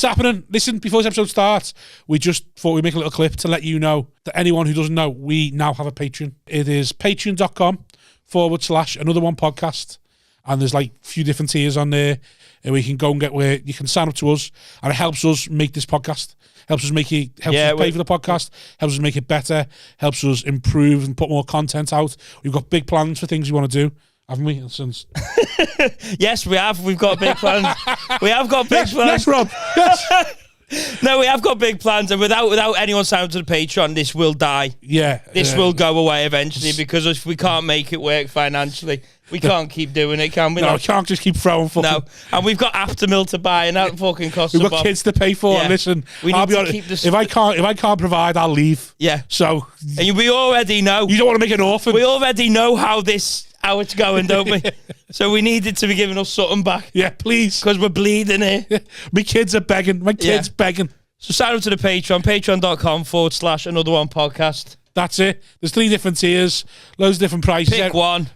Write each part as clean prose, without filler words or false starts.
It's happening. Listen, before this episode starts, we just thought we'd make a little clip to let you know that anyone who doesn't know, we now have a Patreon. It is patreon.com/another one podcast. And there's like a few different tiers on there. And we can go and get where you can sign up to us. And it helps us make this podcast. Helps us us pay for the podcast. Helps us make it better. Helps us improve and put more content out. We've got big plans for things we want to do. Haven't we? Since yes, we have. We've got big plans. We have got big plans. Yes, Rob. Yes. No, we have got big plans, and without anyone signing to the Patreon, this will die. Yeah. This will go away eventually, because if we can't make it work financially, we can't keep doing it, can we? No, we can't just keep throwing fucking... No, and we've got Aftermill to buy, and that fucking costs We've got kids to pay for. Yeah. Listen, I'll be honest, if I can't provide, I'll leave. Yeah. So... And we already know. You don't want to make an orphan. We already know how it's going, don't we? So we needed to be giving us something back. Yeah, please. Because we're bleeding here. My kids are begging. My kids begging. So sign up to the Patreon, patreon.com/another one podcast. That's it. There's 3 different tiers, loads of different prices. Pick one.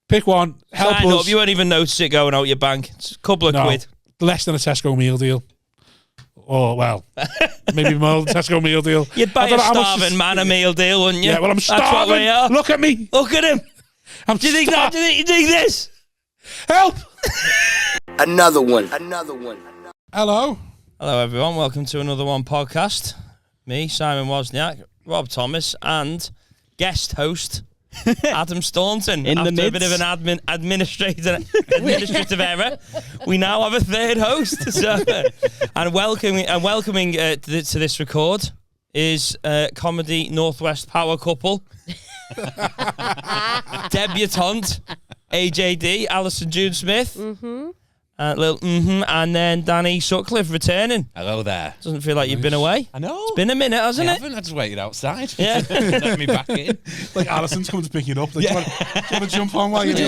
Help sign us. Up. You won't even notice it going out your bank. It's a couple of quid. Less than a Tesco meal deal. Or, well, maybe more than a Tesco meal deal. You'd buy a starving man a meal deal, wouldn't you? Yeah, well, I'm starving. That's what we are. Look at me. Look at him. Do you think that? Do you think this? Help. Another one. Hello, everyone. Welcome to Another One podcast. Me, Simon Wozniak, Rob Thomas, and guest host Adam Staunton. After a bit of an administrative error, we now have a third host. So, and welcoming to this record is comedy Northwest power couple, debutante AJD Allyson June Smith. And then Danny Sutcliffe returning. Hello there. Doesn't feel like you've been away. I know. It's been a minute, hasn't it? I just waited outside. Yeah. Let me back in. Like Allison's coming to pick it up. Like, do you want to jump on while you're Should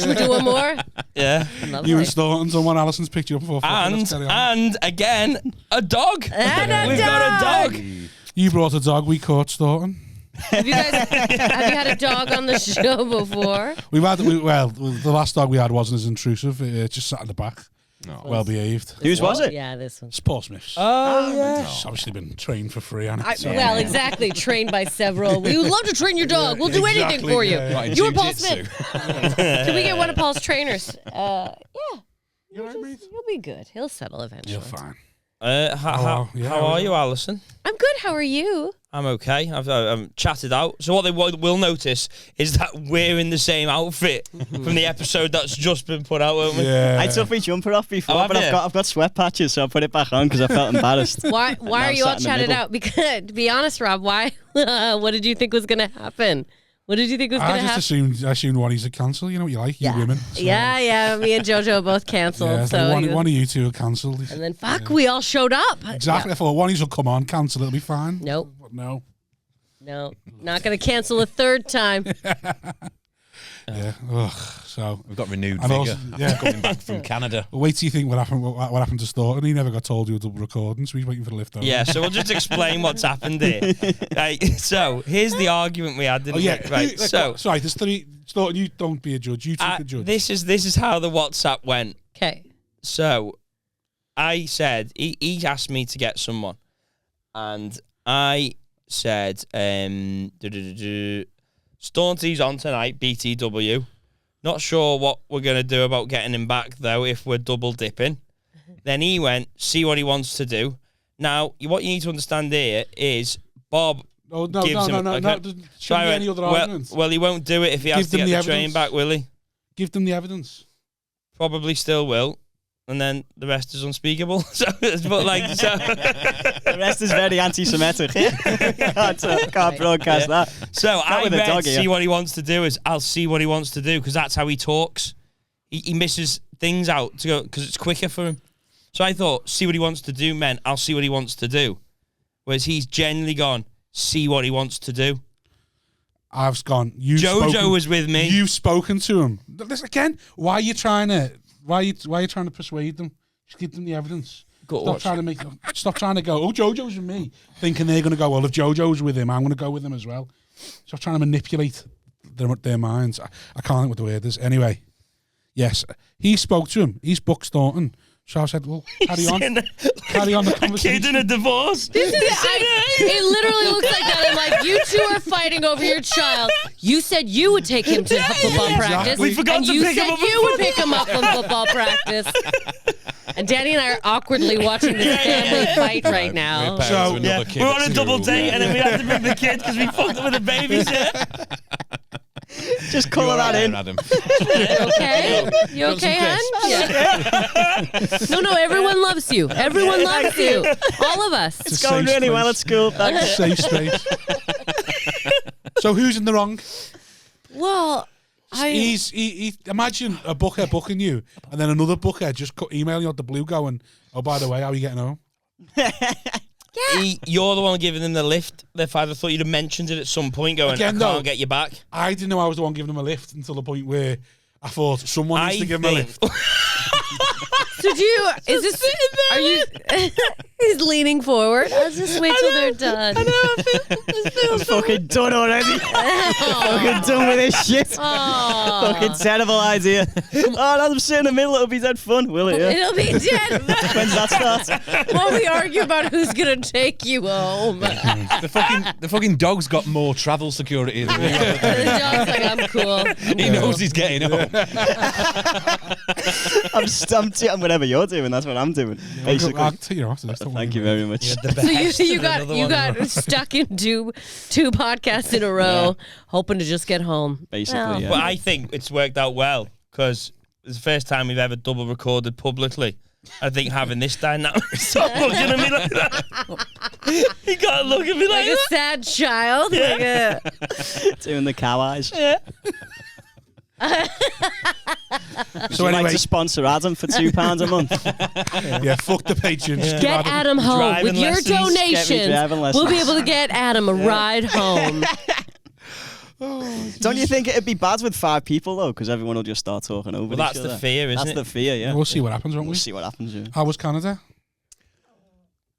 we do one more? Yeah. You and Staunton's on one. Allison's picked you up for. And again, a dog. We've got a dog. You brought a dog. We caught Staunton. Have you had a dog on the show before? The last dog we had wasn't as intrusive. It just sat in the back. No. Well behaved. Whose was it? Yeah, this one. It's Paul Smith's. Oh, yeah. It's obviously been trained for free, hasn't it? Well, exactly. Trained by several. We would love to train your dog. We'll do anything for you. You're Paul Smith. Can we get one of Paul's trainers? Yeah. You'll be good. He'll settle eventually. You're fine. How are you, Allyson? I'm good. How are you? I'm okay. I've chatted out. So what they will notice is that we're in the same outfit from the episode that's just been put out, won't we? Yeah. I took my jumper off before, but I've got sweat patches, so I put it back on because I felt embarrassed. Why are you all chatted out? Because, to be honest, Rob, why? What did you think was going to happen? What did you think was going to happen? I assumed Wanny's a cancel. You know what you like, you women. So. Yeah. Me and JoJo both cancelled. Yeah, so one of you two are cancelled. And then we all showed up. Exactly. I thought Wanny's will come on, cancel. It'll be fine. Nope. No, not going to cancel a third time. Yeah. Ugh. So we've got renewed vigour after coming back from Canada. Well, wait till you think what happened to Staunton. He never got told you were double recording, so he's waiting for the lift over. Yeah, so we'll just explain what's happened here. Right, so here's the argument we had. Right. Sorry, there's 3. Staunton, you don't be a judge. You take the judge. This is how the WhatsApp went. Okay. So I said he asked me to get someone, and I said Staunty's on tonight, BTW. Not sure what we're going to do about getting him back, though, if we're double dipping. Then he went, see what he wants to do. Now, what you need to understand here is Bob gives him... No. Shouldn't be any other arguments. Well, he won't do it if he has to get the train back, will he? Give them the evidence. Probably still will. And then the rest is unspeakable. The rest is very anti-Semitic. Can't broadcast that. So I read, see what he wants to do is I'll see what he wants to do, because that's how he talks. He misses things out to go because it's quicker for him. So I thought, see what he wants to do meant I'll see what he wants to do. Whereas he's genuinely gone, see what he wants to do. I've gone. Jojo was with me. You've spoken to him. Listen, again, why are you trying to persuade them? Just give them the evidence. Stop trying to go, oh, Jojo's with me, thinking they're going to go, well, if Jojo's with him, I'm going to go with him as well. Stop trying to manipulate their minds. I can't think what the word is. Anyway, yes, he spoke to him. He's booked Staunton. So I said, well, carry on the conversation. Kid in a divorce. It literally looks like that. I'm like, you two are fighting over your child. You said you would take him to football practice. We forgot and to you pick him said up you would pick him up from football practice. And Danny and I are awkwardly watching this family fight right now. So, we're on a double date and then we had to bring the kid because we fucked up with the babysitter. Just call that in. Adam. You okay? You okay, hon? Yeah. No, everyone loves you. Everyone loves you. All of us. It's going really well at school. Thanks. Safe space. So who's in the wrong? Well, He imagine a booker booking you, and then another booker just emailing you out the blue going, oh, by the way, how are you getting home? You're the one giving them the lift. Their father thought you'd have mentioned it at some point, going, I can't get you back. I didn't know I was the one giving them a lift until the point where I thought someone needs to give them a lift. So are you, he's leaning forward. I'll just wait till they're done. I know, I'm fucking done already. Fucking done with this shit. Fucking terrible idea. Oh, let them sit in the middle, it'll be dead fun, will it? Yeah? It'll be dead. When's that start? While we argue about who's going to take you home. The fucking dog's got more travel security than you. The dog's like, I'm cool. He knows he's getting home. I'm whatever you're doing, that's what I'm doing. Basically. I'll take you after this. Thank you very much. So you got stuck in two podcasts in a row, hoping to just get home. Basically, yeah. But I think it's worked out well because it's the first time we've ever double recorded publicly. I think having this dynamic. Stop looking at me like that. You gotta look at me like a sad child. Yeah. Doing the cow eyes. Yeah. So anyway, like to sponsor Adam for £2 a month. Yeah, fuck the patrons. Get Adam home with your donations. We'll be able to get Adam a ride home. Don't you think it'd be bad with 5 people though? Because everyone will just start talking over each other. That's the fear, isn't it? That's the fear, yeah. We'll see what happens, won't we? We'll see what happens, yeah. How was Canada?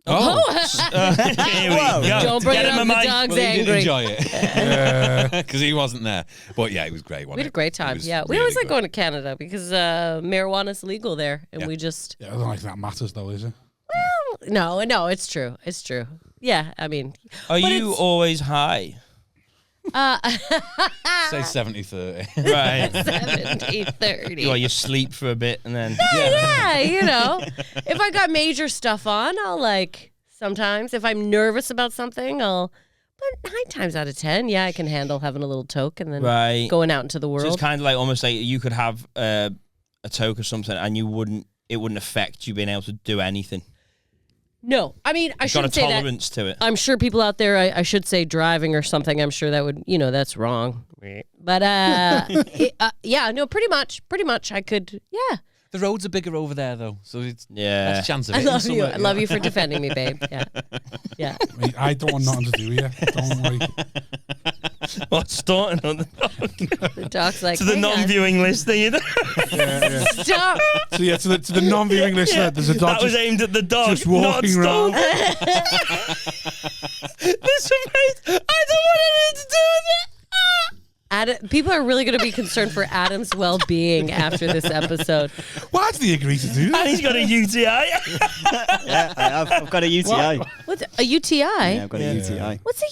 Here we go. Don't bring it up, the dog's angry. He did enjoy it. Because he wasn't there. But yeah, it was great. We had a great time. Yeah, we always like going to Canada because marijuana's legal there. And we just... Yeah, I don't think that matters though, is it? Well, no, it's true. It's true. Yeah, I mean... Are you always high? Say 70-30. Right. 70-30. Well, you sleep for a bit and then... Yeah, you know. If I got major stuff on, I'll sometimes, if I'm nervous about something, but 9 times out of 10, yeah, I can handle having a little toke and then going out into the world. So it's kind of like almost like you could have a toke or something and it wouldn't affect you being able to do anything. No, I mean, I shouldn't say that. Got a tolerance to it. I'm sure people out there, I should say driving or something. I'm sure that would, that's wrong. But, yeah, no, pretty much I could, yeah. The roads are bigger over there, though, so it's that's a chance of I it. I love you for defending me, babe. Yeah, yeah. I don't want nothing to do with you. Don't worry. What's starting on the dog? The dog's like to the non-viewing listener, you know. Yeah. Stop. So yeah, to the non-viewing listener, there's a dog. That was aimed at the dog, just walking around. Listen, mate, I don't want anything to do with it. People are really going to be concerned for Adam's well-being after this episode. Why did he agree to do that? And he's got a UTI. Yeah, I've got a UTI. What's a UTI? Yeah, I've got a UTI. What's a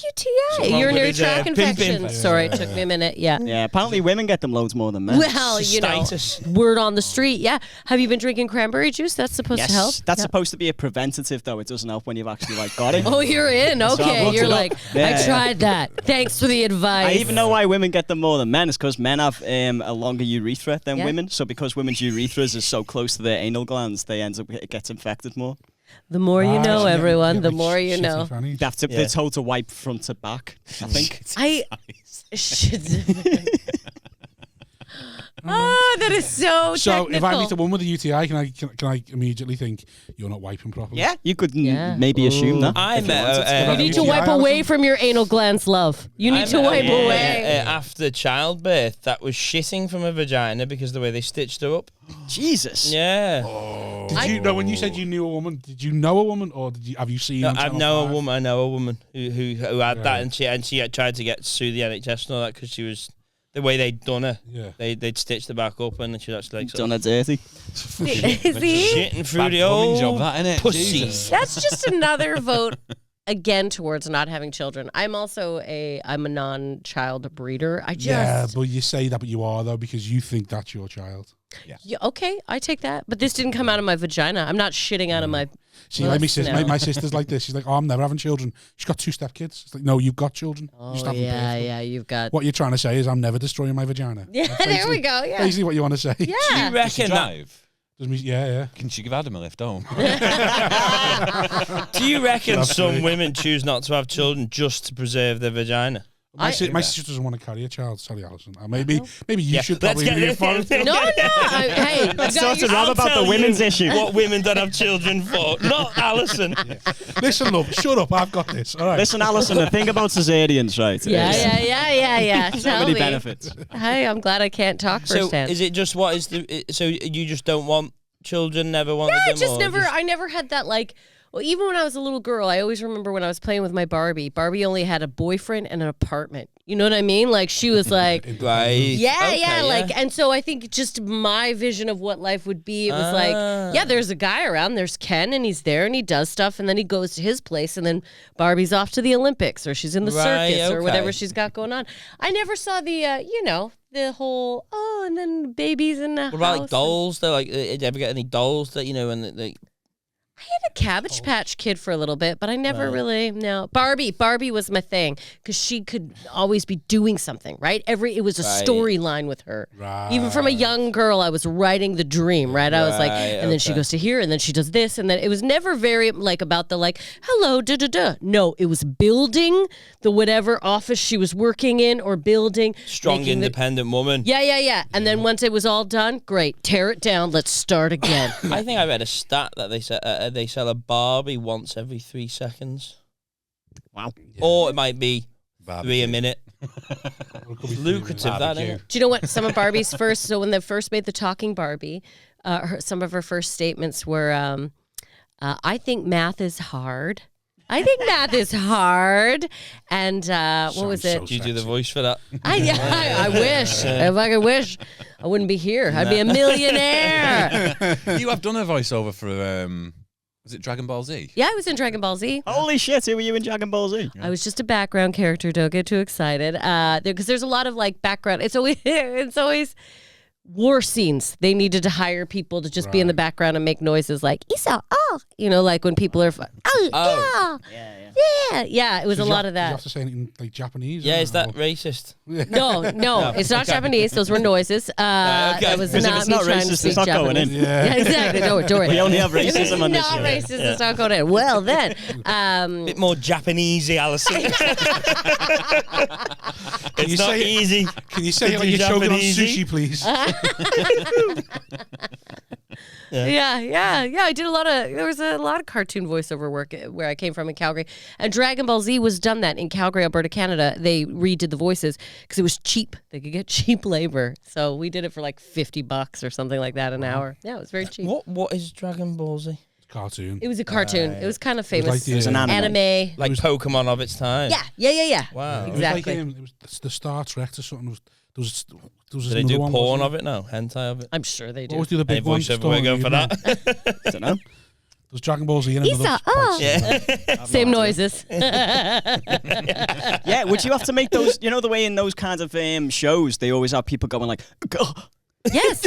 UTI? Urinary tract infection. Sorry, it took me a minute. Yeah. Yeah, apparently women get them loads more than men. Well, word on the street. Yeah. Have you been drinking cranberry juice? That's supposed to help. That's supposed to be a preventative, though. It doesn't help when you've actually got it. Oh, you're in. Okay, you're like, I tried that. Thanks for the advice. I even know why women get them more than men. It's because men have a longer urethra than women. So because women's urethras are so close to their anal glands, it gets infected more. The more you know, everyone, the more you know. They're told to wipe front to back, I think. Oh, that is so So technical. if I meet a woman with a UTI, can I immediately think you're not wiping properly? Yeah, you could maybe assume that. I met. You need to wipe away from your anal glands, love. You need to wipe away. After childbirth, that was shitting from a vagina because the way they stitched her up. Jesus. Yeah. Did you know when you said you knew a woman? Did you know a woman, or have you seen? No, I know a woman who had that, and she had tried to get sue the NHS and all that because they the way they'd done her. Yeah. They'd stitched her back up and she'd actually like done her dirty. shitting through the old job, that, innit? pussy. Jesus. That's just another vote again towards not having children. I'm a non-child breeder. Yeah, but you say that, but you are though because you think that's your child. Yeah, okay, I take that. But this didn't come out of my vagina. I'm not shitting out of my. See, like my sister's like this. She's like, oh, I'm never having children. She's got 2 step-kids. It's like, no, you've got children. Oh, just haven't birthed them. yeah, you've got. What you're trying to say is I'm never destroying my vagina. Yeah, there we go. Yeah. Basically what you want to say. Do you Yeah. reckon that? Drive? Yeah. Can she give Adam a lift home? Do you reckon some women choose not to have children just to preserve their vagina? My sister doesn't want to carry a child. Sorry, Allyson. Maybe you should Let's probably get be a father. No. Hey, Let's talk to Rob about the women's issue. What women don't have children for, not Allyson. Listen, love, shut up. I've got this. All right. Listen, Allyson, the thing about cesareans, right? Yeah. So Tell many me. benefits. Hey, I'm glad I can't talk So firsthand. is it just what is the? So you just don't want children? Never wanted Yeah, them? I never had that like. Well, even when I was a little girl, I always remember when I was playing with my Barbie. Barbie only had a boyfriend and an apartment. You know what I mean? Like she was like, Right. yeah, like, and so I think just my vision of what life would be, it was like, yeah, there's a guy around, there's Ken, and he's there and he does stuff, and then he goes to his place, and then Barbie's off to the Olympics, or she's in the circus, or whatever she's got going on. I never saw the, the whole, and then babies in the house. What about like dolls though? Like, did you ever get any dolls that and like? I had a Cabbage Patch Kid for a little bit, but I never really, no. Barbie was my thing because she could always be doing something, right? It was a storyline with her. Right. Even from a young girl, I was writing the dream, right? I was like, and then she goes to here, and then she does this, and then it was never very like about the like, hello, da-da-da. No, it was building the whatever office she was working in or building. Strong, independent woman. Yeah. And then once it was all done, great, tear it down, let's start again. I think I read a stat that they said they sell a Barbie once every 3 seconds. Wow. Yeah. Or it might be Barbie 3 a minute. Lucrative, that, isn't it? Do you know what some of Barbie's first? So when they first made the talking Barbie, some of her first statements were, "I think math is hard. I think math is hard." And what was it? Do you do the voice for that? I wish. If I could wish, I wouldn't be here. I'd be a millionaire. You have done a voiceover for was it Dragon Ball Z? Yeah, I was in Dragon Ball Z. Holy shit, who were you in Dragon Ball Z? I was just a background character. Don't get too excited. Because there's a lot of like background. It's always war scenes. They needed to hire people to just be in the background and make noises like Isa, like when people are yeah. It was a lot of You have that. to say anything like Japanese. Yeah, is that racist? No, it's not Japanese. Those were noises. That was Because if not it's me not trying to racist, speak it's not Japanese. going in. Yeah, exactly. Don't worry. We only have If racism it's on this not show. racist, it's not going in. Well, then. Bit more Japanesey, Allyson. It's not easy. Can you say it like you're choking on sushi, please? Yeah. I did there was a lot of cartoon voiceover work where I came from in Calgary. And Dragon Ball Z was done that in Calgary, Alberta, Canada. They redid the voices because it was cheap. They could get cheap labor. So we did it for like $50 or something like that an hour. Yeah, it was very cheap. What is Dragon Ball Z? Cartoon. It was a cartoon. It was kind of famous. It was an anime. Like Pokemon of its time. Yeah. Wow. Exactly. It was the Star Trek or something. There was Do they do porn of it now? Hentai of it? I'm sure they do. What was the other big one? voiceover we're going for that? I don't know. There's Dragon Ball Z and another. Yeah. Same noises. Yeah, would you have to make those, the way in those kinds of shows, they always have people going like, Yes,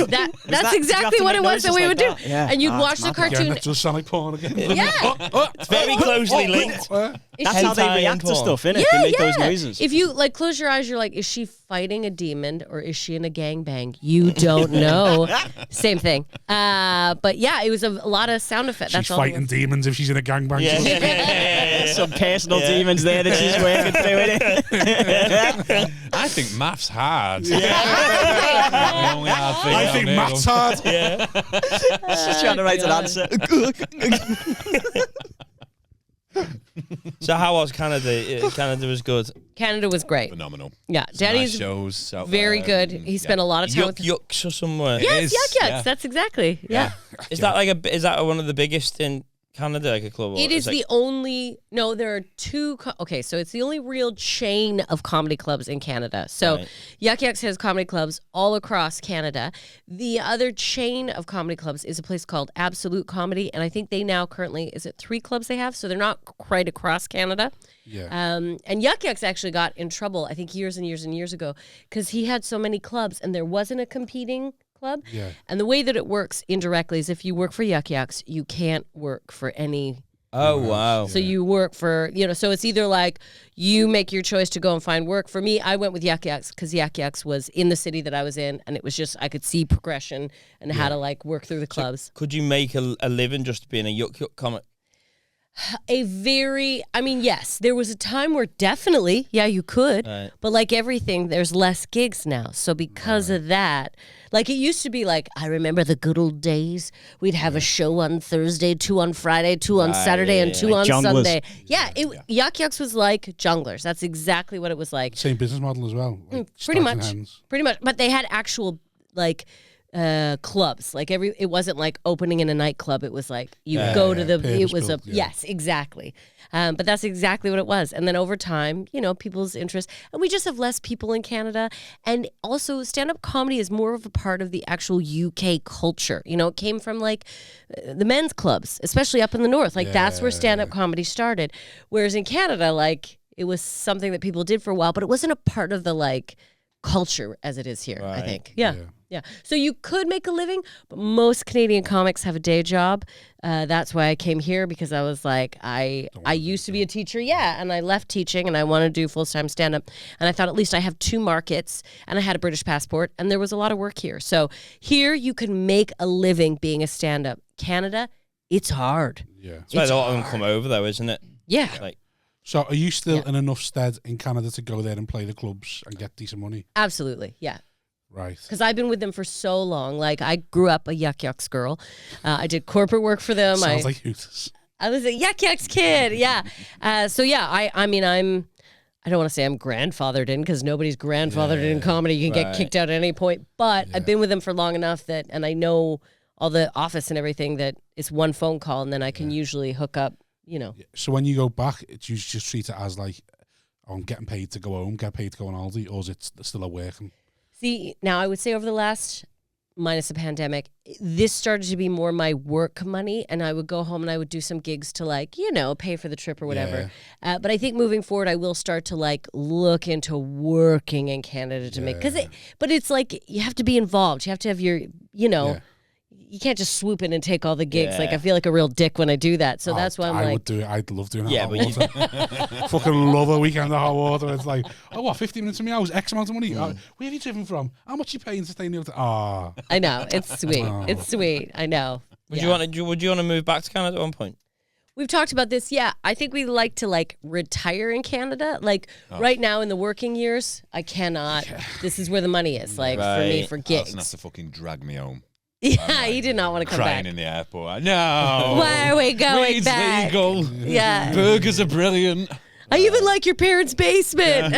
that's exactly what it was that we would do. Yeah. And you'd watch the cartoon. Again, that does sound like porn again. Yeah. It's very closely linked. That's how they Hentai react to and stuff, innit? Yeah, They make those noises. If you like close your eyes, you're like, is she fighting a demon or is she in a gangbang? You don't know. Same thing. But yeah, it was a lot of sound effects. She's fighting demons if she's in a gangbang. Yeah. Some personal demons there that she's working through, innit? I think math's hard. I think math's hard. Yeah. She's trying to write an answer. So how was Canada? Canada was good. Canada was great. Phenomenal. Yeah, Some Danny's nice shows out very there. good. He spent a lot of time with Yucks or somewhere. Yes, is, yucks. yeah. That's exactly. Yeah. Is that one of the biggest in Canada like a club? It is the only. No, there are two. Okay, so it's the only real chain of comedy clubs in Canada. So Yuck Yucks has comedy clubs all across Canada. The other chain of comedy clubs is a place called Absolute Comedy, and I think they now currently, is it 3 clubs they have? So they're not quite across Canada. Yeah. And Yuck Yucks actually got in trouble, I think years and years and years ago, because he had so many clubs and there wasn't a competing club. Yeah. And the way that it works indirectly is if you work for Yuck Yucks, you can't work for any. Oh, wow. So you work for, so it's either like you make your choice to go and find work. For me, I went with Yuck Yucks because Yuck Yucks was in the city that I was in, and it was just, I could see progression and how to like work through the clubs. Could you make a living just being a Yuck Yuck comic? Yes, there was a time where definitely, you could, but like everything, there's less gigs now. So because of that, like it used to be like, I remember the good old days. We'd have a show on Thursday, 2 on Friday, 2 on Saturday, and 2 on Junglers. Sunday. Yeah, Yuck Yucks was like Junglers. That's exactly what it was like. Same business model as well. Like Pretty much. But they had actual like clubs. Like it wasn't like opening in a nightclub. It was like you go to it was yes, exactly. But that's exactly what it was. And then over time, people's interest, and we just have less people in Canada. And also stand-up comedy is more of a part of the actual UK culture. It came from like the men's clubs, especially up in the north. Like that's where stand-up comedy started. Whereas in Canada, like it was something that people did for a while, but it wasn't a part of the like culture as it is here, I think. Yeah. So you could make a living, but most Canadian comics have a day job. That's why I came here, because I was like, I used to be a teacher, and I left teaching and I want to do full-time stand-up. And I thought at least I have 2 markets and I had a British passport and there was a lot of work here. So here you can make a living being a stand-up. Canada, it's hard. Yeah. It's why a lot of them come over though, isn't it? Yeah. So are you still in enough stead in Canada to go there and play the clubs and get decent money? Absolutely, yeah. Right. Because I've been with them for so long. Like, I grew up a Yuck Yucks girl. I did corporate work for them. Sounds like Hooters. I was a Yuck Yucks kid, yeah. I don't want to say I'm grandfathered in, because nobody's grandfathered in comedy. You can get kicked out at any point. But I've been with them for long enough and I know all the office and everything, that it's one phone call and then I can usually hook up, So when you go back, do you just treat it as like, I'm getting paid to go home, get paid to go on holiday, or is it still a working? See, now I would say over the last, minus the pandemic, this started to be more my work money, and I would go home and I would do some gigs to like, pay for the trip or whatever. But I think moving forward, I will start to like look into working in Canada to make, but it's like, you have to be involved. You have to have your, you can't just swoop in and take all the gigs. Like, I feel like a real dick when I do that. So that's why I would do it. I'd love doing that. Water. Fucking love a weekend at hot water. It's like, 15 minutes from my house, X amount of money. Where have you driven from? How much are you paying to stay in the hotel? I know. It's sweet. It's sweet. I know. Would you want to move back to Canada at one point? We've talked about this. Yeah. I think we like to like retire in Canada. Like right now in the working years, I cannot. This is where the money is. Like for me, for gigs. That's enough to fucking drag me home. Yeah, he did not want to come crying back. in the airport. No. Why are we going Weed's back? legal. Yeah. Burgers are brilliant. I even like your parents' basement.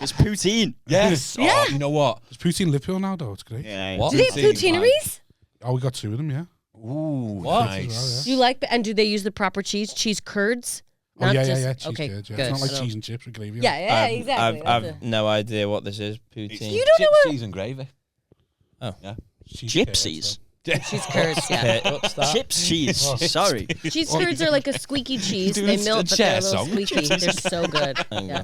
It's poutine. Yes. Yeah. Oh, you know what? There's poutine in Liverpool now, though. It's great. Yeah. What? Do they have poutineries? Oh, we got 2 of them, yeah. Ooh, What? nice. Do you like, and do they use the proper cheese? Cheese curds? Oh, yeah. Cheese okay, curds, yeah. good. It's not like cheese and chips with gravy. Yeah, exactly. I've no idea what this is. Poutine. You don't know what? Cheese and gravy. Oh. Yeah. Gypsies. Cheese curds, yeah. What's that? Chips cheese. Sorry. Cheese curds are like a squeaky cheese. Doing They melt, a but they're a chair little song. squeaky. They're so good. Yeah.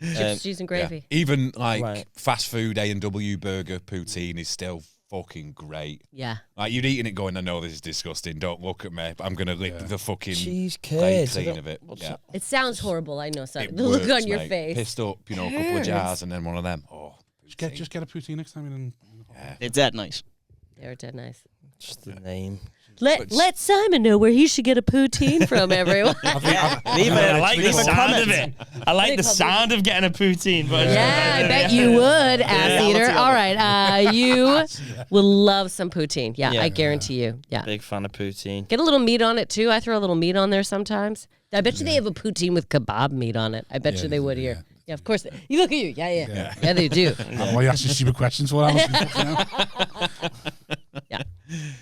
Chips, cheese, and gravy. Yeah. Even like Right. fast food A&W burger poutine is still fucking great. Yeah. Like you'd eating it going, I know this is disgusting. Don't look at me. But I'm gonna lick the fucking Cheese plate curds. clean of it. What's Yeah. that? It sounds horrible. I know, son. It The look works, on your mate. face. Pissed up, a couple of jars and then one of them. Oh, Just get a poutine next time. And It's that nice. They're dead nice. Just the name. Let Simon know where he should get a poutine from, everyone. I like the sound of it. I like the sound of getting a poutine. But Yeah, I bet you would, ass eater. All right, you will love some poutine. Yeah, Yeah. I guarantee you. Yeah. Big fan of poutine. Get a little meat on it, too. I throw a little meat on there sometimes. I bet you they have a poutine with kebab meat on it. I bet you they would here. Yeah, of course. You look at you. Yeah, they do. why are you asking stupid questions for? Yeah.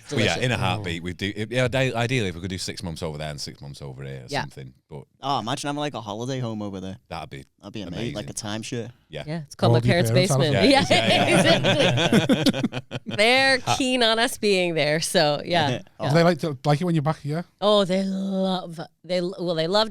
But yeah, in a heartbeat, we do. Ideally, if we could do 6 months over there and 6 months over here or something. But imagine having like a holiday home over there. That'd be amazing. Like a timeshare. Yeah, it's called my parents' basement. Exactly. They're keen on us being there, so yeah. Do they like it when you're back here? Oh, they love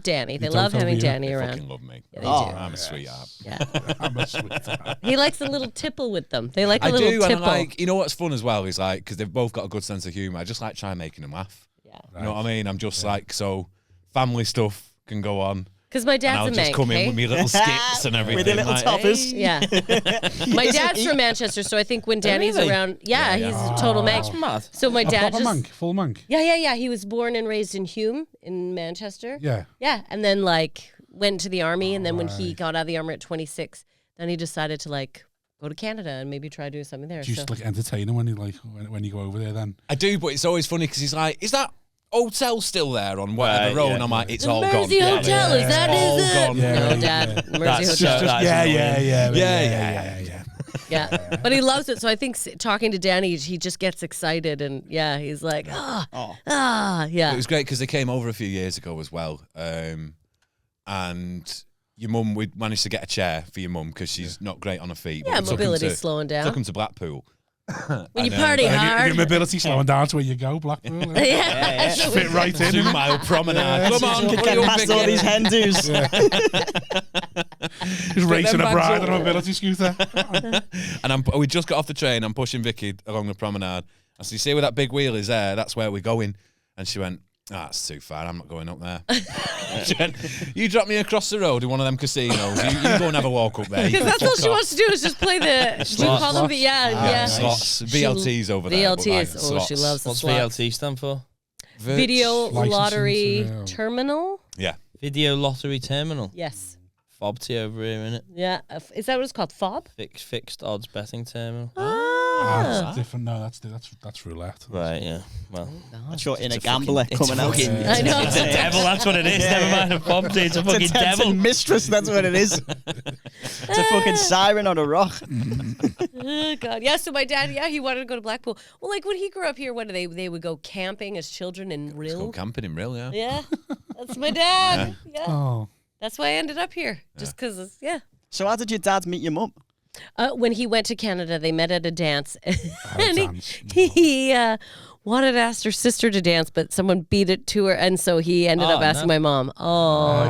Danny. They love having Danny they around. Fucking love me. Yeah, they do. I'm a sweetheart. Yeah, I'm a sweetheart. he likes a little tipple with them. They like a I little do, tipple. and you know what's fun as well is like because they've both got a good sense of humour. I just like trying making them laugh. Yeah, you know what I mean. I'm just like so family stuff can go on. Because my dad's and I'll a just Manc, come in with me little skits and everything. With the little toppers. Yeah. My dad's from Manchester, so I think when Danny's around, he's a total Manc. Mad. So my dad just... Monk, full monk. Yeah. He was born and raised in Hume in Manchester. Yeah. Yeah, and then like went to the army, and then when he got out of the army at 26, then he decided to like go to Canada and maybe try doing something there. Do you just like entertain him when you go over there then? I do, but it's always funny because he's like, is that hotel still there on whatever road? And I'm like, it's all gone. Mersey Hotel, is that all is it? gone. No, Dad, Mersey Hotel. Yeah, but he loves it. So I think talking to Danny, he just gets excited and he's like, yeah. It was great because they came over a few years ago as well. And your mum, we managed to get a chair for your mum because she's not great on her feet. Yeah, mobility's slowing down. Took him to Blackpool. When you party hard. Your mobility slowing down to where you go, Blackpool. Just fit right in. 2 mile promenade. Come on, get past all these hen do's. Just racing a bride on a mobility scooter. And we just got off the train. I'm pushing Vicky along the promenade. I said, you see where that big wheel is there? That's where we're going. And she went, that's too far. I'm not going up there. She went, you drop me across the road in one of them casinos. You go and have a walk up there. Because that's all she wants to do is just play the. Do you call them? Yeah. Slots. VLTs over there. VLTs. She loves the What's slots. VLT stand for? Video Licensing Lottery Terminal? Yeah. Video Lottery Terminal. Yes. Fobty over here, innit? Yeah. Is that what it's called? Fob? Fixed odds betting terminal. That's different. No, that's roulette. Right, yeah. Well, Short in a gambler coming out. I know. It's a devil, that's what it is. Never mind a Fobty, it's a fucking devil. Mistress, that's what it is. It's a fucking siren on a rock. Oh, God. Yeah, so my dad, he wanted to go to Blackpool. Well, like when he grew up here, they would go camping as children in Let's Rill. go camping in Rill, yeah. Yeah. That's my dad. Yeah. Oh. That's why I ended up here. Just because, So how did your dad meet your mum? When he went to Canada, they met at a dance. And dance. he wanted to ask her sister to dance, but someone beat it to her. And so he ended up asking my mom.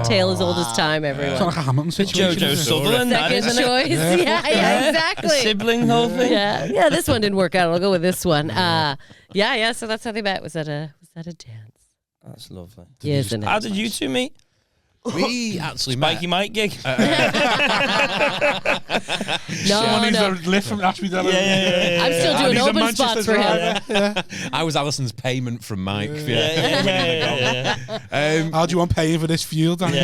Tale as old as time, everyone. It's like a Hamilton situation. Jojo Sutherland, that Second isn't choice. it? Yeah, exactly. Sibling whole thing. Yeah, this one didn't work out. I'll go with this one. So that's how they met. Was at a dance. That's lovely. Yeah, isn't it? How did you two meet? We actually met. Mikey Mike gig. Someone needs a lift from Ashby Dillon. I'm still doing he's a open Manchester spots for him. driver. I was Allison's payment from Mike. How do you want paying for this fuel, Danny?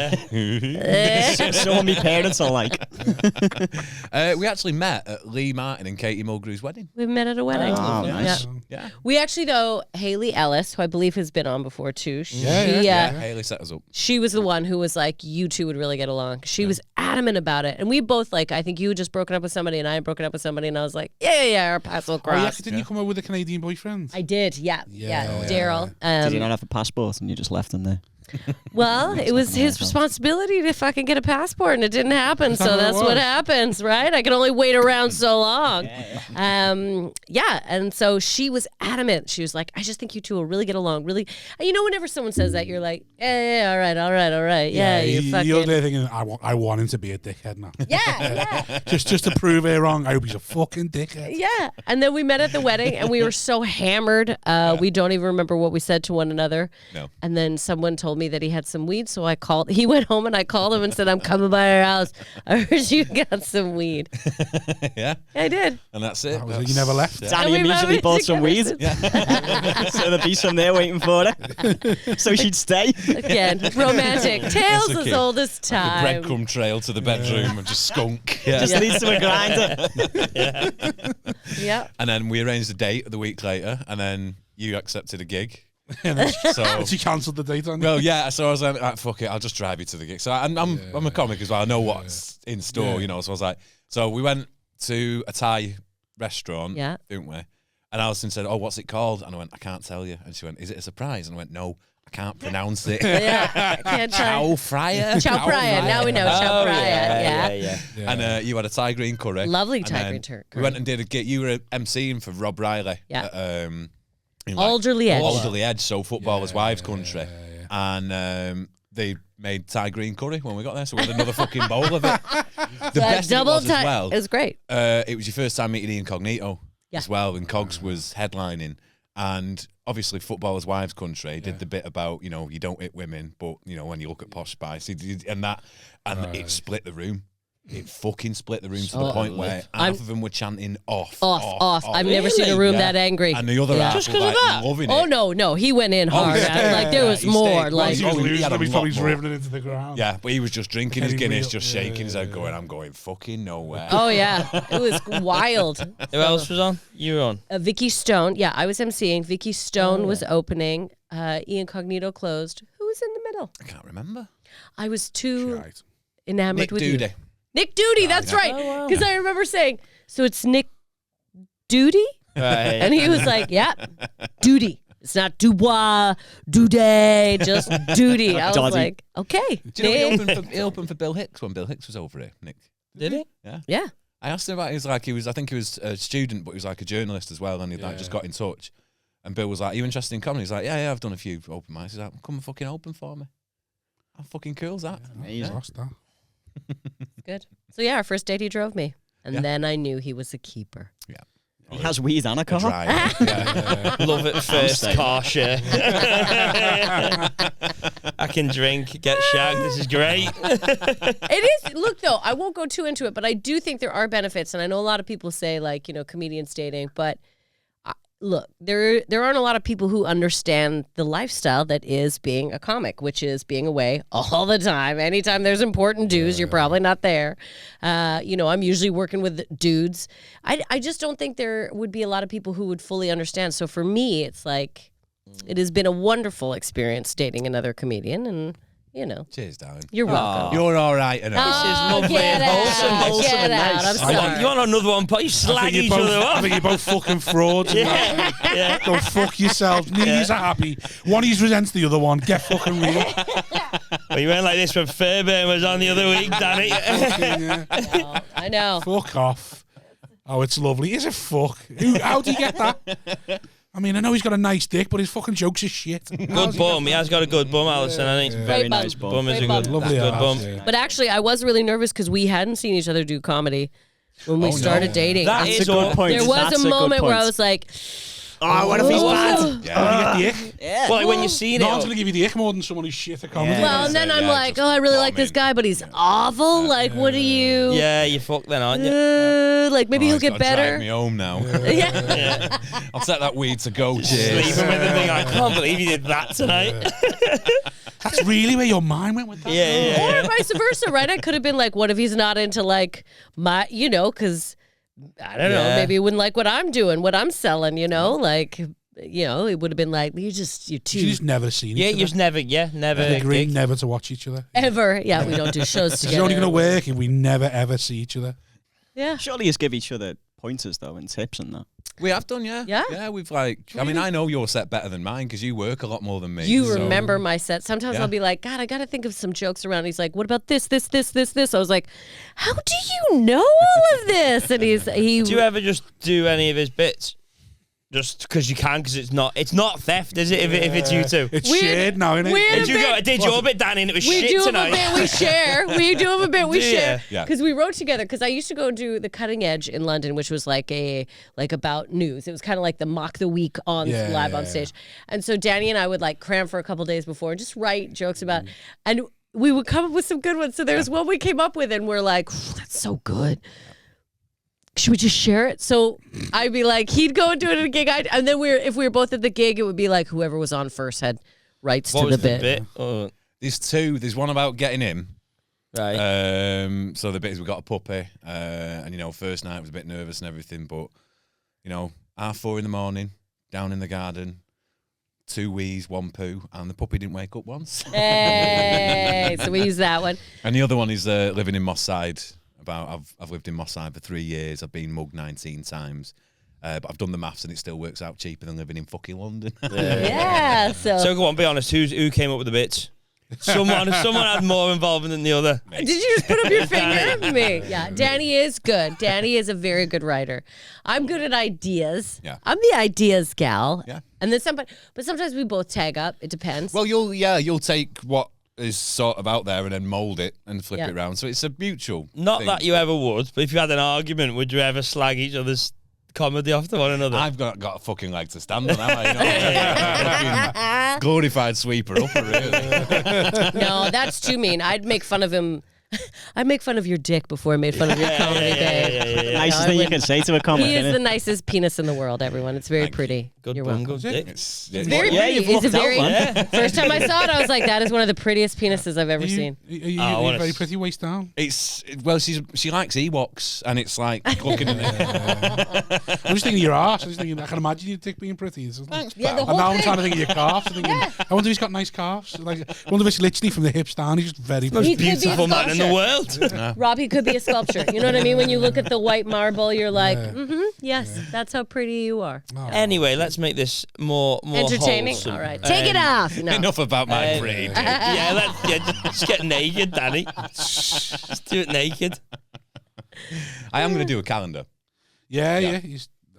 So my parents are like. We actually met at Lee Martin and Katie Mulgrew's wedding. We met at a wedding. Oh, nice. Yeah. We actually, though, Haley Ellis, who I believe has been on before too. Haley set us up. She was the one who was like, you two would really get along. She was adamant about it. And we both, like, I think you had just broken up with somebody and I had broken up with somebody. And I was like, our paths will cross. Didn't you come over with a Canadian boyfriend? I did, yeah. Daryl. Did you not have a passport and you just left him there? Well, it was his responsibility to fucking get a passport, and it didn't happen. So that's what happens, right? I can only wait around so long. And so she was adamant. She was like, I just think you two will really get along. Really, and whenever someone says that, you're like, all right. Yeah, you fucking. You're there thinking, I want him to be a dickhead now. Yeah. just to prove it wrong. I hope he's a fucking dickhead. Yeah. And then we met at the wedding, and we were so hammered. We don't even remember what we said to one another. No. And then someone told me that he had some weed, so he went home and I called him and said, I'm coming by your house. I heard you got some weed. Yeah, I did. and that's it. You never left. Danny immediately bought some weed. So there'd be some there waiting for her. So she'd stay. Again, romantic. Tales as old as A time. breadcrumb trail to the bedroom and just skunk. Yeah. Just leads to a grinder. Yeah. And then we arranged a date the week later, and then you accepted a gig. So she cancelled the date on you. Well, yeah. So I was like, fuck it, I'll just drive you to the gig. So I'm a comic as well. I know what's in store, So I was like, so we went to a Thai restaurant, didn't we? And Allyson said, "Oh, what's it called?" And I went, "I can't tell you." And she went, "Is it a surprise?" And I went, "No, I can't pronounce it." Yeah, I can't try. Chow fryer. Chow fryer. Now we know Chow fryer. Yeah. And you had a Thai green curry. Lovely Thai green curry. We went and did a gig. You were emceeing for Rob Riley. Yeah. At, in Alderley Edge. Alderley Edge, so footballers' wives' country. And they made Thai green curry when we got there, so we had another fucking bowl of it. The best double it was as well. It was great. It was your first time meeting Ian Cognito Yeah. as well, and Cogs was headlining. And obviously, footballers' wives' country did the bit about, you don't hit women, but, when you look at Posh Spice, it split the room. It fucking split the room to the point where half of them were chanting off. I've never seen a room that angry. And the other half Just were 'cause of that? loving it. Oh no, he went in hard. Like there was He more. stayed. Like He was losing had a them, he's lot probably more. driven it into the ground. Yeah, but he was just drinking his Kenny Guinness, Wheel. just shaking his head, going, "I'm going fucking nowhere." oh yeah, it was wild. Who else was on? You were on. Vicky Stone. Yeah, I was emceeing. Vicky Stone was opening. Ian Cognito closed. Who was in the middle? I can't remember. I was too Right. enamored Nick with Doody. you. Nick Doody, that's right. Because I remember saying, so it's Nick Doody? Right. And he was like, yeah, Doody. It's not Dubois, Duday, just Doody. I was Doddy. like, okay. Do you know Nick. he opened for Bill Hicks when Bill Hicks was over here, Nick? Did he? Yeah. I asked him about it. I think he was a student, but he was like a journalist as well, and he just got in touch. And Bill was like, "Are you interested in comedy?" He's like, "Yeah, I've done a few open mics." He's like, "Come and fucking open for me." How fucking cool is that? Amazing. Lost that. Good. So yeah, our first date he drove me. And then I knew he was a keeper. Yeah. He has wheeze and a car. Love it first car share. I can drink, get shagged. This is great. It is. Look, though, I won't go too into it, but I do think there are benefits. And I know a lot of people say, like, comedians dating, but look, there aren't a lot of people who understand the lifestyle that is being a comic, which is being away all the time. Anytime there's important dues, you're probably not there. I'm usually working with dudes. I just don't think there would be a lot of people who would fully understand. So for me, it's like, it has been a wonderful experience dating another comedian, and Cheers, darling. you're welcome. You're all right. This is lovely and wholesome. Get out. I'm sorry. You want another one? You slag each other I off. think you're both fucking frauds. Yeah. Go fuck yourself. Neither are happy. One of you resents the other one. Get fucking real. Well, you went like this when Fairbairn was on the other week, Danny. I know. Fuck off. Oh, it's lovely. Is it fuck? How do you get that? I mean, I know he's got a nice dick, but his fucking jokes are shit. Good bum. He has got a good bum, Allyson. I think. Very Great nice bum. bum. Bum is a Great good, Lovely good ass, bum. yeah. But actually, I was really nervous because we hadn't seen each other do comedy when we started dating. That And is That's a good point. there was That's a good moment where I point. was like, Oh, what if he's bad? Yeah. You get the ick. Yeah. Well, like when you see No one's it, going to give you the ick more than someone who's shit at comedy. well, and then I'm yeah, like, just oh, I really like this bombing. guy, but he's awful. Like, what are you? yeah, you fucked then, aren't you? Like, maybe he'll He's get gotta drive better. me home now. Yeah. I'll set that weed to go. Cheers. Sleeping with the thing. I can't believe you did that tonight. That's really where your mind went with that. Yeah. Or vice versa, right? I could have been like, what if he's not into like my, because I don't know, maybe he wouldn't like what I'm doing, what I'm selling, like, it would have been like, you're too. You just never seen Yeah, each you other. just never. We agreed gig. never to watch each other. Ever. Yeah, we don't do shows It's together. only going to work if we never ever see each other. Yeah. Surely you give each other pointers though and tips and that. We have done, yeah. Yeah? Yeah, we've I mean, I know your set better than mine because you work a lot more than me. You so- remember my set. Sometimes Yeah. I'll be like, God, I got to think of some jokes around. He's like, what about this? I was like, how do you know all of this? And he. Do you ever just do any of his bits? Just because you can, because it's not theft, is it? If it's you two. It's Weird- shared now, isn't it? weird Did you go? I did your bit, Danny, and it was We shit do tonight. have a bit we share. We do have a bit we Do ya? share. Yeah. Because we wrote together. Because I used to go and do the Cutting Edge in London, which was like about news. It was kind of like the Mock the Week on live on stage. And so Danny and I would like cram for a couple days before and just write jokes about. And we would come up with some good ones. So there was one we came up with, and we're like, that's so good. Should we just share it? So I'd be like, he'd go and do it at a gig, and then if we were both at the gig, it would be like whoever was on first had rights What to was the bit. Oh, There's one about getting him. right. So the bit is we got a puppy, and first night was a bit nervous and everything, but 4:30 a.m, down in the garden, 2 wheeze, 1 poo, and the puppy didn't wake up once. Hey, so we use that one. And the other one is living in Moss Side. I've lived in Moss Side for 3 years. I've been mugged 19 times, But I've done the maths and it still works out cheaper than living in fucking London. Yeah. So go on, be honest. Who came up with the bits? Someone had more involvement than the other. Did you just put up your finger? Me. Yeah. Danny is good. Danny is a very good writer. I'm good at ideas. Yeah. I'm the ideas gal. Yeah. And then but sometimes we both tag up. It depends. Well, you'll take what is sort of out there and then mould it and flip Yeah. it around. So it's a mutual Not thing. that you ever would, but if you had an argument, would you ever slag each other's comedy off to one another? I've got a fucking leg to stand on, have I? You know? Glorified sweeper upper, really. No, that's too mean. I'd make fun of him. I'd make fun of your dick before I made fun of your comedy, babe. Nicest thing you can say to a comic. He is innit? the nicest penis in the world, everyone. It's very Thank pretty. Good You're bum, welcome. good dick. It's Very Yeah, pretty. you've It's a lucked out, very man. first time I saw it, I was like, that is one of the prettiest penises I've ever seen. Are you very pretty waist down? she likes Ewoks, and it's like looking at it. I'm just thinking of your arse. I can imagine your dick being pretty. Thanks, Yeah, pal. the And whole now I'm thing. trying to think of your calves. I'm thinking, I wonder if he's got nice calves. Like, I wonder if it's literally from the hips down. He's just very He pretty. could be a Beautiful man in the sculpture. world. Robbie could be a sculpture. You know what I mean? When you look at the white marble, you're like, yes, that's how pretty you are. Anyway, let's make this more Entertaining. wholesome. All right, take it off. No. Enough about my breed. Just get naked, Danny. Just do it naked. I am going to do a calendar. Yeah.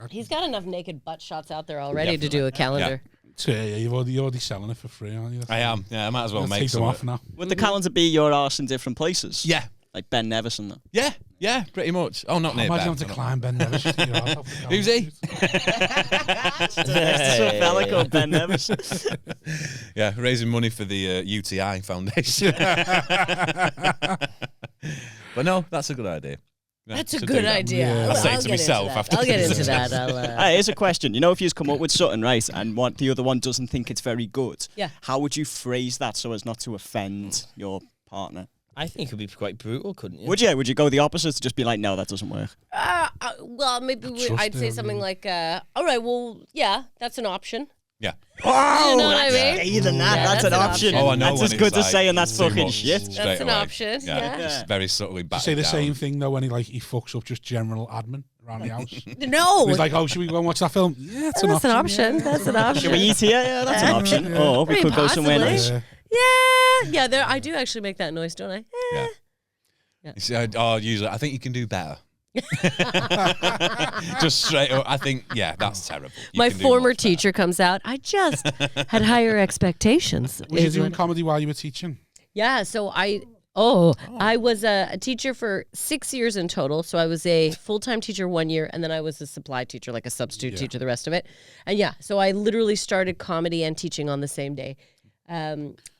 He's got enough naked butt shots out there already to do a calendar. You're already selling it for free, aren't you? I am. Yeah, I might as well Let's make take them some off now. Would the calendar be your arse in different places? Yeah. Like Ben Nevis and that. Yeah, pretty much. Oh, not near Imagine Ben. having to climb Ben Nevis. Just take your arse off the Who's he? It's a fella called Ben Nevis. Yeah, raising money for the UTI Foundation. But no, that's a good idea. Yeah, That's a should good do that. idea. Yeah. I'll say it I'll to get into myself that. after I'll get this. into that. Hey, here's a question. You know, if you've come up with something, right, and the other one doesn't think it's very good, Yeah. how would you phrase that so as not to offend your partner? I think it would be quite brutal, couldn't you? Would you? Would you go the opposite to just be like, no, that doesn't work? Well, maybe trust I'd say him, something yeah. like, all right, well, yeah, that's an option. Yeah. Oh, You know what I that's mean? gayer than that. Yeah, that's an option. Oh, I know. That's when as it's good as like saying that's too fucking much shit. straight That's an away. option, yeah. Just very subtly back Say the down. same thing though when he fucks up just general admin around the house. No. He's like, oh, should we go and watch that film? Yeah, it's that's an option. option. That's an option. Can we eat here? Yeah, that's an option. Or we Very could go somewhere possibly. nice. Yeah. Yeah. I do actually make that noise, don't I? Yeah. Yeah. You see, usually, I think you can do better. Just straight up. I think, yeah, that's terrible. You My can do former much better. teacher comes out. I just had higher expectations. Was you is doing what- comedy while you were teaching? Yeah, so I was a teacher for 6 years in total. So I was a full-time teacher 1 year, and then I was a supply teacher, like a substitute teacher the rest of it. And yeah, so I literally started comedy and teaching on the same day.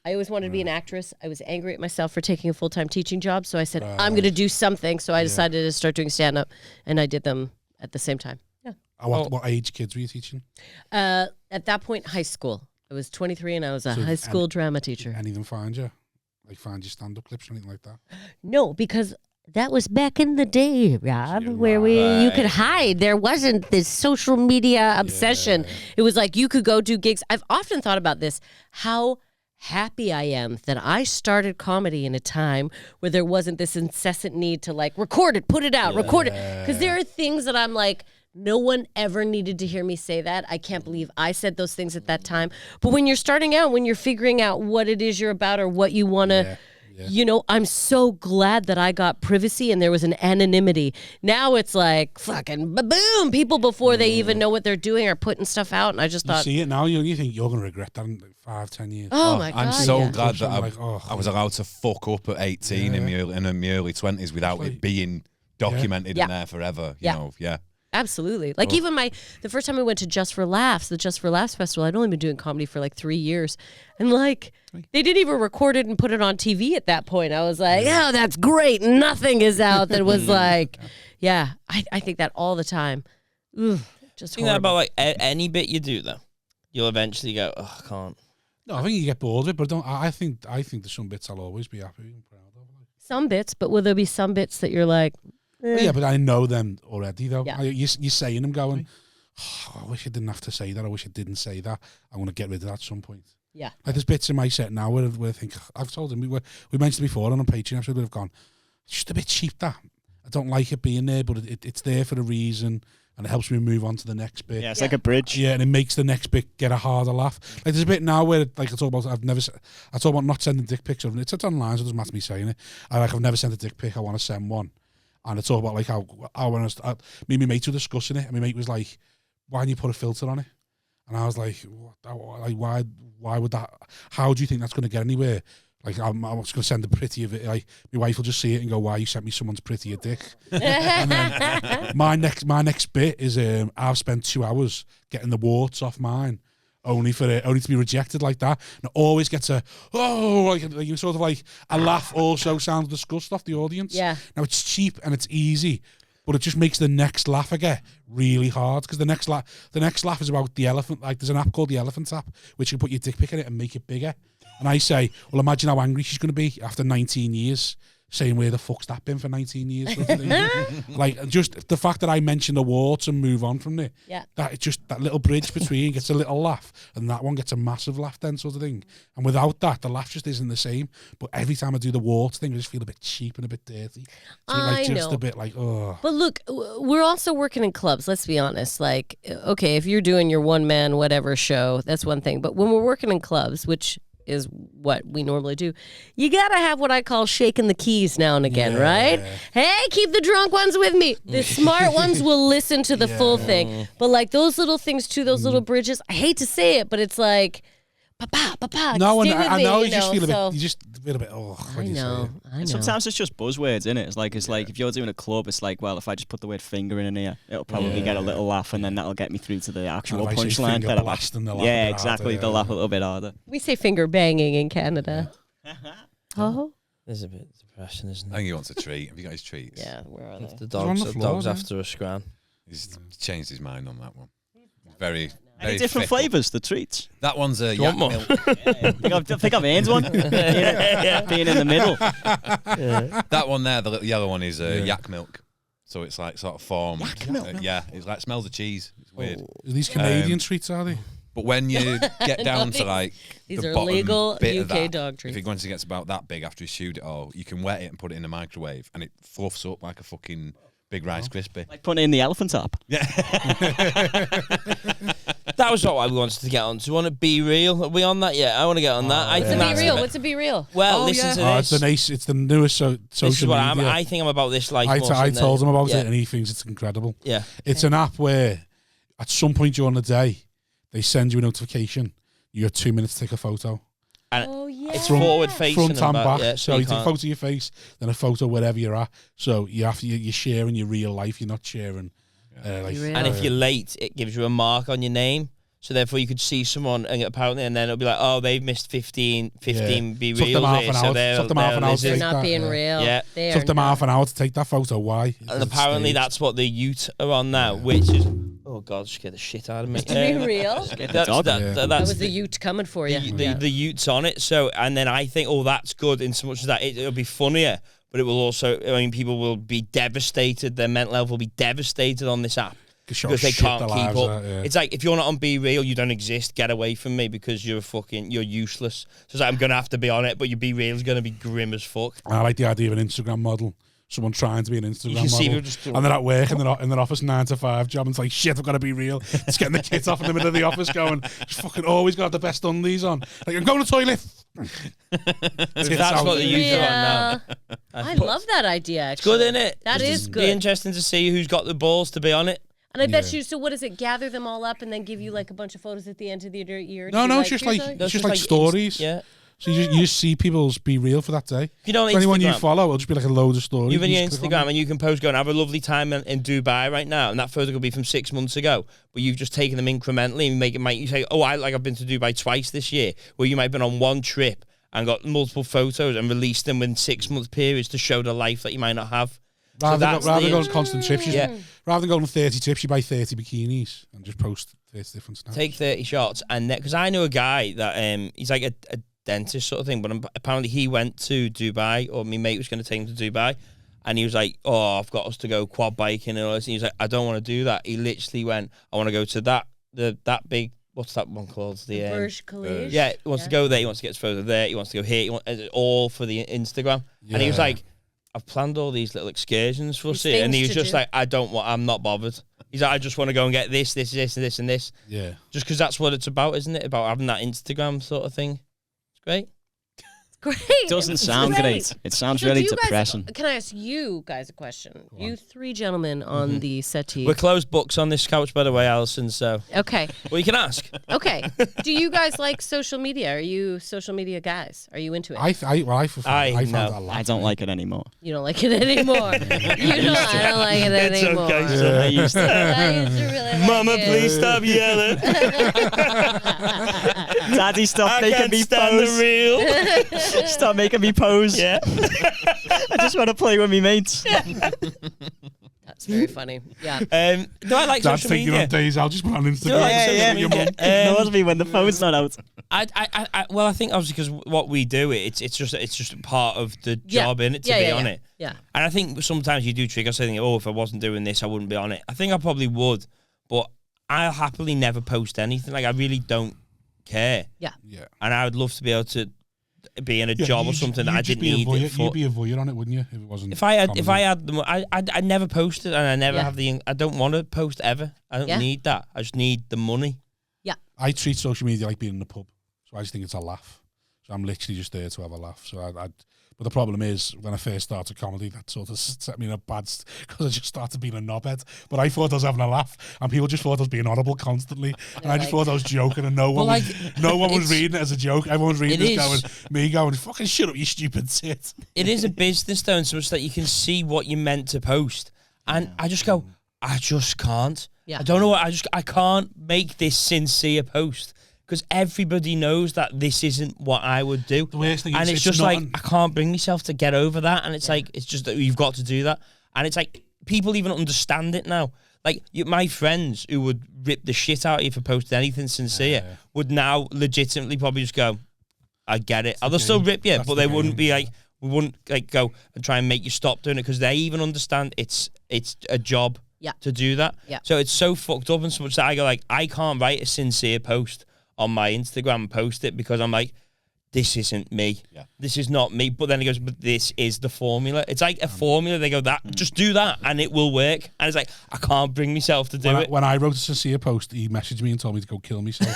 I always wanted to be an actress. I was angry at myself for taking a full-time teaching job, so I said, I'm going to do something. So I decided to start doing stand-up, and I did them at the same time. Yeah. What age kids were you teaching? At that point, high school. I was 23, and I was a So high school drama teacher. Any of them find you? Like find your stand-up clips or anything like that? No, because that was back in the day, Rob, where you could hide. There wasn't this social media obsession. It was like you could go do gigs. I've often thought about this, how happy I am that I started comedy in a time where there wasn't this incessant need to like record it, put it out, record it. Because there are things that I'm like, no one ever needed to hear me say that. I can't believe I said those things at that time. But when you're starting out, when you're figuring out what it is you're about or what you want to, you know, I'm so glad that I got privacy and there was an anonymity. Now it's like fucking boom. People before they even know what they're doing are putting stuff out. And I just You thought, see it now, you think you're going to regret that in like 5-10 years. oh my God. I'm so yeah. glad that I'm like, oh, I was allowed to fuck up at 18 in my early 20s without Like- it being documented Yeah. in there forever. You Yeah. know, yeah. Absolutely. Like even the first time I went to Just for Laughs, the Just for Laughs festival, I'd only been doing comedy for like 3 years. And like, they didn't even record it and put it on TV at that point. I was like, oh, that's great. Nothing is out that was like, yeah, I think that all the time. Ooh, just Think that horrible. about like any bit you do though, you'll eventually go, oh, I can't. No, I think you get bored of it, but I think there's some bits I'll always be happy and proud of. Some bits, but will there be some bits that you're like, Well, yeah, but I know them already, though. Yeah. You're saying them going, oh, I wish I didn't have to say that. I wish I didn't say that. I'm going to get rid of that at some point. yeah. Like there's bits in my set now where I think, I've told him, we mentioned before on a Patreon episode, we've gone, it's just a bit cheap that. I don't like it being there, but it's there for a reason. and it helps me move on to the next bit. Yeah, it's like a bridge. Yeah, and it makes the next bit get a harder laugh. Like there's a bit now where like I talk about not sending dick pics. It's online, so it doesn't matter me saying it. I've never sent a dick pic. I want to send one, and it's all about like how when me and my mates were discussing it, and my mate was like, "Why don't you put a filter on it?" And I was like, why would that? How do you think that's going to get anywhere? Like, I'm just going to send a prettier, like, my wife will just see it and go, why you sent me someone's prettier dick? And then my next bit is, I've spent 2 hours getting the warts off mine, only to be rejected like that. And it always gets a you sort of like a laugh. Also sounds disgust off the audience. Yeah. Now it's cheap and it's easy, but it just makes the next laugh again really hard, because the next laugh is about the elephant. Like, there's an app called the Elephant app, which you can put your dick pic in it and make it bigger. And I say, well, imagine how angry she's going to be after 19 years, saying, where the fuck's that been for 19 years? Like, just the fact that I mention the warts and move on from it, that it's just that little bridge between gets a little laugh, and that one gets a massive laugh then, sort of thing. And without that, the laugh just isn't the same. But every time I do the warts thing, I just feel a bit cheap and a bit dirty. So like, just a bit like, oh. But look, we're also working in clubs, let's be honest. Like, okay, if you're doing your one-man whatever show, that's one thing. But when we're working in clubs, which is what we normally do, you gotta have what I call shaking the keys now and again, right? Hey, keep the drunk ones with me. The smart ones will listen to the full thing. But like those little things too, those little bridges, I hate to say it, but it's like, papa, no, stay with me, know, you just feel a bit, I know. And sometimes it's just buzzwords, isn't it? It's like if you're doing a club, it's like, well, if I just put the word finger in here, it'll probably get a little laugh, and then that'll get me through to the actual punchline. Yeah, exactly. They'll laugh a little bit harder. We say finger banging in Canada. Oh, there's a bit of depression, isn't I there? think he wants a treat. Have you got his treats? Yeah, where are they? The dog's after a scran. He's changed his mind on that one. Very different flavours, the treats. That one's a yak milk. I think I've earned one. Being in the middle. That one there, the little yellow one, is yak milk. So it's like sort of formed. Yak milk? It's like smells of cheese. It's weird. Are these Canadian treats, are they? But when you get down to like these the are bottom legal bit UK of that, dog treats. if it once it gets about that big after you shoot it all, you can wet it and put it in the microwave, and it fluffs up like a fucking big Rice Krispie. Like putting it in the Elephant app. Yeah. That was what I wanted to get on. Do you want to be real? Are we on that yet? I want to get on that. I think What's a be real? What's a be real? Well, listen to this. It's the newest social This is what media. I think I'm about this life. I told him about it, and he thinks it's incredible. Yeah. It's an app where at some point during the day, they send you a notification. You have 2 minutes to take a photo. And It's forward facing front and back. Yeah, so you take a photo of your face, then a photo wherever you're at. So you're sharing your real life. You're not sharing. And if you're late, it gives you a mark on your name. So therefore, you could see someone, and apparently, and then it'll be like, oh, they've missed 15 be real. Took them half an hour. Took them half an hour to They're take not that, being real. Yeah. Took them half an hour to take that photo. Why? And apparently, that's what the Ute are on now, which is. Oh God, scared the shit out of me. To be real, that was the Ute coming for you. The Ute's on it. So, and then I think, that's good in so much as that it'll be funnier, but it will also. I mean, people will be devastated. Their mental health will be devastated on this app. Because they can't keep up. It's like, if you're not on Be Real, you don't exist. Get away from me because you're useless. So it's like, I'm going to have to be on it, but your Be Real is going to be grim as fuck. I like the idea of an Instagram model. Someone trying to be an Instagram model. And they're at work in their office 9 to 5 job, and it's like, shit, I've got to be real. Just getting the kids off in the middle of the office going, just fucking always got the best undies on. Like, I'm going to the toilet. That's what the youth are on now. I love that idea, actually. It's good, isn't it? That is good. It'd be interesting to see who's got the balls to be on it. And I bet you, so what is it, gather them all up and then give you like a bunch of photos at the end of the year? No, it's just like stories. Yeah. So you just see people's Be Real for that day. If you don't for anyone you follow, it'll just be like a load of stories. You've on your Instagram and you can post going, have a lovely time in Dubai right now, and that photo could be from 6 months ago, but you've just taken them incrementally and you say, I've been to Dubai twice this year, where you might have been on one trip and got multiple photos and released them in 6 month periods to show the life that you might not have. Rather than going on constant trips, rather than going on 30 trips, you buy 30 bikinis and just post 30 different snaps. Take 30 shots, and because I knew a guy that he's like a dentist sort of thing, but apparently he went to Dubai, or my mate was going to take him to Dubai, and he was like, I've got us to go quad biking and all this, and he was like, I don't want to do that. He literally went, I want to go to that big, what's that one called? The Burj Khalifa. Yeah, he wants to go there, he wants to get his photo there, he wants to go here, all for the Instagram. And he was like, I've planned all these little excursions for us here, and he was just like, I'm not bothered. He's like, I just want to go and get this, and this. Yeah. Just because that's what it's about, isn't it? About having that Instagram sort of thing. It's great. Great. It doesn't sound great. It sounds really depressing. Can I ask you guys a question? You three gentlemen on the settee. We're closed books on this couch, by the way, Allyson, so... Okay. Well, you can ask. Okay. Do you guys like social media? Are you social media guys? Are you into it? I find that a lot. I don't like it anymore. You don't like it anymore. You know I don't like it anymore. It's okay, son. I used to. I used to really like Mama, it. please stop yelling. Daddy, stop making me stand pose. the reel. Stop making me pose. Yeah. I just want to play with me mates. That's very funny. Yeah. Do I like Dad's social thinking media? of days. I'll just put on Instagram. Do I like social media? Ignores me when the phone's not out. Well, I think obviously because what we do, it's just a part of the job, innit, to be on it. Yeah. And I think sometimes you do trigger something. Oh, if I wasn't doing this, I wouldn't be on it. I think I probably would, but I'll happily never post anything. Like I really don't care. Yeah. Yeah. And I would love to be able to be in a job or something that I didn't need it for. You'd be a voyeur on it, wouldn't you? If it wasn't. If I had the, I never posted, and I never have the. I don't want to post ever. I don't need that. I just need the money. Yeah. I treat social media like being in the pub, so I just think it's a laugh. So I'm literally just there to have a laugh. So but the problem is when I first started comedy, that sort of set me in a bad because I just started being a knobhead. But I thought I was having a laugh, and people just thought I was being audible constantly, and I just thought I was joking, and no one was reading it as a joke. Everyone was reading it going, fucking shut up, you stupid tit. It is a business though, in so much that you can see what you meant to post, and I just go, I just can't. Yeah. I don't know what I can't make this sincere post. Because everybody knows that this isn't what I would do. The worst thing and is it's just like, I can't bring myself to get over that. And it's like, it's just that you've got to do that. And it's like, people even understand it now. Like, my friends who would rip the shit out of you for posting anything sincere would now legitimately probably just go, I get it. They'll still rip you, but they wouldn't be like, we wouldn't like go and try and make you stop doing it because they even understand it's a job to do that. Yeah. So it's so fucked up and so much that I go like, I can't write a sincere post on my Instagram and post it because I'm like, this isn't me. Yeah. This is not me. But then he goes, but this is the formula. It's like a formula. They go, just do that and it will work. And it's like, I can't bring myself to do it. When I wrote a sincere post, he messaged me and told me to go kill myself.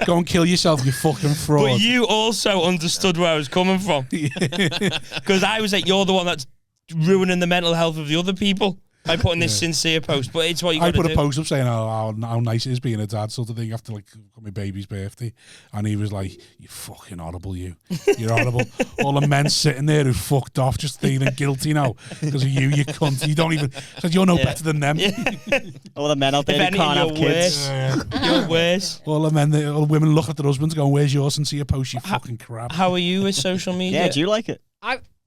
Go and kill yourself, you fucking fraud. But you also understood where I was coming from. Because I was like, you're the one that's ruining the mental health of the other people. by putting this sincere post, but it's what you got to do. I put a post up saying how nice it is being a dad sort of thing after like my baby's birthday, and he was like, "You fucking horrible, you're horrible." All the men sitting there who fucked off, just feeling guilty now because of you cunt. You don't even. Said you're no better than them. All the men out there who can't have kids. You're worse. All the women look at their husbands going, "Where's your sincere post? You fucking crap." How are you with social media? Yeah, do you like it?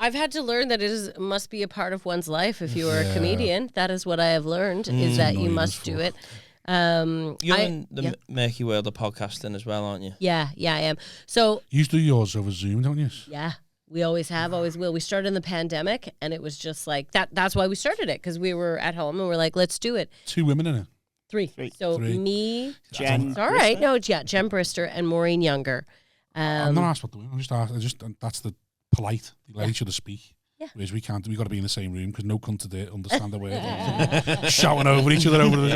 I've had to learn that it must be a part of one's life. If you are a comedian, that is what I have learned, is that you must do it. You're in the murky world of podcasting as well, aren't you? Yeah, I am. So you do yours over Zoom, don't you? Yeah, we always have, always will. We started in the pandemic, and it was just like that. That's why we started it, because we were at home, and we're like, let's do it. 2 women in it. Three. So me, Jen. All right, no, Jen Brister and Maureen Younger. I'm not asked what the women. That's the polite. They let each other speak. Yeah. Whereas we can't. We got to be in the same room because no cunt today understand the word. Shouting over each other over the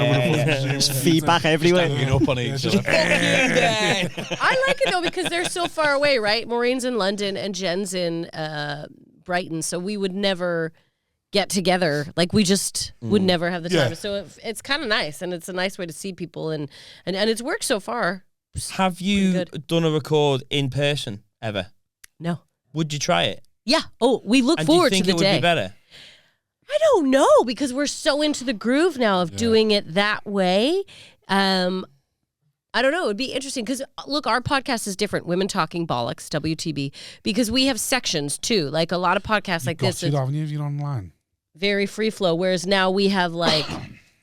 Just feedback everywhere. Standing up on each other. I like it though because they're so far away, right? Maureen's in London and Jen's in Brighton, so we would never get together. Like we just would never have the time. So it's kind of nice, and it's a nice way to see people, and it's worked so far. Have you done a record in person ever? No. Would you try it? Yeah. Oh, we look forward to the day. Do you think it would be better? I don't know, because we're so into the groove now of doing it that way. I don't know. It would be interesting because, look, our podcast is different. Women Talking Bollocks, WTB, because we have sections too. Like a lot of podcasts like this. Haven't you? You're online. Very free flow, whereas now we have like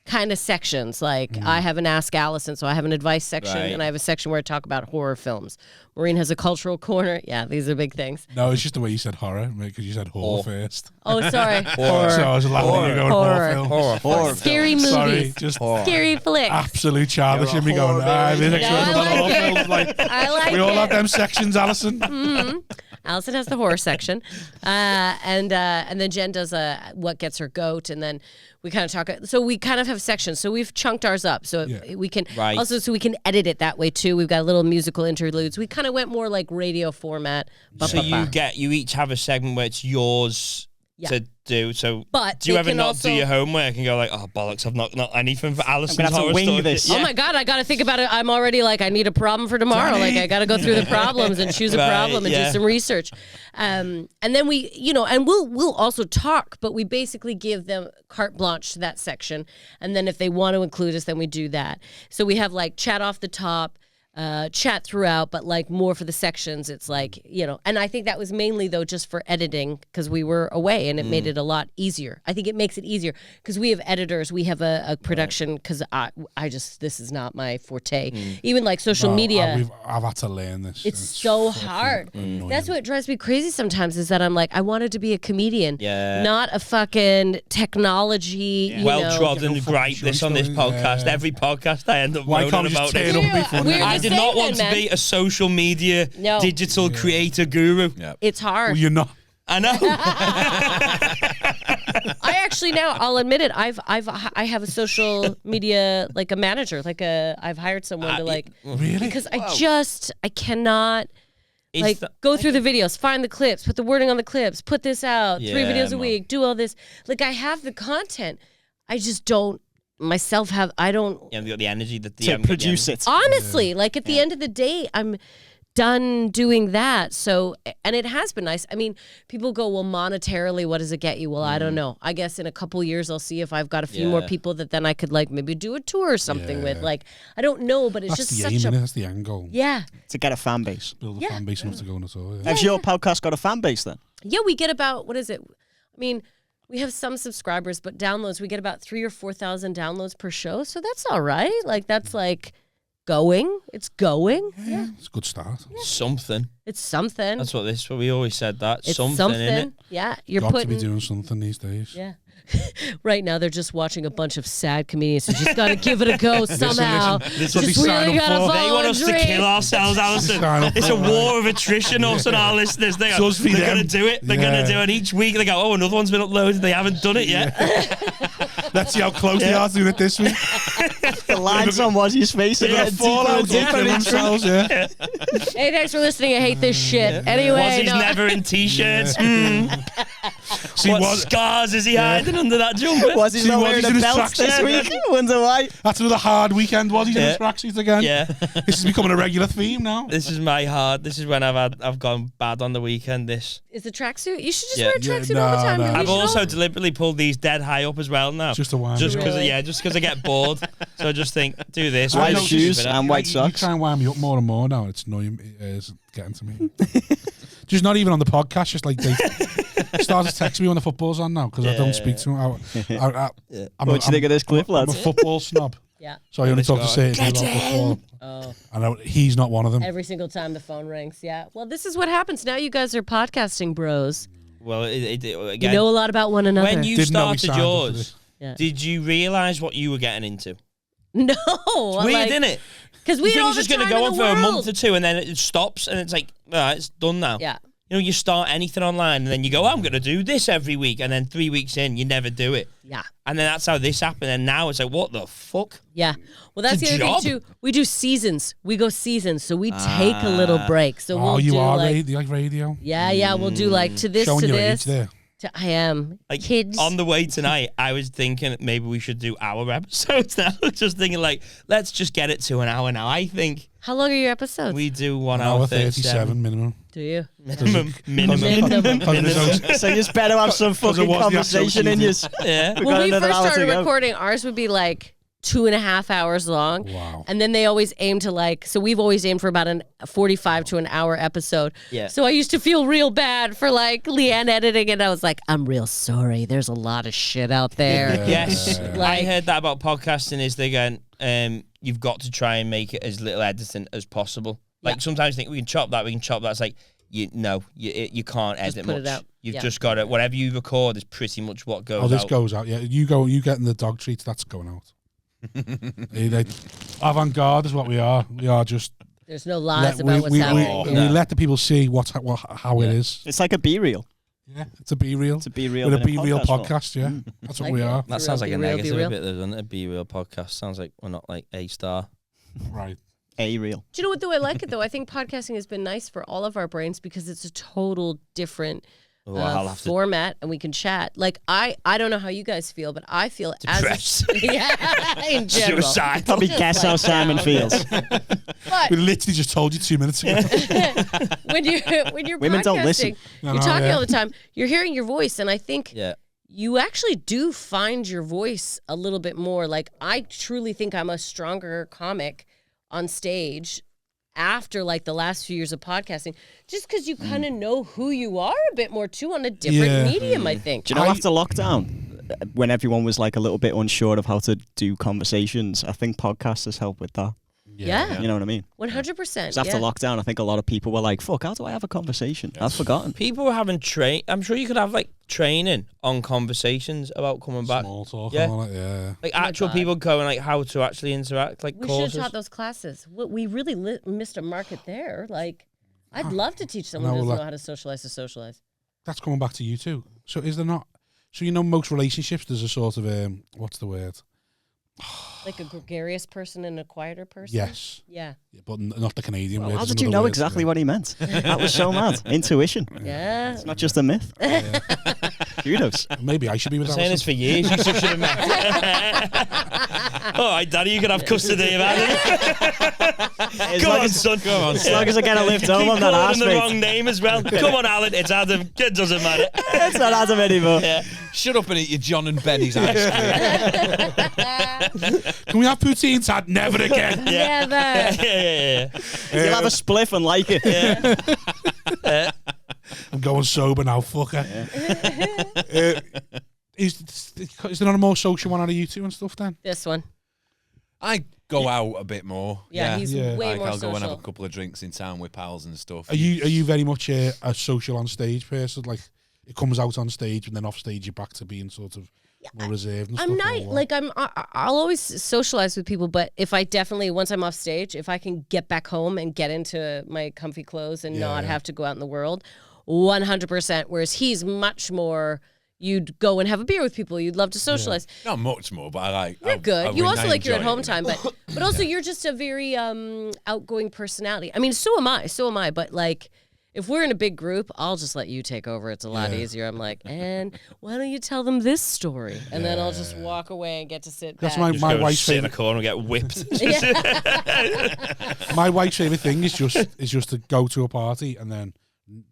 kind of sections. Like I have an Ask Allyson, so I have an advice section, and I have a section where I talk about horror films. Maureen has a cultural corner. Yeah, these are big things. No, it's just the way you said horror, because you said horror first. Oh, sorry. Horror. So I was laughing at you going horror film. Scary movies. Sorry, just scary flicks. Absolute childish in me going, there's extra horror films. Like, I like we all have them sections, Allyson. Mm-hmm. Allyson has the horror section, and then Jen does what gets her goat, and then we kind of talk. So we kind of have sections. So we've chunked ours up, so we can also so we can edit it that way too. We've got little musical interludes. We kind of went more like radio format. So you each have a segment where it's yours to do. So but do you ever not do your homework and go like, oh bollocks, I've not anything for Alyson's horror story. This. Oh my God, I got to think about it. I'm already like, I need a problem for tomorrow. Danny. Like I got to go through the problems and choose a problem and do some research. And then we, and we'll also talk, but we basically give them carte blanche to that section. And then if they want to include us, then we do that. So we have like chat off the top, chat throughout, but like more for the sections. It's like, and I think that was mainly though just for editing because we were away and it made it a lot easier. I think it makes it easier because we have editors, we have a production because this is not my forte. Even like social media. I've had to learn this. It's so hard. Annoying. That's what drives me crazy sometimes is that I'm like, I wanted to be a comedian, not a fucking technology. Well-trodden gripe this on this podcast. Every podcast I end up moaning about it. I did not want to be a social media digital creator guru. It's hard. Well, you're not. I know. I actually now I'll admit it. I have a social media like a manager. I've hired someone to like really because I cannot. Go through the videos, find the clips, put the wording on the clips, put this out, 3 videos a week, do all this. Like I have the content, I just don't. Myself I don't. You haven't got the energy to produce it. Honestly, like at the end of the day, I'm done doing that. So, and it has been nice. I mean, people go, well, monetarily, what does it get you? Well, I don't know. I guess in a couple years, I'll see if I've got a few more people that then I could like maybe do a tour or something with. Like, I don't know, but it's that's just the such aim, that's the angle. Yeah. To get a fan base. Build a fan base enough to go on a tour. Has your podcast got a fan base then? Yeah, we get about, what is it? I mean, we have some subscribers, but downloads, we get about 3,000 or 4,000 downloads per show. So that's all right. Like, that's like going. It's going. Yeah. It's a good start. Yeah. Something. It's something. That's what we always said that. It's something. Innit? Yeah. You're got putting. To be doing something these days. Yeah. Right now, they're just watching a bunch of sad comedians. So just got to give it a go somehow. This is what really gotta they want us to kill ourselves, Allyson. It's a war of attrition, us and our listeners. They're going to do it. They're going to do it each week. They go, another one's been uploaded. They haven't done it yet. Let's see how close they are to doing it this week. The lines on Wazzy's face are getting deeper and themselves. Hey, thanks for listening. I hate this shit. Anyway, Wazzy's never in t-shirts. What scars is he hiding under that jumper? Wazzy's not wearing a belt this week. Wonder why. That's another hard weekend. Wazzy's in his tracksuit again. Yeah. This is becoming a regular theme now. This is This is when I've gone bad on the weekend. This is the tracksuit. You should just wear a tracksuit all the time. No. I've also deliberately pulled these dead high up as well now. Just to wind. Just because I get bored. So I just think do this. White shoes and white socks. You try and wind me up more and more now. It's annoying. It's getting to me. Just not even on the podcast. Just like they started texting me when the football's on now because I don't speak to them. What do you think of this clip, lads? I'm a football snob. Yeah. So I only talk to certain people about football. Oh. And he's not one of them. Every single time the phone rings. Yeah. Well, this is what happens. Now you guys are podcasting bros. Well, again, you know a lot about one another. When you started yours, did you realise what you were getting into? No. It's weird, isn't it? Because we think it's just going to go on for a month or two and then it stops and it's like, all right, it's done now. Yeah. You start anything online and then you go, I'm going to do this every week. And then 3 weeks in, you never do it. Yeah. And then that's how this happened. And now it's like, what the fuck? Yeah. Well, that's the other thing, too. We do seasons. We go seasons. So we take a little break. So we'll you do are like... You like radio? Yeah. We'll do like to this, showing to your this. Age there. I am. Like, kids. On the way tonight, I was thinking maybe we should do our episodes now. Just thinking like, let's just get it to an hour now. I think. How long are your episodes? We do 1 hour 37 minimum. Do you? Minimum. So you just better have some fucking conversation in you. Yeah. When we first started recording, ours would be like 2.5 hours long. Wow. And then they always aim to so we've always aimed for about a 45 to an hour episode. Yeah. So I used to feel real bad for Leanne editing and I was like, I'm real sorry. There's a lot of shit out there. Yes. I heard that about podcasting is they're going, you've got to try and make it as little editing as possible. Like sometimes you think we can chop that. It's like, you can't edit much. It out. You've just got to, whatever you record is pretty much what goes out. Oh, this goes out. Yeah. You getting the dog treats, that's going out. Avant-garde is what we are. We are just There's no lies about what's happening. We let the people see how it is. It's like a B-reel. Yeah, it's a B-reel. It's a B-reel. With a B-reel podcast, yeah. That's what we are. That sounds like a negative a bit, doesn't it? A B-reel podcast. Sounds like we're not like A-star. Right. A-reel. Do you know what, though? I like it, though. I think podcasting has been nice for all of our brains because it's a total different format, and we can chat. Like, I don't know how you guys feel, but I feel depressed. In general. Suicide. Probably guess how Simon feels. But we literally just told you 2 minutes ago. when you're Women don't listen. You're talking all the time. You're hearing your voice, and I think you actually do find your voice a little bit more. Like, I truly think I'm a stronger comic on stage after like the last few years of podcasting, just because you kind of know who you are a bit more too on a different medium, I think. Do you know, after lockdown, when everyone was like a little bit unsure of how to do conversations, I think podcasts has helped with that. Yeah. You know what I mean? 100%. Because after lockdown, I think a lot of people were like, fuck, how do I have a conversation? I've forgotten. People were having I'm sure you could have like training on conversations about coming back. Small talk, yeah. all that, yeah. Like actual people going like how to actually interact, like we courses. should have taught those classes. We really missed a market there. Like, I'd love to teach someone who doesn't know how to socialize. That's coming back to you too. So is there not? So you know, most relationships, there's a sort of what's the word? Like a gregarious person and a quieter person? Yes. Yeah. But not the Canadian word. How did you know exactly what he meant? That was so mad. Intuition. Yeah. It's not just a myth. Kudos. Maybe I should be with Saying this for years. You should have met. All right, Daddy, you can have custody of Adam. Come on, son. Come on. As long as I get a lift home, I'm not asked. Keep calling the wrong name as well. Come on, Alan. It's Adam. It doesn't matter. It's not Adam anymore. Yeah. Shut up and eat your John and Benny's ice cream. Can we have poutine, Tad? Never again. Never. Yeah. You'll have a spliff and like it. Yeah. I'm going sober now, fucker. Is there not a more social one out of you two and stuff then? This one. I go out a bit more. Yeah, he's way like more I'll go and have social. a couple of drinks in town with pals and stuff. Are you very much a social on stage person? Like it comes out on stage and then off stage you're back to being sort of more reserved and stuff? I'm not like I'll always socialize with people, but if I definitely once I'm off stage, if I can get back home and get into my comfy clothes and not have to go out in the world, 100%. Whereas he's much more. You'd go and have a beer with people. You'd love to socialize. Yeah. Not much more, but I like. You're good. You also like your at home time, but also Yeah. you're just a very outgoing personality. I mean, so am I. But like, if we're in a big group, I'll just let you take over. It's a lot easier. I'm like, and why don't you tell them this story? And then I'll just walk away and get to sit back. That's my wife's sit in a favorite. corner and get whipped. My wife's favorite thing is just to go to a party and then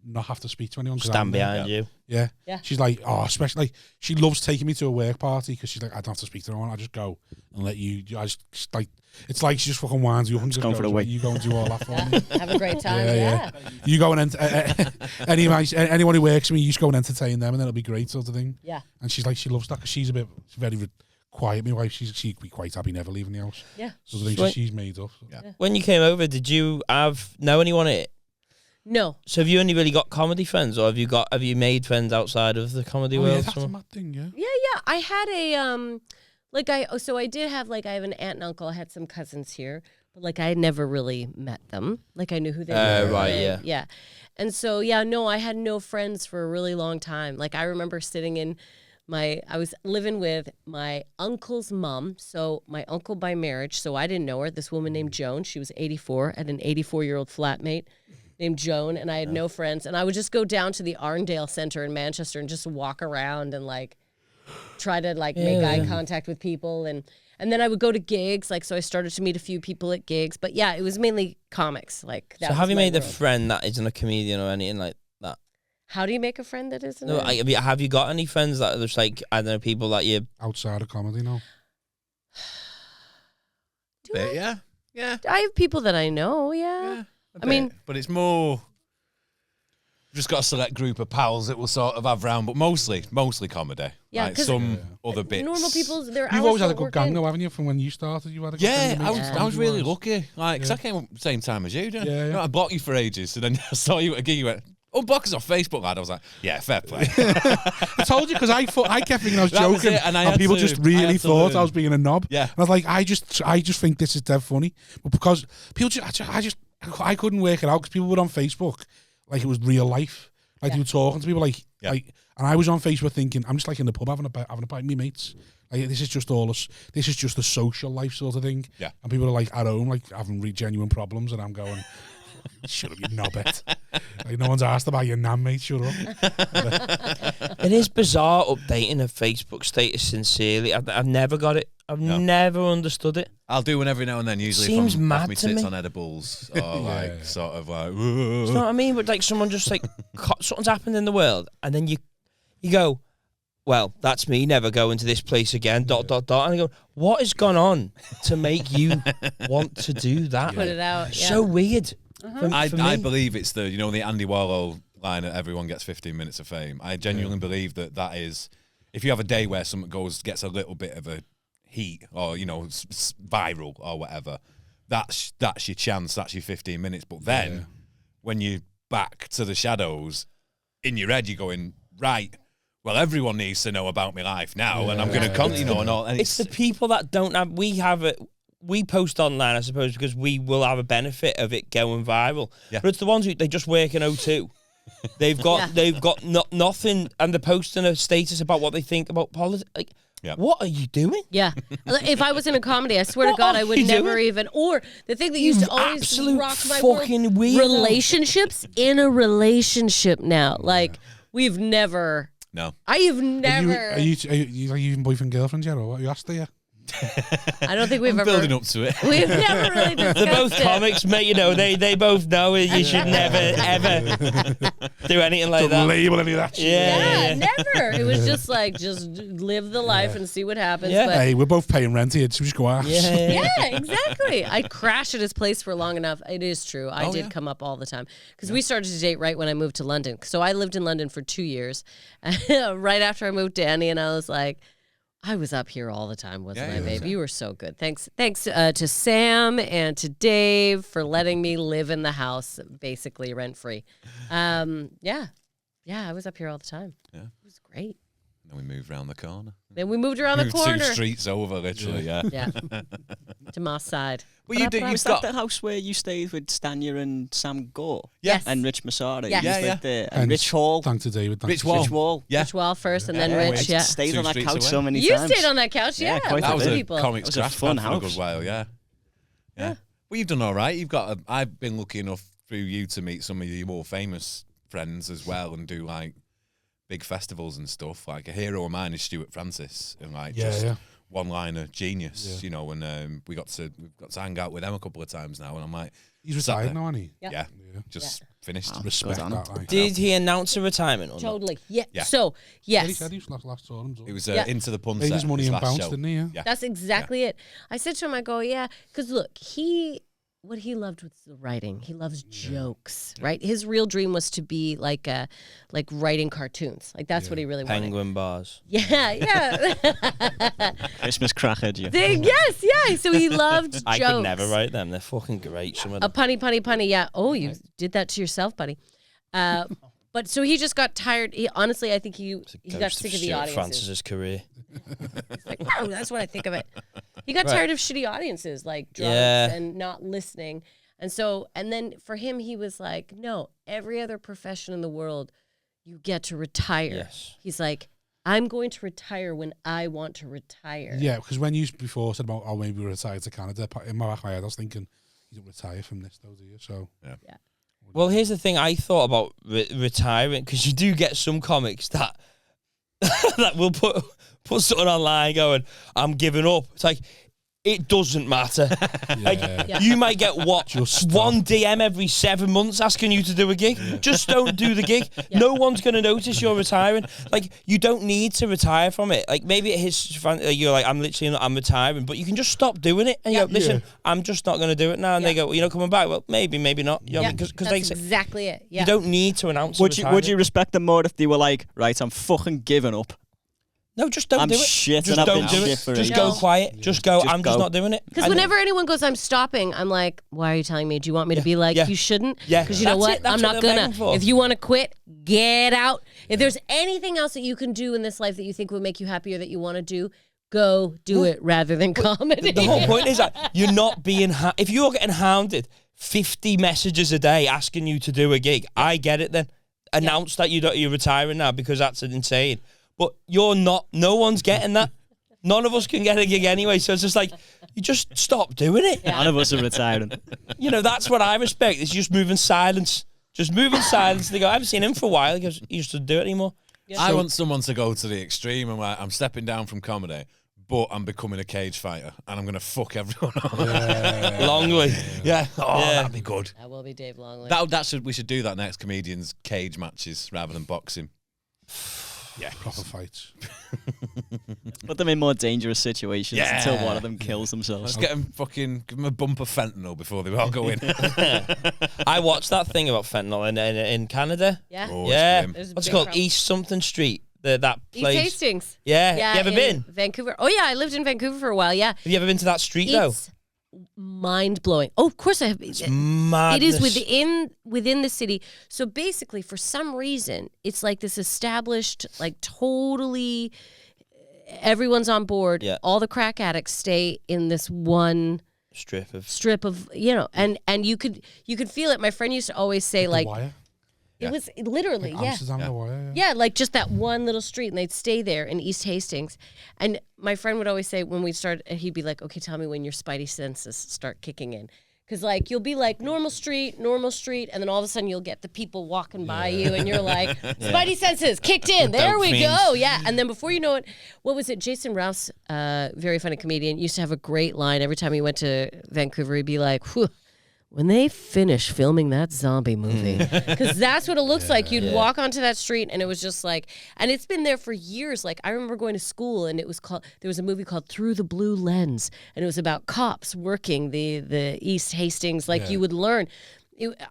not have to speak to anyone. Stand behind you. Yeah. Yeah. She's like, especially like she loves taking me to a work party because she's like, I don't have to speak to anyone. I just go and let you. I just like it's like she just fucking winds you up and just going for the goes, week. You go and do all that for me. Have a great time. Yeah. You go and anyone who works with me, you just go and entertain them, and then it'll be great, sort of thing. Yeah. And she's like, she loves that because she's very quiet. My wife, she'd be quite happy never leaving the house. Yeah. So the things she's made up. So. Yeah. When you came over, did you know anyone here? No. So have you only really got comedy friends, or have you made friends outside of the comedy world? Yeah, that's a mad thing. Yeah. Yeah. I had a I did have I have an aunt and uncle. I had some cousins here, but like I had never really met them. Like I knew who they were. Right. Yeah. Yeah. And so I had no friends for a really long time. Like I remember sitting in I was living with my uncle's mom. So my uncle by marriage. So I didn't know her. This woman named Joan. She was 84. I had an 84-year-old flatmate named Joan, and I had no friends. And I would just go down to the Arndale Center in Manchester and just walk around and try to make eye contact with people. And then I would go to gigs. So I started to meet a few people at gigs. But yeah, it was mainly comics. So have you made a friend that isn't a comedian or anything like that? How do you make a friend that isn't? No, have you got any friends that are just I don't know, people that you outside of comedy now? Yeah. I have people that I know. Yeah. I mean, but it's more. We've just got a select group of pals that we'll sort of have round, but mostly comedy. Yeah, like some other bits. Normal people, they're You've always had a good gang, though, haven't you? From when you started, you had a good gang. I was really lucky. Because I came up at the same time as you, didn't I? Yeah. You know, I blocked you for ages, so then I saw you at a gig. You went, "Unblock us off Facebook, lad." I was like, "Yeah, fair play." I told you because I kept thinking I was That was joking, it, and I and had people to- just I really had to thought learn. I was being a knob. Yeah. And I was like, I just think this is dead funny, but because people I couldn't work it out because people were on Facebook like it was real life. Like they were talking to people like, and I was on Facebook thinking, I'm just like in the pub having a pint with my mates. Like, this is just this is just a social life sort of thing. Yeah. And people are like at home, like having genuine problems, and I'm going, shut up, you knobbit. Like, no one's asked about your nan, mate, shut up. It is bizarre updating a Facebook status sincerely. I've never got it. I've never understood it. I'll do one every now and then, usually Seems if I'm mad off me to tits me. on edibles or like sort of like. You know what I mean? But like someone just like something's happened in the world, and then you go, well, that's me never going to this place again. ... And I go, what has gone on to make you want to do that? Put it out. Yeah. So weird. I believe it's the Andy Warhol line that everyone gets 15 minutes of fame. I genuinely believe that is, if you have a day where something gets a little bit of a heat or viral or whatever, that's your chance. That's your 15 minutes. But then when you back to the shadows, in your head you're going, right, well, everyone needs to know about my life now, and I'm going to continue and all. And it's the people that don't have. We post online, I suppose, because we will have a benefit of it going viral. Yeah. But it's the ones who they just work in O2. They've got nothing, and they're posting a status about what they think about politics. Like, what are you doing? Yeah. If I was in a comedy, I swear to God, I would never even. Or the thing that used to always rock my fucking world, relationships in a relationship now. Like, we've never. No. I have never. Are you even boyfriend girlfriend yet, or what? You asked her? I don't think we've ever building up to it. We've never really discussed They're both it. comics, mate. They both know you should never ever do anything like that. Label any of that shit. Yeah, never. It was just like, just live the life and see what happens. Yeah. But Hey, we're both paying rent here, so we just go out. yeah, exactly. I crashed at his place for long enough. It is true. I did come up all the time because we started to date right when I moved to London. So I lived in London for 2 years. Right after I moved to Annie, and I was like, I was up here all the time, wasn't I, babe? You were so good. Thanks to Sam and to Dave for letting me live in the house, basically rent-free. Yeah, I was up here all the time. Yeah. It was great. Then we moved around the corner. Then we moved around the corner. 2 streets over, literally, yeah. To Moss Side. Well, Was that the house where you stayed with Stanya and Sam Gore? Yes. And Rich Masari? Yes. Yeah. And Rich Hall. Thanks to David. Rich Wall. Yeah. Rich Wall first, and then Rich, I stayed 2 on that streets couch away. so many You times. stayed on that couch, Yeah, quite That a was bit. a people. comics It was a crash fun pad for a good house. while, yeah. Well, you've done all right. I've been lucky enough through you to meet some of your more famous friends as well and do like big festivals and stuff. Like a hero of mine is Stuart Francis, and like one-liner genius, and we got to hang out with them a couple of times now, and I'm like, he's retired now, isn't he? Yeah, just finished. Respect that. Like. Did he announce a retirement? Or Totally. Yeah. Yeah. So, Yeah, he yes. said he was last saw him. It was Yeah. Into the Punset. Paid his money his and last bounced, show. didn't he? Yeah. That's exactly it. I said to him, I go, yeah, because look, what he loved was the writing. He loves jokes, right? His real dream was to be like writing cartoons. Like that's what he really wanted. Penguin bars. Yeah. Christmas cracker, you. Yes. So he loved jokes. I could never write them. They're fucking great. Some of A them. punny. Yeah. Oh, you did that to yourself, buddy. But so he just got tired. Honestly, I think he got sick of the audiences. Francis's career. It's like, no, that's what I think of it. He got tired of shitty audiences, like drunks and not listening. And then for him, he was like, no, every other profession in the world, you get to retire. Yes. He's like, I'm going to retire when I want to retire. Yeah, because when you before said about, maybe we retire to Canada, in my back of my head, I was thinking, you don't retire from this, though, do you? So, Yeah. Well, here's the thing. I thought about retiring because you do get some comics that that will put something online going, I'm giving up. It's like, it doesn't matter. You might get one DM every 7 months asking you to do a gig. Just don't do the gig. No one's going to notice you're retiring. Like, you don't need to retire from it. Like, maybe you're like, I'm retiring, but you can just stop doing it. And you go, listen, I'm just not going to do it now. And they go, well, coming back. Well, maybe not. You know, because that's exactly it. Yeah. You don't need to announce Would you respect them more if they were like, right, I'm fucking giving up? No, just don't I'm do it. shit Just and I've don't been do shit it. for Just ages. go quiet. Just go. Just I'm just go. not doing it. Because whenever anyone goes, I'm stopping, I'm like, why are you telling me? Do you want me to be like, you shouldn't? Yeah. Because you know That's what? it. That's I'm what not they're gonna. begging for. If you want to quit, get out. If there's anything else that you can do in this life that you think will make you happy or that you want to do, Go do it rather than comedy. The whole point is that you're not being... if you're getting hounded 50 messages a day asking you to do a gig, I get it then. Announce that you're retiring now because that's insane. But you're not... No one's getting that. None of us can get a gig anyway, so it's just like, you just stop doing it. Yeah. None of us are retiring. That's what I respect. It's just moving silence. Just moving silence. They go, I haven't seen him for a while. He goes, he used to do it anymore. Yeah. I want someone to go to the extreme and I'm stepping down from comedy, but I'm becoming a cage fighter and I'm going to fuck everyone up. Longley. Yeah. Oh, that'd be good. That will be Dave Longley. We should do that next, comedians cage matches rather than boxing. Yeah, proper fights. Put them in more dangerous situations until one of them kills themselves. Let's give them a bump of fentanyl before they all go in. I watched that thing about fentanyl in Canada. Yeah. Oh, yeah. What's it called? Problem. East something Street. That place. East Hastings. Yeah. You ever been? Vancouver. Oh, yeah. I lived in Vancouver for a while. Yeah. Have you ever been to that street, though? Mind-blowing. Oh, of course I have. It's madness. It is within the city. So basically, for some reason, it's like this established, like totally everyone's on board. Yeah. All the crack addicts stay in this one strip of and you could feel it. My friend used to always say like Wire? It was literally, like Amsterdam, the Wire, yeah, like just that one little street, and they'd stay there in East Hastings. And my friend would always say when we'd start, he'd be like, "Okay, tell me when your spidey senses start kicking in." Because, like, you'll be like, normal street, and then all of a sudden you'll get the people walking by you, and you're like, spidey senses kicked in. There we go. Yeah. And then before you know it, what was it? Jason Rouse, very funny comedian, used to have a great line. Every time he went to Vancouver, he'd be like, whew, when they finish filming that zombie movie. Because that's what it looks like. You'd walk onto that street, and it was just like, and it's been there for years. Like, I remember going to school, and there was a movie called Through the Blue Lens, and it was about cops working the East Hastings. Like, you would learn.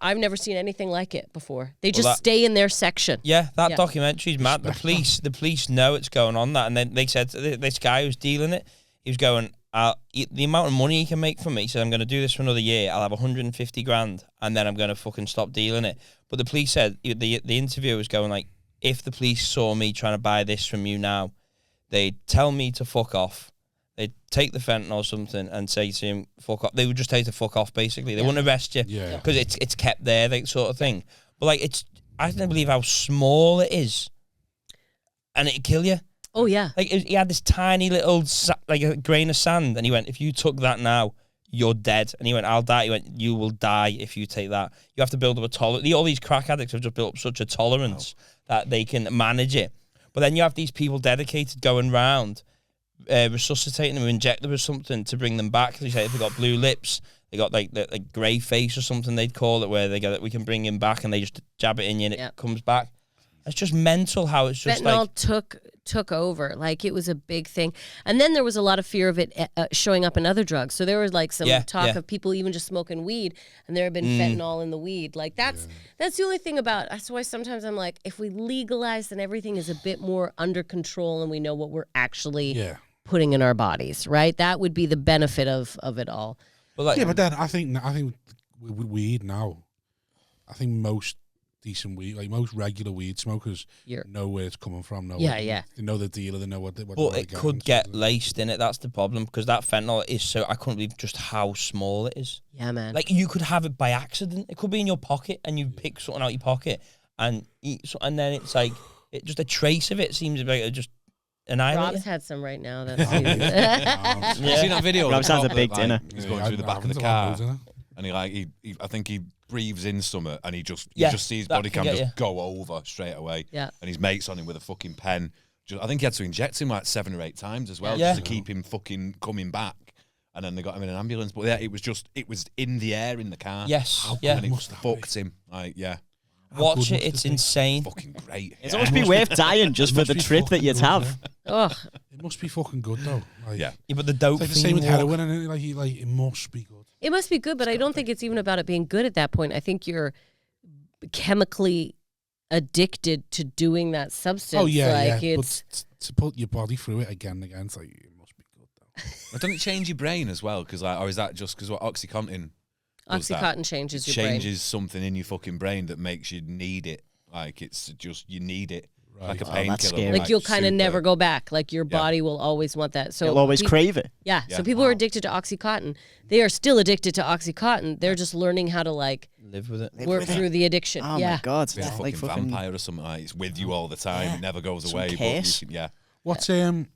I've never seen anything like it before. They just stay in their section. Yeah, that documentary's mad. The police know it's going on that, and then they said to this guy who's dealing it, he was going, the amount of money he can make from me, he said, I'm going to do this for another year. I'll have 150 grand, and then I'm going to fucking stop dealing it. But the police said, the interviewer was going like, if the police saw me trying to buy this from you now, they'd tell me to fuck off. They'd take the fentanyl or something and say to him, fuck off. They would just tell you to fuck off, basically. They wouldn't arrest you because it's kept there, that sort of thing. But like, I can't believe how small it is, and it'd kill you. Oh, yeah. Like, he had this tiny little, like a grain of sand, and he went, if you took that now, you're dead. And he went, I'll die. He went, you will die if you take that. You have to build up a tolerance. All these crack addicts have just built up such a tolerance that they can manage it. But then you have these people dedicated going round, resuscitating them, inject them with something to bring them back. They say if they got blue lips, they got like grey face or something they'd call it, where they go, we can bring him back, and they just jab it in you and it comes back. It's just mental how it's just fentanyl took over. Like, it was a big thing. And then there was a lot of fear of it showing up in other drugs. So there was like some talk of people even just smoking weed, and there had been fentanyl in the weed. Like, that's the only thing about, that's why sometimes I'm like, if we legalize, then everything is a bit more under control and we know what we're actually putting in our bodies, right? That would be the benefit of it all. But but then I think with weed now, I think most decent weed, like most regular weed smokers, know where it's coming from. They know the dealer. They know what. But it could get laced in it. That's the problem, because that fentanyl is so. I couldn't believe just how small it is. Yeah, man. Like, you could have it by accident. It could be in your pocket, and you pick something out your pocket and eat, and then it's like just a trace of it seems like just annihilate. Rob's had some right now. That's you seen that video? Rob sounds a big dinner. He's going through the back of the car, and he I think he breathes in summer, and you just see his body cam just go over straight away. Yeah. And his mate's on him with a fucking pen. I think he had to inject him like 7 or 8 times as well, just to keep him fucking coming back. And then they got him in an ambulance. But it was in the air in the car. Yes. And it fucked him. Like, watch it, it's insane. Fucking great. It's almost be worth dying just for the trip that you'd have. Ugh. It must be fucking good though. Like, but the dope. It's like the same with heroin, and it must be good. It must be good, but I don't think it's even about it being good at that point. I think you're chemically addicted to doing that substance. Oh yeah, But to put your body through it again and again, it's like, it must be good though. But doesn't it change your brain as well? Because or is that just because what OxyContin? OxyContin changes your brain. Changes something in your fucking brain that makes you need it. Like, it's just, you need it. like a painkiller. scary. Like you'll kind of never go back. Like your body will always want that. So you'll always crave it. Yeah. So people who are addicted to OxyContin, they are still addicted to OxyContin. They're just learning how to like live with it, work through the addiction. Oh my God, it's a fucking vampire or something. Like it's with you all the time. It never goes away. But you can,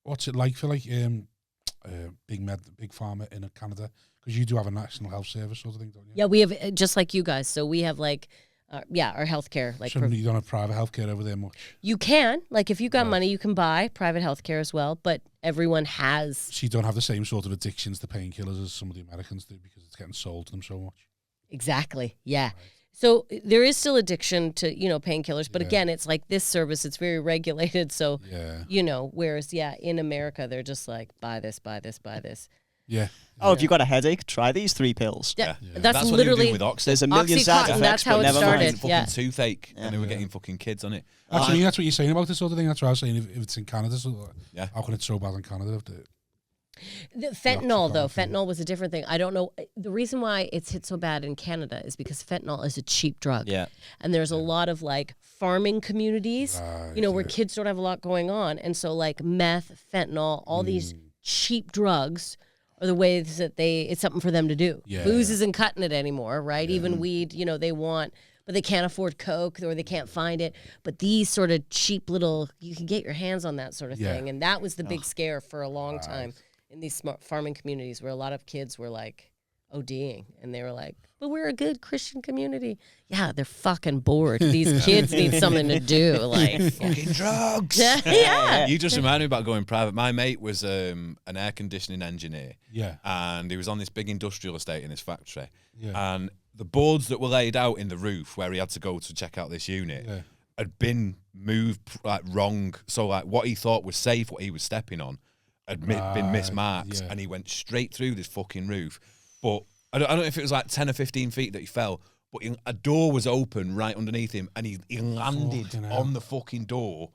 What's it like for like big pharma in Canada? Because you do have a national health service sort of thing, don't you? Yeah, we have just like you guys. So we have like, our healthcare. Like, so you don't have private healthcare over there much. You can, like, if you got money, you can buy private healthcare as well. But everyone has. So you don't have the same sort of addictions to painkillers as some of the Americans do because it's getting sold to them so much. Exactly. Yeah. Right. So there is still addiction to, painkillers. But again, it's like this service, it's very regulated. So, whereas, in America, they're just like, buy this, buy this, buy this. Yeah. Oh, if you got a headache, try these 3 pills. Yeah. That's literally what they were doing with Oxy. There's a million side effects, that's how but it never started. mind. Fucking toothache, and they were getting fucking kids on it. Actually, that's what you're saying about this sort of thing. That's what I was saying. If it's in Canada, how can it so bad in Canada? The fentanyl was a different thing. I don't know. The reason why it's hit so bad in Canada is because fentanyl is a cheap drug. Yeah. And there's a lot of like farming communities, where kids don't have a lot going on. And so like meth, fentanyl, all these cheap drugs are the ways that it's something for them to do. Yeah. Booze isn't cutting it anymore, right? Yeah. Even weed, they want, but they can't afford Coke or they can't find it. But these sort of cheap little, you can get your hands on that sort of thing. And that was the big scare for a long time in these smart farming communities where a lot of kids were like ODing and they were like, but we're a good Christian community. Yeah, they're fucking bored. These kids need something to do. Like fucking drugs. Yeah. You just reminded me about going private. My mate was an air conditioning engineer. Yeah. And he was on this big industrial estate in his factory. Yeah. And the boards that were laid out in the roof where he had to go to check out this unit had been moved like wrong. So like what he thought was safe, what he was stepping on, had been mismarked, and he went straight through this fucking roof. But I don't know if it was like 10 or 15 feet that he fell, but a door was open right underneath him, and he landed on the fucking door,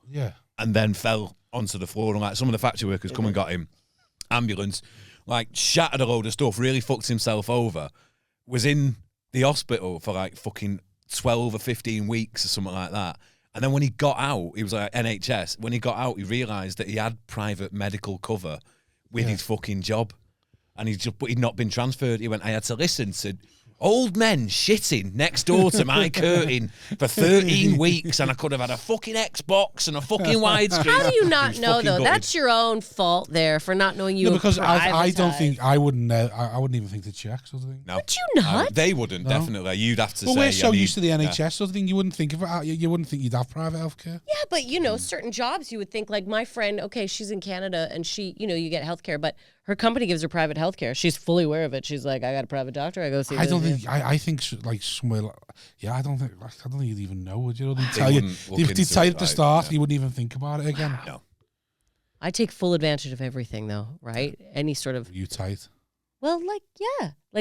and then fell onto the floor. And like some of the factory workers come and got him, ambulance, like shattered a load of stuff, really fucked himself over, was in the hospital for like fucking 12 or 15 weeks or something like that. And then when he got out, he was like NHS. When he got out, he realised that he had private medical cover with his fucking job. And but he'd not been transferred. He went, I had to listen to old men shitting next door to my curtain for 13 weeks, and I could have had a fucking Xbox and a fucking widescreen. How do you not know, though? Gutted. That's your own fault there for not knowing you. No, because I don't think I wouldn't even think to check sort of thing. No, would you not? They wouldn't definitely. You'd have to say. Well, we're so used to the NHS sort of thing. You wouldn't think of it. You wouldn't think you'd have private healthcare. Yeah, but certain jobs you would think like my friend. Okay, she's in Canada and she, you get healthcare, but her company gives her private healthcare. She's fully aware of it. She's like, I got a private doctor. I go see. I don't think. I think like somewhere. I don't think you'd even know. Would you? They'd tell you. They'd tell you at the start. You wouldn't even think about it again. No. I take full advantage of everything, though. Right? Any sort of. You tight? Well,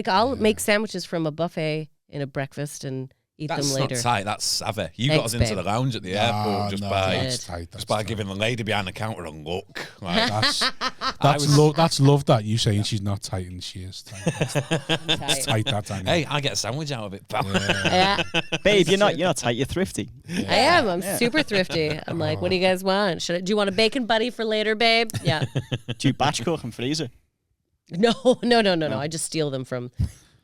I'll make sandwiches from a buffet in a breakfast and eat them later. That's not tight. That's savvy. You got us into the lounge at the airport just by giving the lady behind the counter a look. Like, that's love that you saying she's not tight and she is tight. It's tight that time. Hey, I get a sandwich out of it, pal. Yeah. Babe, you're not tight. You're thrifty. Yeah. I am. I'm super thrifty. I'm like, what do you guys want? Do you want a bacon buddy for later, babe? Yeah. Do you batch cook and freezer? No. I just steal them from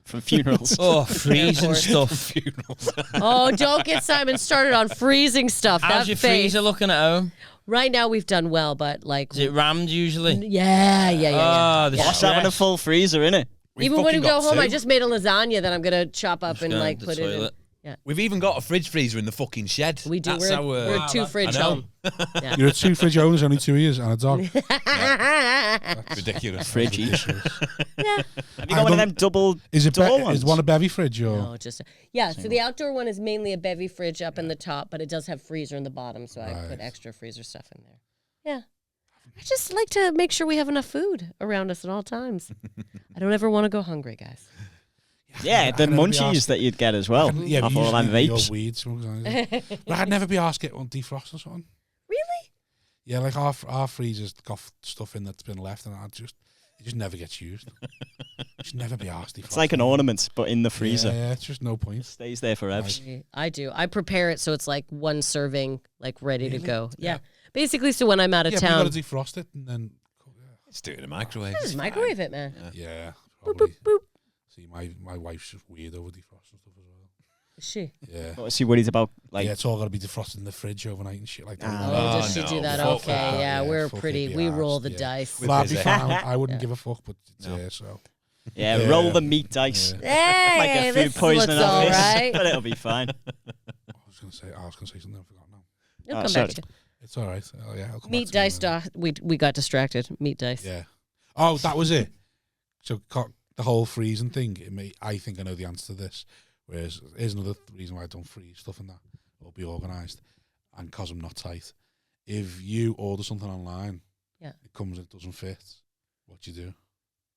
funerals. Oh, freezing stuff. Funerals. Oh, don't get Simon started on freezing stuff. How's your freezer looking at home? Right now we've done well, but like... Is it rammed usually? Yeah. Oh, What's having a full freezer, innit? Even when we go home, I just made a lasagna that I'm going to chop up and like put it in. Yeah. We've even got a fridge freezer in the fucking shed. We do. We're a two-fridge home. Yeah. You're a two-fridge owners, only 2 years, and a dog. That's ridiculous. Fridge each. Yeah. Have you got one of them double ones? Is one a bevy fridge? Or? No, just... so the outdoor one is mainly a bevy fridge up in the top, but it does have freezer in the bottom, so I put extra freezer stuff in there. Yeah. I just like to make sure we have enough food around us at all times. I don't ever want to go hungry, guys. Yeah, the munchies that you'd get as well. Off all them vapes. Weeds, but I'd never be asked to get one defrost or something. Really? Yeah, like our freezer's got stuff in that's been left, and It just never gets used. Just never be asked. It's like an ornament, but in the freezer. Yeah, it's just no point. It stays there forever. I do. I prepare it so it's like one serving, like ready to go. Yeah. Basically, so when I'm out of town. You got to defrost it and then. Just do it in a microwave. Just microwave it, man. Yeah. Boop, boop, boop. See, my wife's just weird over defrosting stuff as well. Is she? Yeah. What is she worried about? Like, yeah, it's all got to be defrosted in the fridge overnight and shit like that. Does she do that? Okay, yeah, we're pretty. We roll the dice. Well, I'd be fine. I wouldn't give a fuck, but it's so. Yeah, roll the meat dice. Hey, like a food poisoning all right. but it'll be fine. I was gonna say something. I forgot now. It'll come back to you. It's all right. Oh yeah, meat dice. We got distracted. Meat dice. Yeah. Oh, that was it. So the whole freezing thing. I think I know the answer to this. Whereas here's another reason why I don't freeze stuff and that or be organised, and because I'm not tight. If you order something online, it comes and it doesn't fit. What do you do?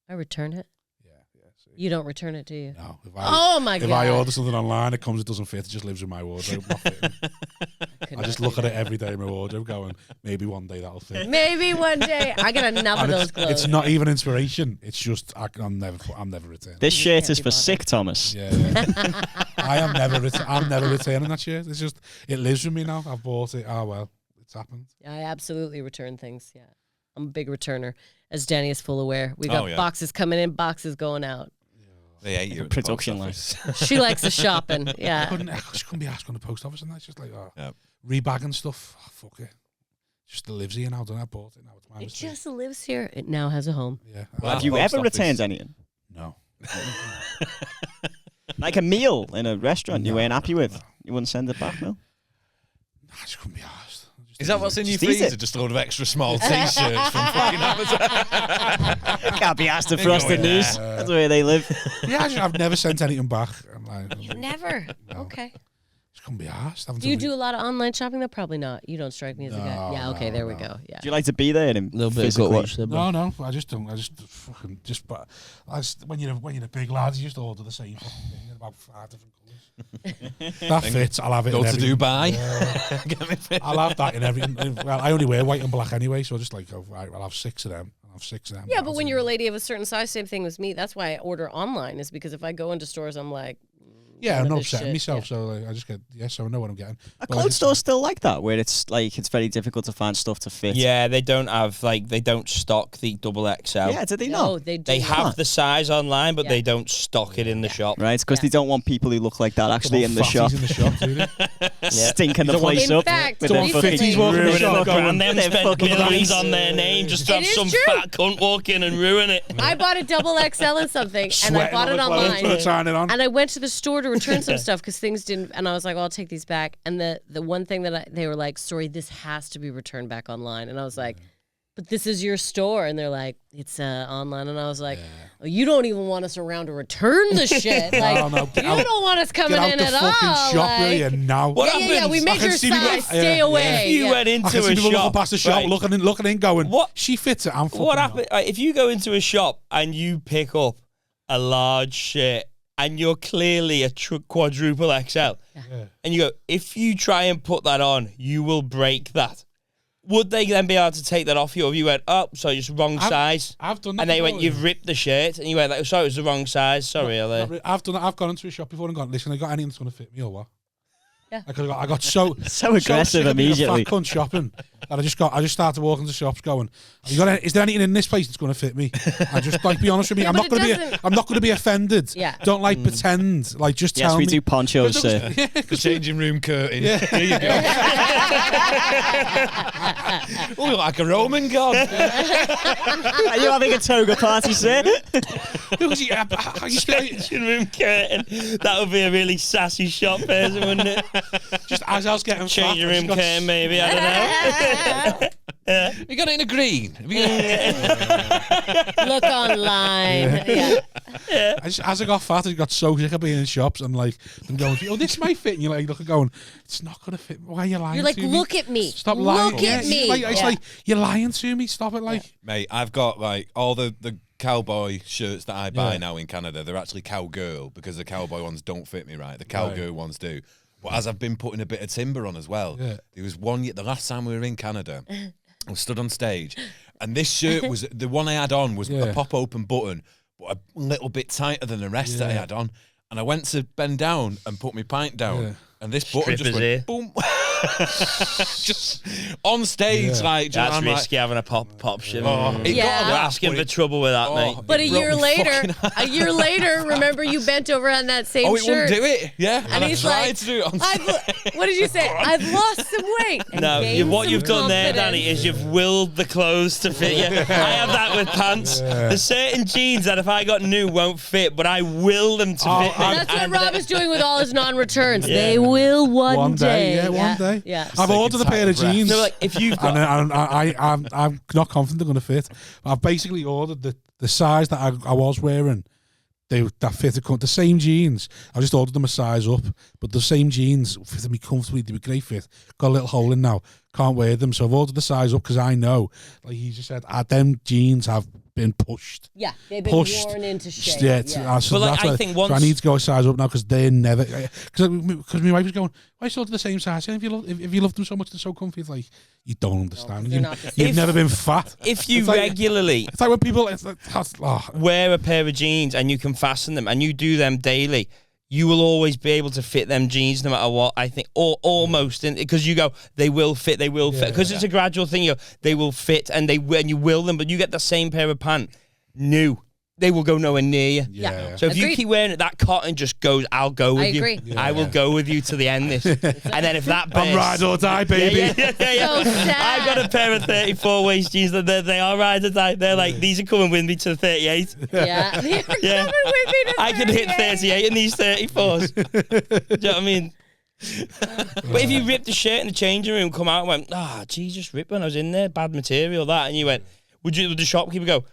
I return it. Yeah. See. You don't return it, do you? No. If I order something online, it comes, it doesn't fit. It just lives in my wardrobe. Not fitting. I just look at it every day in my wardrobe, going, maybe one day that'll fit. Maybe one day. I got enough of those clothes. It's not even inspiration. It's just I'm never returning. This shirt is for sick Thomas. Yeah. I'm never returning that shirt. It's just it lives with me now. I've bought it. Oh well, it's happened. I absolutely return things. Yeah, I'm a big returner, as Danny is full aware. We got boxes coming in, boxes going out. They hate you. Production line. She likes the shopping. Yeah. She couldn't be asked on the post office, and that's just like rebagging stuff. Oh, fuck it. Just lives here now. Don't I bought it now? It's my mistake. Just lives here. It now has a home. Yeah. Well, have you ever returned anything? No. Like a meal in a restaurant you weren't happy with, you wouldn't send it back, no? Nah, I just couldn't be asked. Is that what's in your freezer? Just a load of extra small t-shirts from fucking Amazon. Can't be asked to frost the news. That's where they live. Yeah, I've never sent anything back. I'm like, You've never? No. Okay. Just couldn't be asked. Do you do a lot of online shopping though? Probably not. You don't strike me as a guy. Yeah, okay, there we go. Yeah. Do you like to be there and a little bit of gut watch there? No, I just don't. I just fucking when you're a big lad, you just order the same fucking thing in about 5 different colours. That fits. I'll have it. Go to Dubai. I'll have that in every. Well, I only wear white and black anyway, so I just like go right. I'll have 6 of them. Yeah, but when you're a lady of a certain size, same thing with me. That's why I order online. Is because if I go into stores, I'm like. Yeah, I'm not upsetting myself, so like, I just get so I know what I'm getting. Are clothes stores still like that, where it's like it's very difficult to find stuff to fit? Yeah, they don't stock the double XL. Yeah, do they not? No, they do. They have the size online, but they don't stock it in the shop. Right, because they don't want people who look like that actually in the shop. In the shop, do they? Stinking the place up. With their fucking ruining the brand. Them spent millions on their name just to have some fat cunt walk in and ruin it. I bought a double XL in something, and I bought it online. And I went to the store to return some stuff because things didn't, and I was like, well, I'll take these back. And the one thing that they were like, sorry, this has to be returned back online. And I was like, but this is your store. And they're like, it's online. And I was like, oh, you don't even want us around to return the shit. Like, you don't want us coming in at all. Shop, like, will you? Now. Yeah, we measure size. Stay away. If you went into a shop, looking past the shop, looking in, going, what? She fits it. I'm fucking. What happened? If you go into a shop and you pick up a large shirt, and you're clearly a quadruple XL. And you go, if you try and put that on, you will break that. Would they then be able to take that off you? Or if you went, oh, sorry, it's wrong size. I've done that. And they went, you've ripped the shirt. And you went, sorry, it was the wrong size. Sorry, I've done that. I've gone into a shop before and gone, listen, I got anything that's going to fit me or what? Yeah. I got so aggressive immediately. Fat cunt shopping that I just started walking to shops going, is there anything in this place that's going to fit me? I just like be honest with me. I'm not going to be offended. Yeah. Don't pretend. Like just tell me. Yes, we do ponchos. The changing room curtain. Yeah. There you go. Oh, you're like a Roman god. Are you having a toga party, sir? Changing room curtain. That would be a really sassy shop person, wouldn't it? Just as I was getting changing room curtain, maybe. I don't know. We got it in a green. Look online. Yeah. As I got fat, I got so sick of being in shops and like them going, oh, this might fit. And you're like looking, going, it's not gonna fit. Why are you lying? You're like, to me? look at me. Stop lying. Look at me. It's like you're lying to me. Stop it. Mate, I've got like all the cowboy shirts that I buy now in Canada. They're actually cowgirl because the cowboy ones don't fit me right. The cowgirl ones do. But as I've been putting a bit of timber on as well, there was one year, the last time we were in Canada, I was stood on stage And this shirt was, the one I had on was a pop-open button, but a little bit tighter than the rest that I had on. And I went to bend down and put my pint down, and this button just went boom. Just on stage, like that's risky having a pop shit. You're asking for trouble with that, mate. But a year later, remember you bent over on that same shirt. Oh, it wouldn't do it. Yeah, and he's like, to do it on stage. what did you say? I've lost some weight. No, what you've done there, Danny, is you've willed the clothes to fit you. I have that with pants. There's certain jeans that if I got new won't fit, but I will them to fit me. That's what Rob is doing with all his non-returns. They will one day. Yeah, one day. Yeah. I've ordered a pair of jeans. No, like if you've got, I'm not confident they're going to fit. I've basically ordered the size that I was wearing. That fitted the same jeans. I just ordered them a size up, but the same jeans fitted me comfortably. They were great fit. Got a little hole in now. Can't wear them, so I've ordered the size up because I know, like he just said, them jeans have been pushed. Yeah, they've been worn into shape. So but like, I think once, so I need to go a size up now because they're never. Because my wife was going, why sort of the same size? And if you love them so much, they're so comfy. It's like you don't understand. You've never been fat. If you regularly, it's like when people wear a pair of jeans and you can fasten them and you do them daily, you will always be able to fit them jeans no matter what, I think, or almost, because you go, they will fit, because it's a gradual thing. They will fit and you will them, but you get the same pair of pants new, they will go nowhere near you. Yeah. So if you keep wearing it, that cotton just goes, I'll go with you. I agree. I will go with you to the end. And then if that bursts, I'm ride or die, baby. So sad. I've got a pair of 34 waist jeans that they are ride or die. They're like, these are coming with me to 38. Yeah. Coming with me to 38. I can hit 38 in these 34s. Do you know what I mean? But if you ripped the shirt in the changing room, come out and went, Jesus, rip when I was in there, bad material, that, and you went, would the shopkeeper go,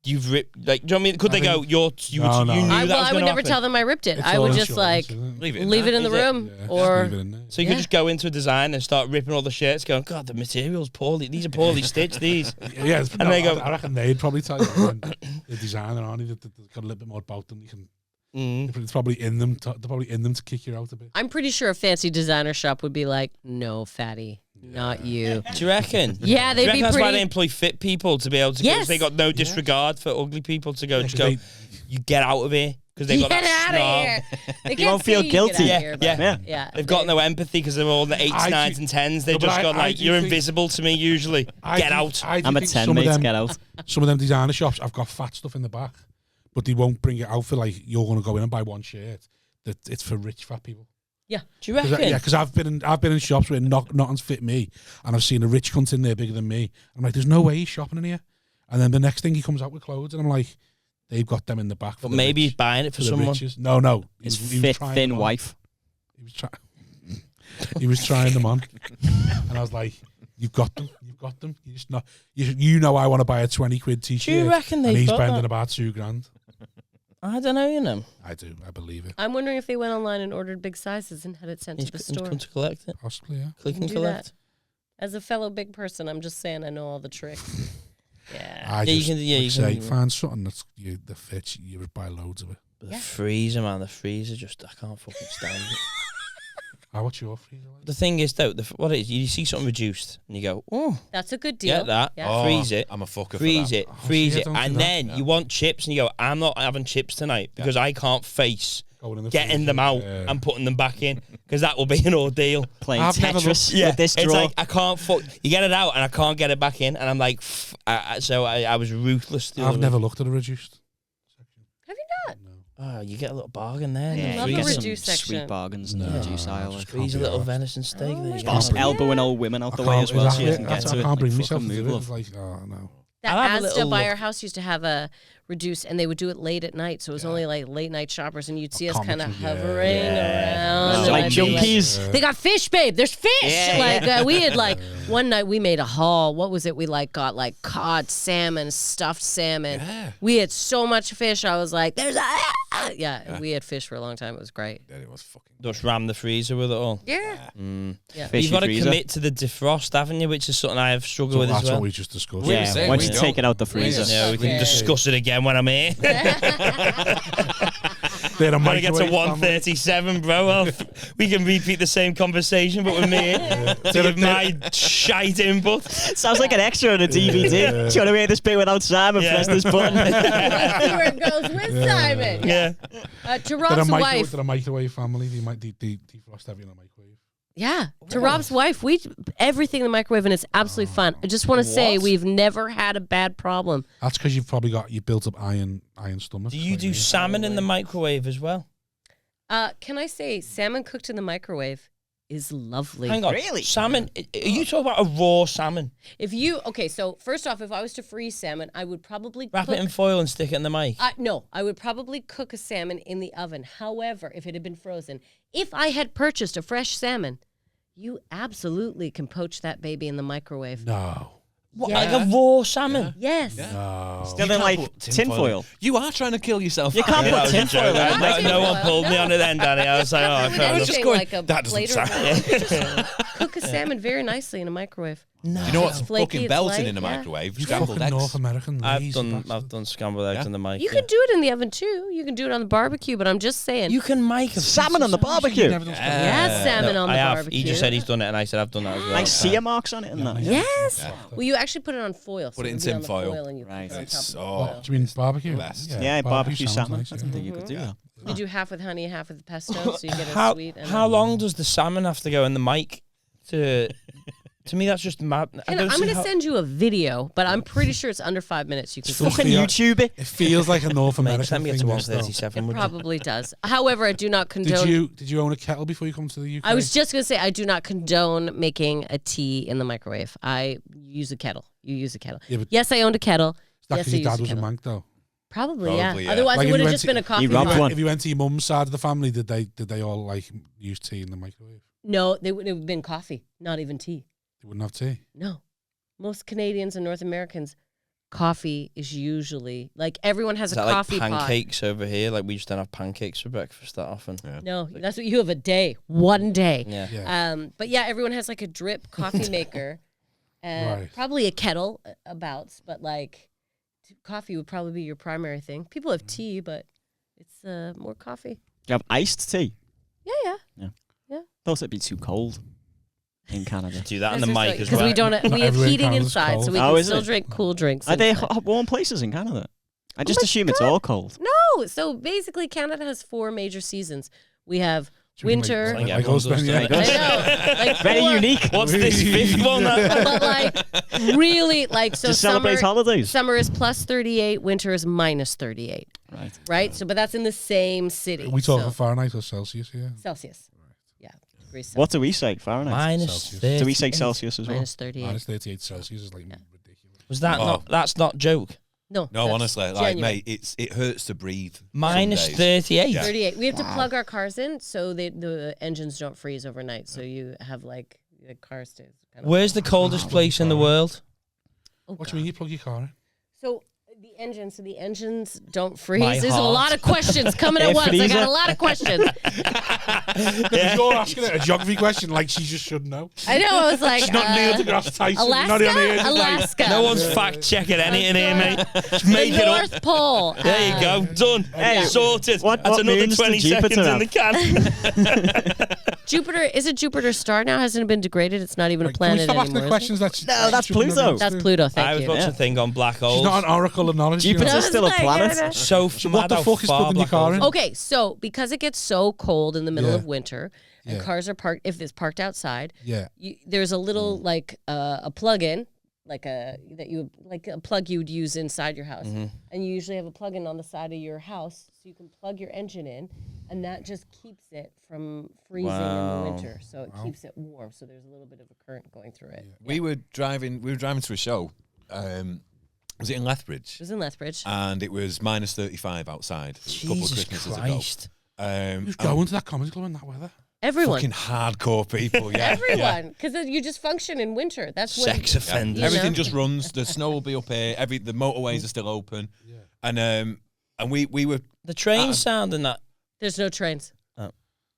you've ripped, like, do you know what I mean? Could they go, you knew that was going to happen? I would never tell them I ripped it. I would just leave it in the room. Or so you could just go into a design and start ripping all the shirts, going, God, the material's poorly. These are poorly stitched. These. Yeah, and they go. I reckon they'd probably tell you the designer, aren't they? They've got a little bit more about them. You can. It's probably in them. They're probably in them to kick you out a bit. I'm pretty sure a fancy designer shop would be like, no, fatty. Not you. Do you reckon? Yeah, they'd be pretty. That's why they employ fit people to be able to go. They got no disregard for ugly people to go. Just go. You get out of here because they got that snob. You won't feel guilty. Yeah. They've got no empathy because they're all in the 8s, 9s, and 10s. They've just gone like, you're invisible to me. Usually, get out. I'm a 10, mate. Get out. Some of them designer shops, I've got fat stuff in the back, but they won't bring it out for like you're going to go in and buy one shirt. That it's for rich fat people. Yeah, do you reckon? Yeah, because I've been in shops where nothing's fit me, and I've seen a rich cunt in there bigger than me. I'm like, there's no way he's shopping in here. And then the next thing he comes out with clothes, and I'm like, they've got them in the back. But maybe he's buying it for someone. Riches. No, his fit, thin wife. He was trying them on, and I was like, you've got them. You just not. You know, I want to buy a 20 quid t-shirt. Do you reckon they've and he's got spending that? about $2,000. I don't know, you know. I do. I believe it. I'm wondering if they went online and ordered big sizes and had it sent to the store. Come to collect it. Possibly, yeah. Click and collect. As a fellow big person, I'm just saying I know all the tricks. Yeah. You can find something that fits. You would buy loads of it. The freezer, man. The freezer I can't fucking stand it. What's your freezer like? The thing is, though, what it is, you see something reduced and you go, oh. That's a good deal. Get that. Yeah. Freeze it. I'm a fucker freeze for that. Freeze it. And then you want chips and you go, I'm not having chips tonight because I can't face getting them out and putting them back in because that will be an ordeal. Playing Tetris with this drawer. It's like, I can't you get it out and I can't get it back in and I'm like, so I was ruthless. I've never looked at a reduced section. Have you not? No. Oh, you get a little bargain there. I love a reduced section. Sweet bargains in the reduce aisle. Freeze a little venison steak. Just elbowing old women out the way as well so you can get to it. I can't bring myself to do it. Like, no. That Asda by our house used to have a reduce, and they would do it late at night, so it was only like late night shoppers, and you'd see us kind of hovering around. Like junkies. They got fish, babe. There's fish. We had one night we made a haul. What was it? We got like cod, salmon, stuffed salmon. Yeah. We had so much fish. I was like, there's we had fish for a long time. It was great. Yeah, it was fucking. Just ram the freezer with it all. Yeah. You've got to commit to the defrost, haven't you? Which is something I have struggled with as well. That's what we just discussed. Yeah. Once you take it out the freezer. Yeah, we can discuss it again when I'm here. They're a When I get to microwave 137, bro, we can repeat the same conversation, but with me to give my shite input. Sounds like an extra on a DVD. Do you want to hear this bit without Simon? Press this button. Let's see where it goes with Simon. Yeah. To Rob's wife. They're a microwave family. They might defrost everything in a microwave. Yeah. To Rob's wife, we everything in the microwave, and it's absolutely fun. I just want to say we've never had a bad problem. That's because you've probably got you built up iron stomach. Do you do salmon in the microwave as well? Can I say salmon cooked in the microwave is lovely. Hang on. Really? Salmon, are you talking about a raw salmon? So first off, if I was to freeze salmon, I would probably Wrap it in foil and stick it in the mic? No, I would probably cook a salmon in the oven. However, if it had been frozen, if I had purchased a fresh salmon, you absolutely can poach that baby in the microwave. No. What, like a raw salmon? Yes. No. Still in like tinfoil. You are trying to kill yourself. You can't put tinfoil in it. No one pulled me on it then, Danny. I was like, I was just going, like a that doesn't plate sound... Cook a salmon very nicely in a microwave. No. You know what's It's flaky, fucking it's belting light, in a yeah. microwave? You Scrambled fucking eggs. North American. I've done scrambled eggs in the mic. You can do it in the oven too. You can do it on the barbecue, but I'm just saying. You can make a Salmon on the barbecue. Yes, salmon on the I have. barbecue. He just said he's done it, and I said I've done that as well. Like sear marks on it and that. Yes. Yeah. Well, you actually put it on foil. Put it in it'll be on tin the foil. and you Right. put it on top It's of the so- foil. Do you mean barbecue? Best. Yeah, barbecue sounds salmon. nice, I yeah. think you could do that. You do half with honey, half with pesto, so you get a How sweet. And how long does the salmon have to go in the mic to? To me, that's just mad. I'm going to send you a video, but I'm pretty sure it's under 5 minutes. You can It's see it. Fucking YouTube it. It feels like a North American Send me it thing. to this, though. 137. It would you? probably does. However, I do not condone. Did you own a kettle before you come to the UK? I was just going to say I do not condone making a tea in the microwave. I use a kettle. You use a kettle. Yeah, but Yes, I owned a kettle. Is that Yes, because I your used dad a was a kettle. mank though? Probably, Probably, yeah. yeah. Otherwise, Like it if would you have went just to- been a coffee He rubbed pot. one. If you went to your mum's side of the family, did they all like use tea in the microwave? No, it would have been coffee, not even tea. They wouldn't have tea. No. Most Canadians and North Americans, coffee is usually, like everyone has Is a that coffee like pot. pancakes over here? Like we just don't have pancakes for breakfast that often. Yeah. No, that's what you have a day, one day. Yeah. Yeah. But yeah, everyone has like a drip coffee maker, Right. probably a kettle abouts, but like coffee would probably be your primary thing. People have tea, but it's more coffee. Do you have iced tea? Yeah. Thought it'd be too cold in Canada. Do that in the mic as Because well. we don't, we have everywhere in heating Canada's inside, so cold. we Oh, can is still it? drink cool drinks. Are they inside. warm places in Canada? I just my assume it's all cold. No, so basically Canada has 4 major seasons. We have winter. Like Like everyone us, does man, to yeah. me. I know, like Very 4, unique. What's this fifth one? but like really, like so Just summer. celebrate holidays. Summer is plus 38, winter is minus 38. Right. Right. So, but that's in the same city. We talking so, Fahrenheit or Celsius here? Celsius. Yeah, degrees Celsius. What do we say? Fahrenheit. Minus Celsius. 30. Do we say Celsius as well? Minus 38. Minus 38 Celsius is like ridiculous. Was that Oh. not? That's not joke. No, No, that's honestly, like January. mate, it hurts to breathe. Minus some days. 38. Yeah. 38. We have to plug our cars in so the engines don't freeze overnight. So you have like the car stays. Kind of Where's the coldest place in the world? God. What do you mean you plug your car in? So the engines don't freeze. My There's a heart. lot of questions coming at It once. I freezes. got a lot of questions. Because you're asking it a geography question like she just should know. I know. I was like, She's not Neil deGrasse Tyson. You're not Alaska, on the air tonight. Alaska. No one's fact checking anything here, mate. Just make the it up. North Pole. There you go. Done. Hey, Sorted. what That's another moons 20 did Jupiter seconds in have? the can. Jupiter is it Jupiter's star now? Hasn't it been degraded? It's not even a Like, can we planet stop asking anymore. the is it? questions that No, that's she shouldn't Pluto. have That's answered? Pluto. Thank I was you. watching a thing on black holes. She's not an oracle of knowledge. Jupiter's you know? still a like, planet. yeah, So What the fuck is putting your car in? Okay, so because it gets so cold in the middle Yeah. of winter, and Yeah. cars are parked, if it's parked outside, Yeah. there's a little like a plug-in, like a plug you would use inside your house, and you usually have a plug-in on the side of your house, so you can plug your engine in, and that just keeps it from freezing in Wow. the winter. So it keeps it warm. So there's a little bit of a current going through it. We were driving to a show. Was it in Lethbridge? It was in Lethbridge. And it was minus 35 outside. A couple of Jesus Christmases Christ. ago. Who's going to that comedy club in that weather? Everyone. Fucking hardcore people, yeah. Everyone, because you just function in winter. That's when Sex offenders. You Everything know? just runs. The snow will be up here. The motorways are still open. And we were The train sound and that. There's no trains.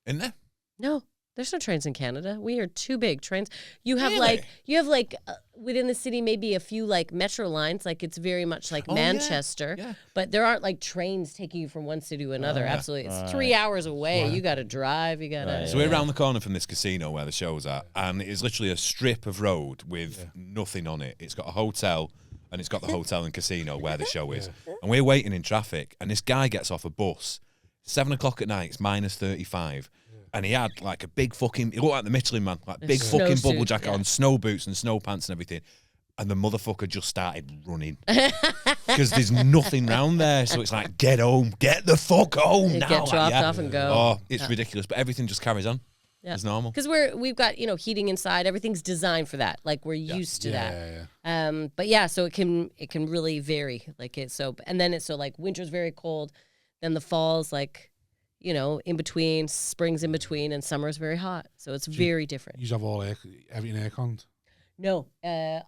in there. No, There's no trains in Canada. We are too big. Trains. You have like within the city maybe a few like metro lines. Like it's very much like Manchester, but there aren't like trains taking you from one city to another. Absolutely, it's 3 hours away. Right. You got to drive. You got to. So we're around the corner from this casino where the show's at, and it is literally a strip of road with nothing on it. It's got a hotel. And it's got the hotel and casino where the show is. And we're waiting in traffic, and this guy gets off a bus, 7 o'clock at night, it's minus 35. And he had like a big fucking, he looked like the Michelin Man, like big fucking bubble jacket on, snow boots and snow pants and everything. And the motherfucker just started running. Because there's nothing round there. So it's like, get home, get the fuck home now. Get dropped off and go. Oh, it's ridiculous. But everything just carries on. Yeah. It's normal. Because we've got, heating inside. Everything's designed for that. Like we're used to that. Yeah. But yeah, so it can really vary. Like and then it's so like winter's very cold, then the fall's like, in between, spring's in between, and summer's very hot. So it's very different. You have everything air-conned? No,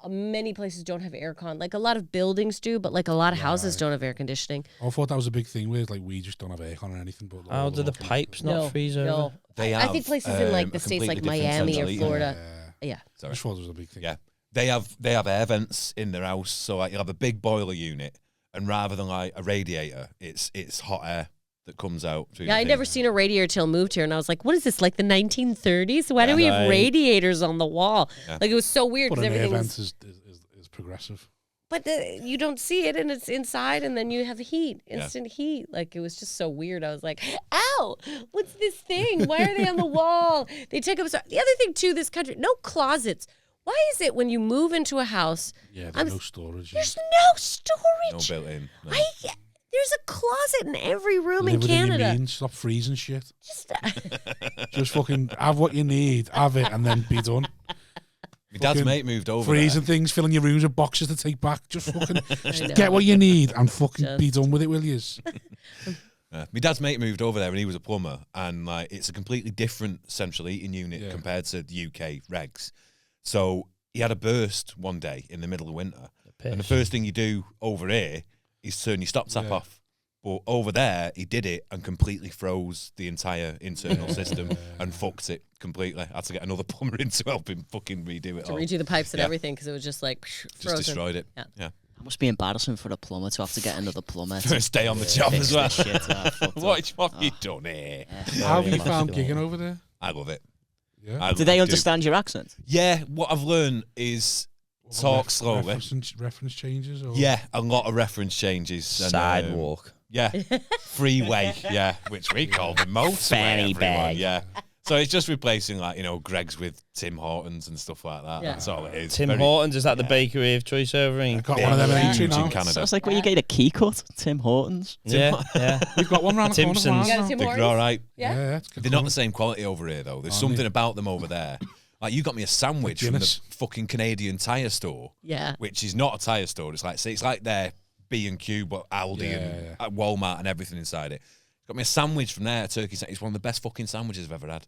many places don't have aircon. Like a lot of buildings do, but like a lot of houses don't have air conditioning. I thought that was a big thing where like we just don't have aircon or anything. But how do the pipes not freeze over? No, I think places in like the states like Miami or Florida. Yeah. Sorry. I just thought it was a big thing. Yeah, they have air vents in their house, so like you'll have a big boiler unit, and rather than like a radiator, it's hot air that comes out. Yeah, I'd never seen a radiator till I moved here, and I was like, what is this, like the 1930s? Why do we have radiators on the wall? Yeah. Like, it was so weird. But an air vent is progressive. But you don't see it, and it's inside, and then you have heat, instant heat. Like, it was just so weird. I was like, ow, what's this thing? Why are they on the wall? They take up... The other thing, too, this country, no closets. Why is it when you move into a house... Yeah, there's no storage. There's no storage. No built-in. No. There's a closet in every room in Canada. Stop freezing shit. Just fucking have what you need, have it, and then be done. My dad's mate moved over freezing things, filling your rooms with boxes to take back. Just fucking get what you need and fucking be done with it, will you? My dad's mate moved over there and he was a plumber, and like it's a completely different central heating unit compared to the UK regs. So he had a burst one day in the middle of winter, and the first thing you do over here is turn your stop tap off. But over there, he did it and completely froze the entire internal system and fucked it completely. I had to get another plumber in to help him fucking redo it all. To redo the pipes and everything, because it was just like frozen. Just destroyed it. Yeah. It must be embarrassing for a plumber to have to get another plumber. First day on the job as well. What have you done here? How have you found gigging over there? I love it. Yeah. Do they understand your accent? Yeah, what I've learned is... talk slowly. Reference changes? Or? Yeah, a lot of reference changes. Sidewalk. Yeah. Freeway, which we call the motorway. Fanny bag. Yeah. So it's just replacing like, Greg's with Tim Hortons and stuff like that. Yeah. That's all it is. Tim Hortons, is that the bakery of choice over in? I've got one of them in Canada. So it's like when you get a key cut, Tim Hortons. Yeah. We've got one round the corner. You got a Tim Hortons? They're all right. Yeah. They're not the same quality over here, though. There's something about them over there. Like, you got me a sandwich from the fucking Canadian tyre store. Yeah. Which is not a tyre store. It's like their B&Q, but Aldi and Walmart and everything inside it. Got me a sandwich from there, a turkey sandwich. It's one of the best fucking sandwiches I've ever had.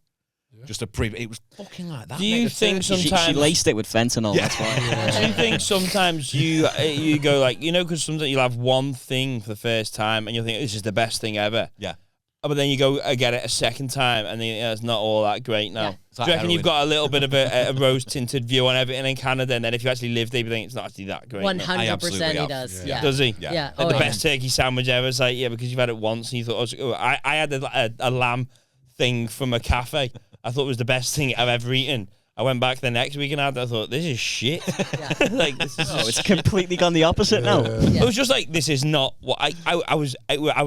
Yeah. Just it was fucking like that. Do you think sometimes... She laced it with fentanyl, that's why. Do you think sometimes you go like, because sometimes you'll have one thing for the first time and you'll think, this is the best thing ever. Yeah. But then you go get it a second time, and then it's not all that great now. Yeah. Do you reckon you've got a little bit of a rose-tinted view on everything in Canada, and then if you actually live there, you think it's not actually that great? 100% he does. Yeah. Does he? Yeah. Like the best turkey sandwich ever. It's like, because you've had it once, and you thought, I had a lamb thing from a cafe. I thought it was the best thing I've ever eaten. I went back the next week and I thought, this is shit. Like, this is it's completely gone the opposite now. It was just like, this is not what I was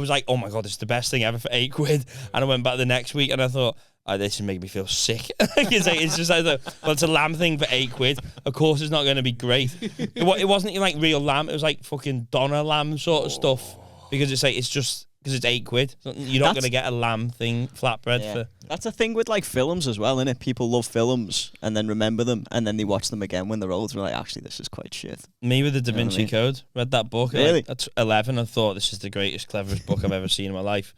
like, oh my God, this is the best thing ever for £8. And I went back the next week and I thought, this is making me feel sick. It's just like, well, it's a lamb thing for £8. Of course, it's not going to be great. It wasn't even like real lamb. It was like fucking doner lamb sort of stuff. Because it's just... Because it's £8. You're not going to get a lamb thing flatbread for... That's a thing with like films as well, isn't it? People love films and then remember them and then they watch them again when they're old and they're like, actually, this is quite shit. Me with the Da Vinci Code. Read that book. Really? At 11 and thought, this is the greatest, cleverest book I've ever seen in my life.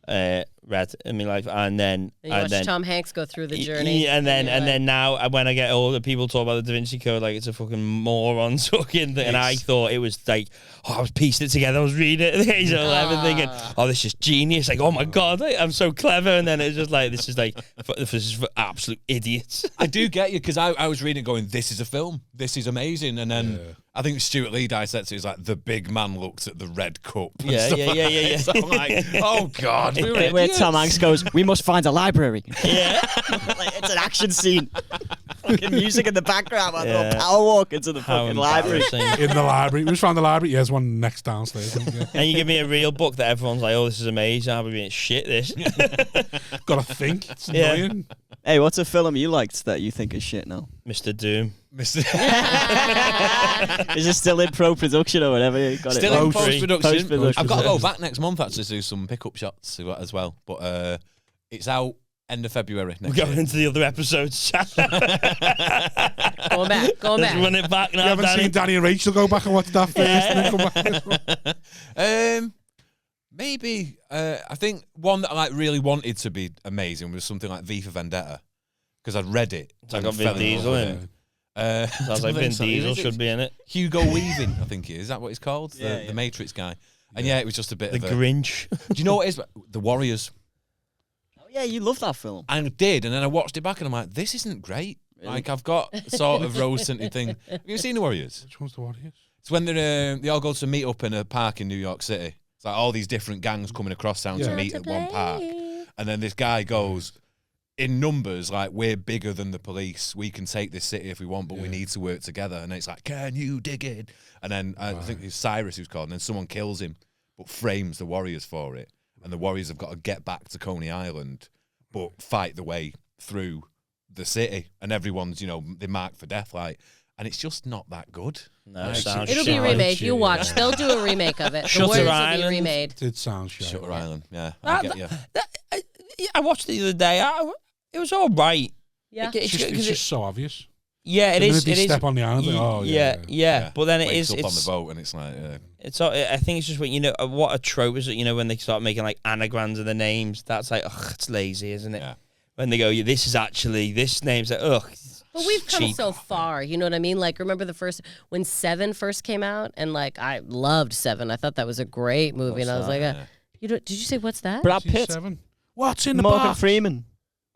read in my life, and then You watch Tom Hanks go through the journey. and then now when I get older, people talk about the Da Vinci Code like it's a fucking moron fucking thing, and I thought it was like, I was piecing it together. I was reading it at the age of 11, thinking, this is genius. Like, oh my god, I'm so clever. And then it's just like, this is for absolute idiots. I do get you, because I was reading, going, this is a film. This is amazing, and then. I think Stuart Lee dissected it was like the big man looks at the red cup. Yeah. So I'm like, oh god, where Tom Hanks goes, we must find a library. Yeah, like, it's an action scene. Fucking music in the background. I thought power walk into the fucking library. In the library, we just found the library. Yeah, there's one next downstairs. And you give me a real book that everyone's like, this is amazing. I'll be being shit. This. Gotta think. It's annoying. Hey, what's a film you liked that you think is shit now? Mr. Doom. Is it still in pro-production or whatever? You got still in post-production. I've got to go Post-production. back next month actually to do some pickup shots as well. But it's out end of February next We're going into the other episodes. Going back. Let's run it back now, You haven't seen Danny and Rachel go back and watch that first and then come back. Maybe I think one that I really wanted to be amazing was something like V for Vendetta, because I'd read it. It's like got Vin Diesel in it. Sounds like Vin Diesel should be in it. Hugo Weaving, I think it is. Is that what he's called? The Matrix guy. And it was just a bit The of a... Grinch. Do you know what it is? The Warriors. Oh, yeah, you love that film. And I did, and then I watched it back and I'm like, this isn't great. Really? Like, I've got sort of rose-scented thing. Have you seen The Warriors? Which one's the Warriors? It's when they all go to meet up in a park in New York City. It's like all these different gangs coming across town to meet at one park. And then this guy goes, in numbers, like, we're bigger than the police. We can take this city if we want, but we need to work together. And it's like, can you dig it? And then I think it's Cyrus who's called, and then someone kills him, but frames the Warriors for it. And the Warriors have got to get back to Coney Island, but fight the way through the city. And everyone's, they mark for death, like, and it's just not that good. No, it'll be remade. You watch. They'll do a remake of it. The Shutter Warriors Island. will be remade. It did sound shit. Shutter Island, yeah. I get you. I watched it the other day. It was all right. Yeah. It's just so obvious. Yeah, it The is. minute It they is. step on the island, like, yeah. But then it Wakes is. up on the It's. boat, and it's like, It's. I think it's just what a trope is. When they start making like anagrams of the names, that's like, it's lazy, isn't it? Yeah. When they go, this is actually this name's like, But we've come cheap. so far, you know what I mean? Like, remember when Seven first came out, and like I loved Seven. I thought that was a great movie, and I was like, did you say what's that? Brad Pitt. What's in the Morgan box? Freeman.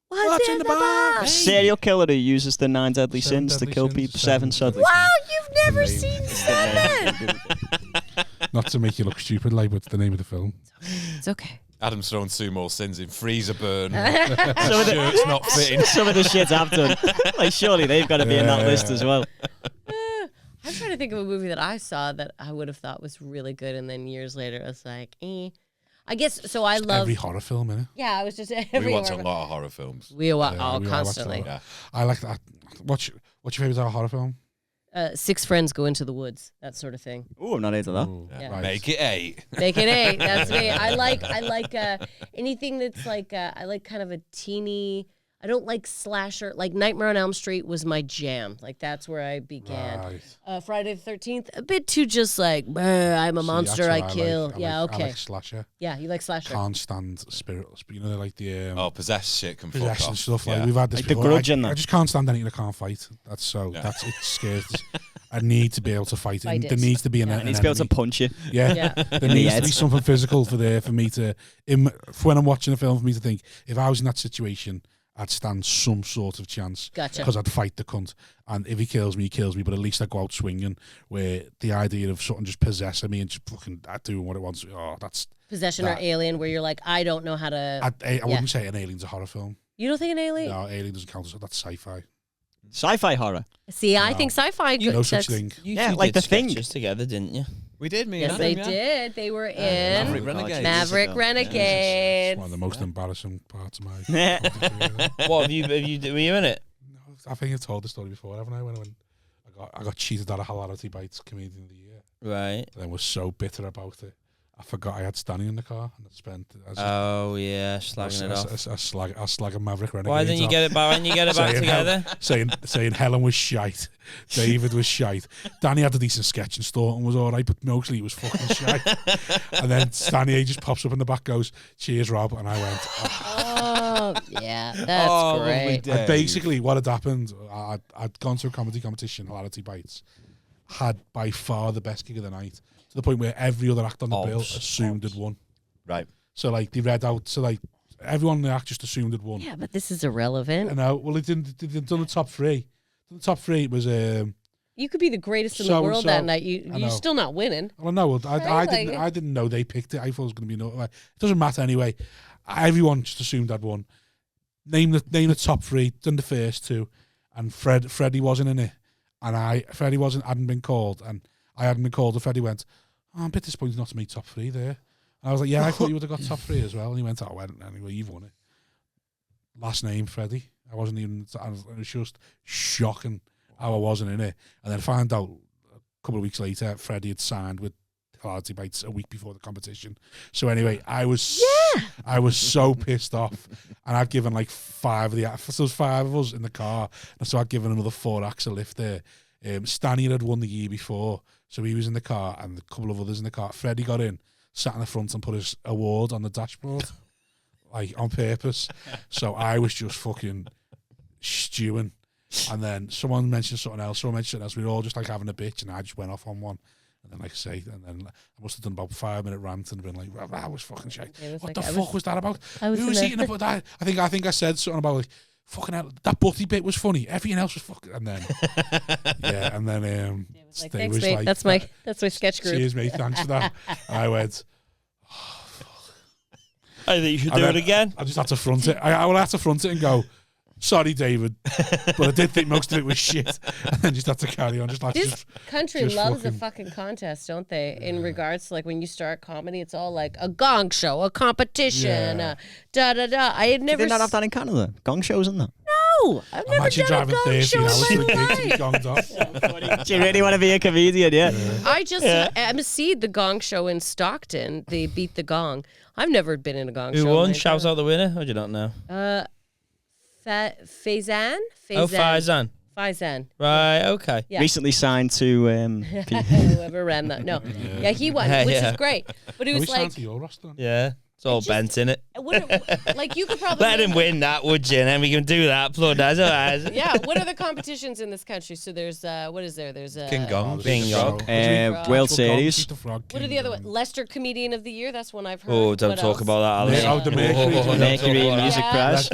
What's in the box? A serial killer who uses the 9 deadly sins to kill people. Seven suddenly. Wow, you've never seen Seven. Not to make you look stupid, like, but it's the name of the film. It's okay. Adam's thrown 2 more sins in: freezer burn, Some of shirt's not fitting. Some of the shit I've done. Like, surely they've got to be in that list as well. I'm trying to think of a movie that I saw that I would have thought was really good, and then years later I was like, I guess so. I love every horror film, innit? Yeah, I was just We watch a lot of horror films. We watch we constantly. watch I like that. What's your favorite horror film? 6 friends go into the woods, that sort of thing. Oh, I'm not into that. Ooh, Yeah. right. Make it 8. Make it 8. That's me. I like anything that's like I like kind of a teeny. I don't like slasher. Like Nightmare on Elm Street was my jam. Like that's where I began. Right. Friday the 13th, a bit too just like I'm a monster. I kill. I Okay. like slasher. Yeah, you like slasher. Can't stand spirit. They're like the Possessed shit can fuck possession off. stuff. Yeah. Like we've had this Like The before. Grudge and I that. just can't stand anything that can't fight. That's so. Yeah. It scares. I need to be able to fight. Fight There it. needs to be an I enemy. need to be able to punch you. Yeah. Yeah. There needs to head. be something physical for me to, for when I'm watching a film, for me to think, if I was in that situation, I'd stand some sort of chance. Gotcha. Because I'd fight the cunt. And if he kills me, he kills me, but at least I go out swinging, where the idea of something just possessing me and just fucking doing what it wants, that's... Possession or Alien, where you're like, I don't know how to... I wouldn't say an Alien's a horror film. You don't think an Alien? No, Alien doesn't count as that's sci-fi. Sci-fi horror. See, I think sci-fi. No such thing. You Yeah, two like did The Thing. sketches together, didn't you? We did, me Yes, and they Adam, yeah. did. They were in Maverick Renegades. Maverick It's Renegades. one of the most embarrassing parts of my... What were you in it? No, I think I've told the story before, haven't I? When I got cheated out of Hilarity Bites Comedian of the Year. Right. And I was so bitter about it. I forgot I had Stanley in the car, and I spent. Slagging it off. I slag a Maverick Renegade. Why didn't you get it back? When you get it back together? Saying Helen was shite, David was shite. Danny had a decent sketch and Staunton was all right, but mostly he was fucking shite. And then Stanley just pops up in the back, goes, "Cheers, Rob," and I went, "Oh yeah, that's great." And basically, what had happened, I'd gone to a comedy competition, Hilarity Bites, had by far the best gig of the night. To the point where every other act on the bill assumed had won. Right. So, like, they read out. So, like, everyone in the act just assumed had won. Yeah, but this is irrelevant. I know. Well, they'd done the top three. The top three was... you could be the greatest in the world that night. You're still not winning. Well, I know. Well, I didn't know they picked it. I thought it was going to be... It doesn't matter anyway. Everyone just assumed I'd won. Name the top three. Done the first two. And Freddie wasn't in it. And hadn't been called. And I hadn't been called. And Freddie went... I'm a bit disappointed not to make top three there. And I was like, yeah, I thought you would have got top three as well. And he went, oh, well, anyway, you've won it. Last name, Freddie. I wasn't even, it was just shocking how I wasn't in it. And then found out a couple of weeks later, Freddie had signed with Hilarity Bites a week before the competition. So anyway, I was so pissed off. And I'd given like 5 of the acts. So there was 5 of us in the car. And so I'd given another 4 acts a lift there. Stanley had won the year before. So he was in the car and a couple of others in the car. Freddie got in, sat in the front and put his award on the dashboard, like on purpose. So I was just fucking stewing. And then someone mentioned something else. We were all just like having a bitch and I just went off on one. And then, like I say, and then I must have done about 5-minute rant and been like, well, that was fucking shit. What the fuck was that about? Who was eating it? I think I said something about like, fucking hell, that butty bit was funny. Everything else was fucking. And then, thanks, mate. Like, that's my sketch group. Cheers, mate. Thanks for that. I went, oh, fuck. I think you should do it again. I just had to front it. I will have to front it and go, sorry, David, but I did think most of it was shit. And then just had to carry on. This country loves a fucking contest, don't they? In regards to like when you start comedy, it's all like a gong show, a competition, da-da-da. I had never... Did they not have that in Canada? Gong shows and that? No, I've never done a gong show in my life. Do you really want to be a comedian? Yeah. I just emceed the gong show in Stockton. They beat the gong. I've never been in a gong show. Who won? Shout out the winner. Or do you not know? Faizan? Oh, Faizan. Faizan. Right, okay. Yeah. Recently signed to... whoever ran that. No. Yeah, he won, which is great. But it was like... To your roster? Yeah. It's all bent in it. Like you could probably let him win that, would you? And then we can do that. Yeah. What are the competitions in this country? So there's what is there? There's King Gong, World Series. What are the other ones? Leicester Comedian of the Year. That's one I've heard. Oh, don't talk about that, Allyson. The Mercury Music Prize.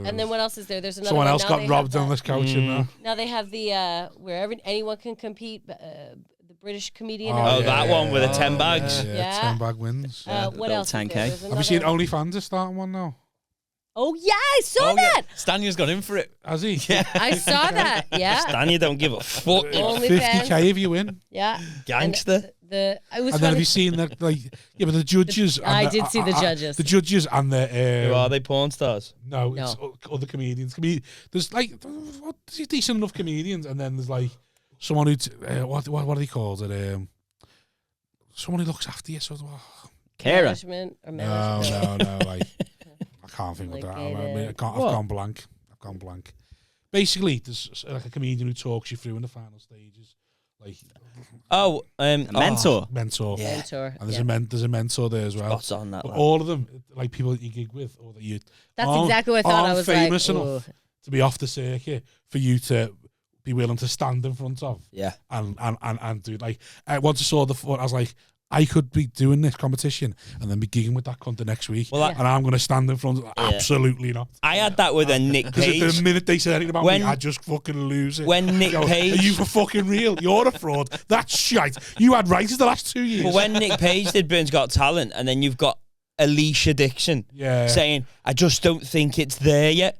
And then what else is there? There's another. Someone one. else Now got robbed on this couch. Now they have the where anyone can compete. British comedian. That one with the 10 bags. Yeah. 10 bag wins. What else? 10K. Have you seen OnlyFans is starting one now? Oh yeah, I saw that. Yeah. Stania's gone in for it. Has he? Yeah. I saw that. Yeah. Stania don't give a fuck. 50K if you win. Yeah. Gangster. And then have you seen that? Like, yeah, but the judges. I did see the judges. The judges and the. Who are they? Porn stars? No, it's other comedians. There's like decent enough comedians, and then there's like someone who what are they called? Someone who looks after you. So Carer. Management. No. Like I can't think of that. I've gone blank. Basically, there's like a comedian who talks you through in the final stages. Like mentor. Mentor. Yeah. Mentor. And there's a mentor there as well. Spots on that. But all of them, like people that you gig with, or that you. That's exactly what I thought. I was famous like, enough to be off the circuit for you to be willing to stand in front of. Yeah. And do like once I saw the foot, I was like, I could be doing this competition and then be gigging with that cunt the next week. Well, and I'm going to stand in front of absolutely not. I had that with a Nick Page. Because the minute they said anything about me, I just fucking lose it. When Nick Page... Are you for fucking real? You're a fraud. That's shite. You had writers the last 2 years. But when Nick Page did Britain's Got Talent, and then you've got Alicia Dixon saying, I just don't think it's there yet.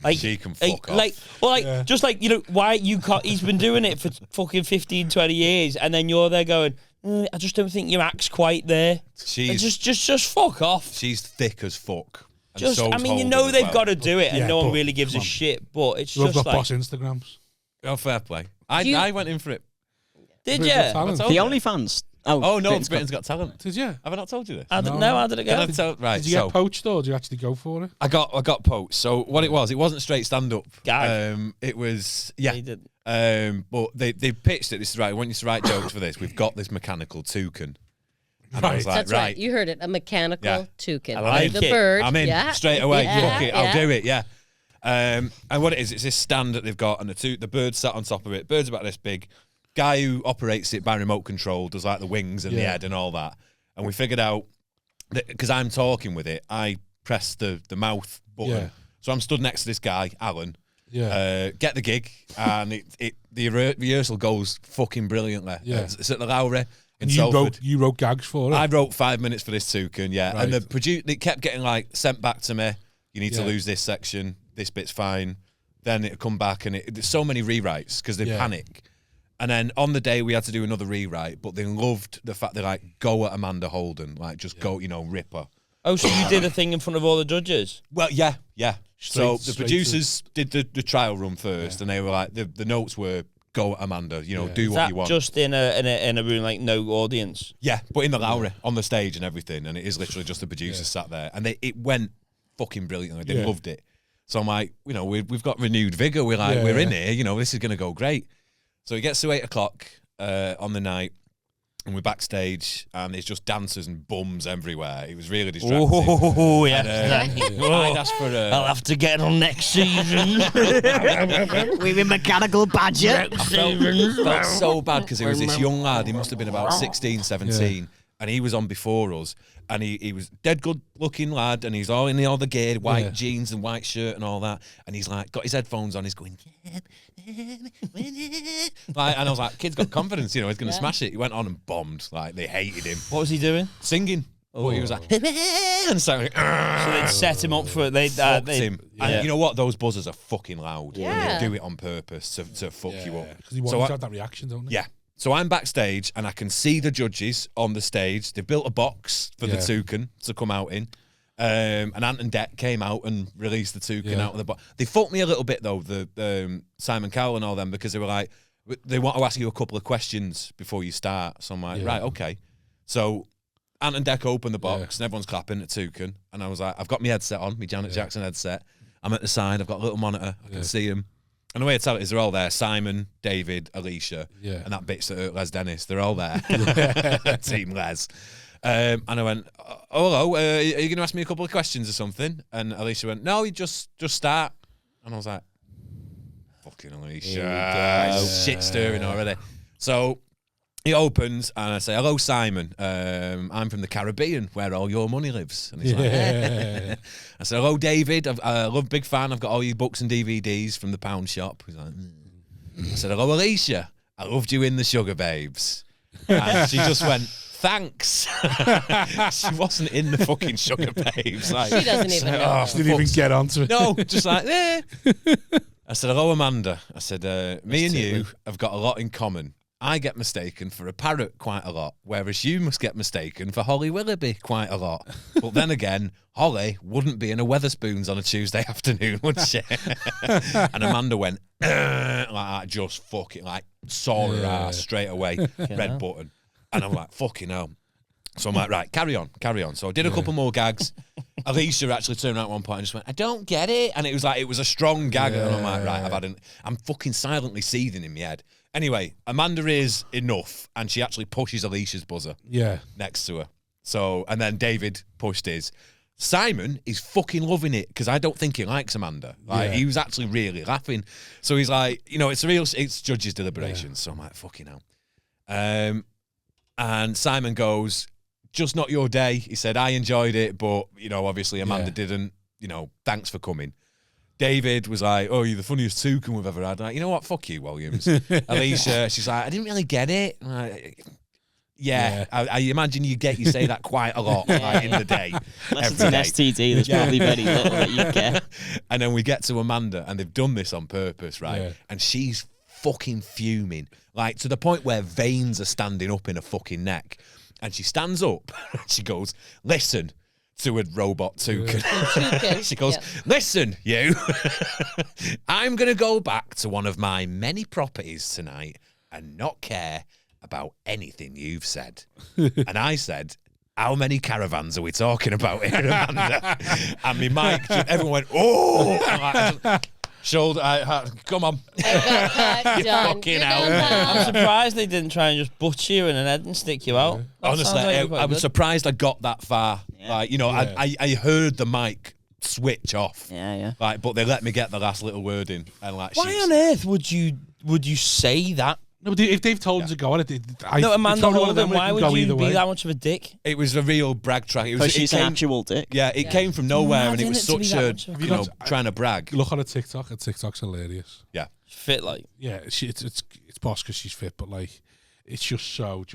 Like, she can fuck off. Just like, you know, why you can't... He's been doing it for fucking 15, 20 years, and then you're there going... I just don't think your act's quite there. Just fuck off. She's thick as fuck. I mean, you know they've got to do it, and no one really gives a shit. But it's just got like boss Instagrams. Oh, fair play. I went in for it. Did you? The OnlyFans. Oh no, Britain's Got Talent. Did you? Have I not told you this? I don't know. How did it go? Right. Did you get poached or did you actually go for it? I got poached. So what it wasn't straight stand up. It was He did. but they pitched it. This is right. I want you to write jokes for this. We've got this mechanical toucan. And I was like, That's right. You heard it. A mechanical toucan. I like the it. bird. I'm in straight away. Fuck it. I'll do it. Yeah. And what it is, it's this stand that they've got, and the bird's sat on top of it. Bird's about this big. Guy who operates it by remote control does like the wings and the head and all that. And we figured out that because I'm talking with it, I press the mouth button. Yeah. So I'm stood next to this guy, Alan. Yeah. Get the gig, and the rehearsal goes fucking brilliantly. Yeah. It's at the Lowry. And you wrote gags for it? I wrote 5 minutes for this toucan, yeah. Right. And it kept getting like sent back to me. You need to lose this section. This bit's fine. Then it'll come back, and there's so many rewrites because they panic. And then on the day we had to do another rewrite, but they loved the fact they like go at Amanda Holden, like just go, rip her. Oh, so you did a thing in front of all the judges? Well, yeah. So the producers did the trial run first, and they were like, the notes were go at Amanda, do what you want. Just in a room like no audience? Yeah, but in the Lowry, on the stage and everything, and it is literally just the producers sat there, and it went fucking brilliantly. They loved it. So I'm like, we've got renewed vigor. We're like, we're in here. This is going to go great. So it gets to 8 o'clock on the night, and we're backstage, and it's just dancers and bums everywhere. It was really distracting. Oh, yeah. I'd asked for I'll have to get on next season. We're in mechanical badger. I felt so bad because it was this young lad. He must have been about 16, 17. And he was on before us, and he was dead good looking lad, and he's all in all the gear, white jeans and white shirt and all that, and he's like got his headphones on, he's going like, and I was like, kid's got confidence, he's going to smash it. He went on and bombed, like they hated him. What was he doing? Singing. But he was like, and so they'd set him up for it. They'd him. And you know what? Those buzzers are fucking loud. Yeah. They do it on purpose to fuck you up. Because he wants to have that reaction, don't they? Yeah. So I'm backstage, and I can see the judges on the stage. They've built a box for the toucan to come out in. And Ant and Dec came out and released the toucan out of the box. They fucked me a little bit, though, the Simon Cowell and all them, because they were like, they want to ask you a couple of questions before you start. So I'm like, right, okay. So Ant and Dec open the box, and everyone's clapping at toucan. And I was like, I've got my headset on, my Janet Jackson headset. I'm at the side, I've got a little monitor, I can see him. And the way I tell it is they're all there. Simon, David, Alicia, and that bitch that hurt Les Dennis. They're all there. Team Les. And I went, hello, are you going to ask me a couple of questions or something? And Alicia went, no, you just start. And I was like, fucking Alicia. Shit stirring already. So he opens, and I say, hello, Simon. I'm from the Caribbean, where all your money lives. And he's like, I said, hello, David. I love, big fan. I've got all your books and DVDs from the pound shop. He's like, I said, hello, Alicia. I loved you in the Sugar Babes. And she just went, thanks. She wasn't in the fucking Sugar Babes. Like, she doesn't even know. She didn't even get onto it. No, just like, I said, hello, Amanda. I said, me and you have got a lot in common. I get mistaken for a parrot quite a lot, whereas you must get mistaken for Holly Willoughby quite a lot. But then again, Holly wouldn't be in a Weatherspoons on a Tuesday afternoon, would she? And Amanda went, like that, just fucking, like, saw her ass straight away, red button. And I'm like, fucking hell. So I'm like, right, carry on. So I did a couple more gags. Alicia actually turned around at one point and just went, I don't get it. And it was like, it was a strong gag. And I'm like, right, I'm fucking silently seething in my head. Anyway, Amanda is enough, and she actually pushes Alicia's buzzer next to her. So, and then David pushed his. Simon is fucking loving it, because I don't think he likes Amanda. Like, he was actually really laughing. So he's like, it's judges' deliberations. So I'm like, fucking hell. And Simon goes, just not your day. He said, I enjoyed it, but, obviously Amanda didn't. Thanks for coming. David was like, oh, you're the funniest toucan we've ever had. Like, you know what? Fuck you, Williams. Alicia, she's like, I didn't really get it. Like, I imagine you say that quite a lot in the day. Unless it's an STD, there's probably very little that you get. And then we get to Amanda, and they've done this on purpose, right? Yeah. And she's fucking fuming, like to the point where veins are standing up in her fucking neck. And she stands up, and she goes, listen, to a robot toucan. She goes, listen, you, I'm going to go back to one of my many properties tonight and not care about anything you've said. And I said, how many caravans are we talking about here, Amanda? And me mic, everyone went, oh! Shoulder, come on. You're fucking out. I'm surprised they didn't try and just butcher you in an head and stick you out. Honestly, I was surprised I got that far. Like, you know, I heard the mic switch off. Yeah. Like, but they let me get the last little word in. And like, why on earth would you say that? No, but if they've told him to go on it, Amanda Holden, why would you be that much of a dick? It was a real brag track. Because she's an actual dick. Yeah, it came from nowhere, and it was such a, trying to brag. Look on a TikTok, and TikTok's hilarious. Yeah. Fit like. Yeah, it's boss because she's fit, but like, it's just out,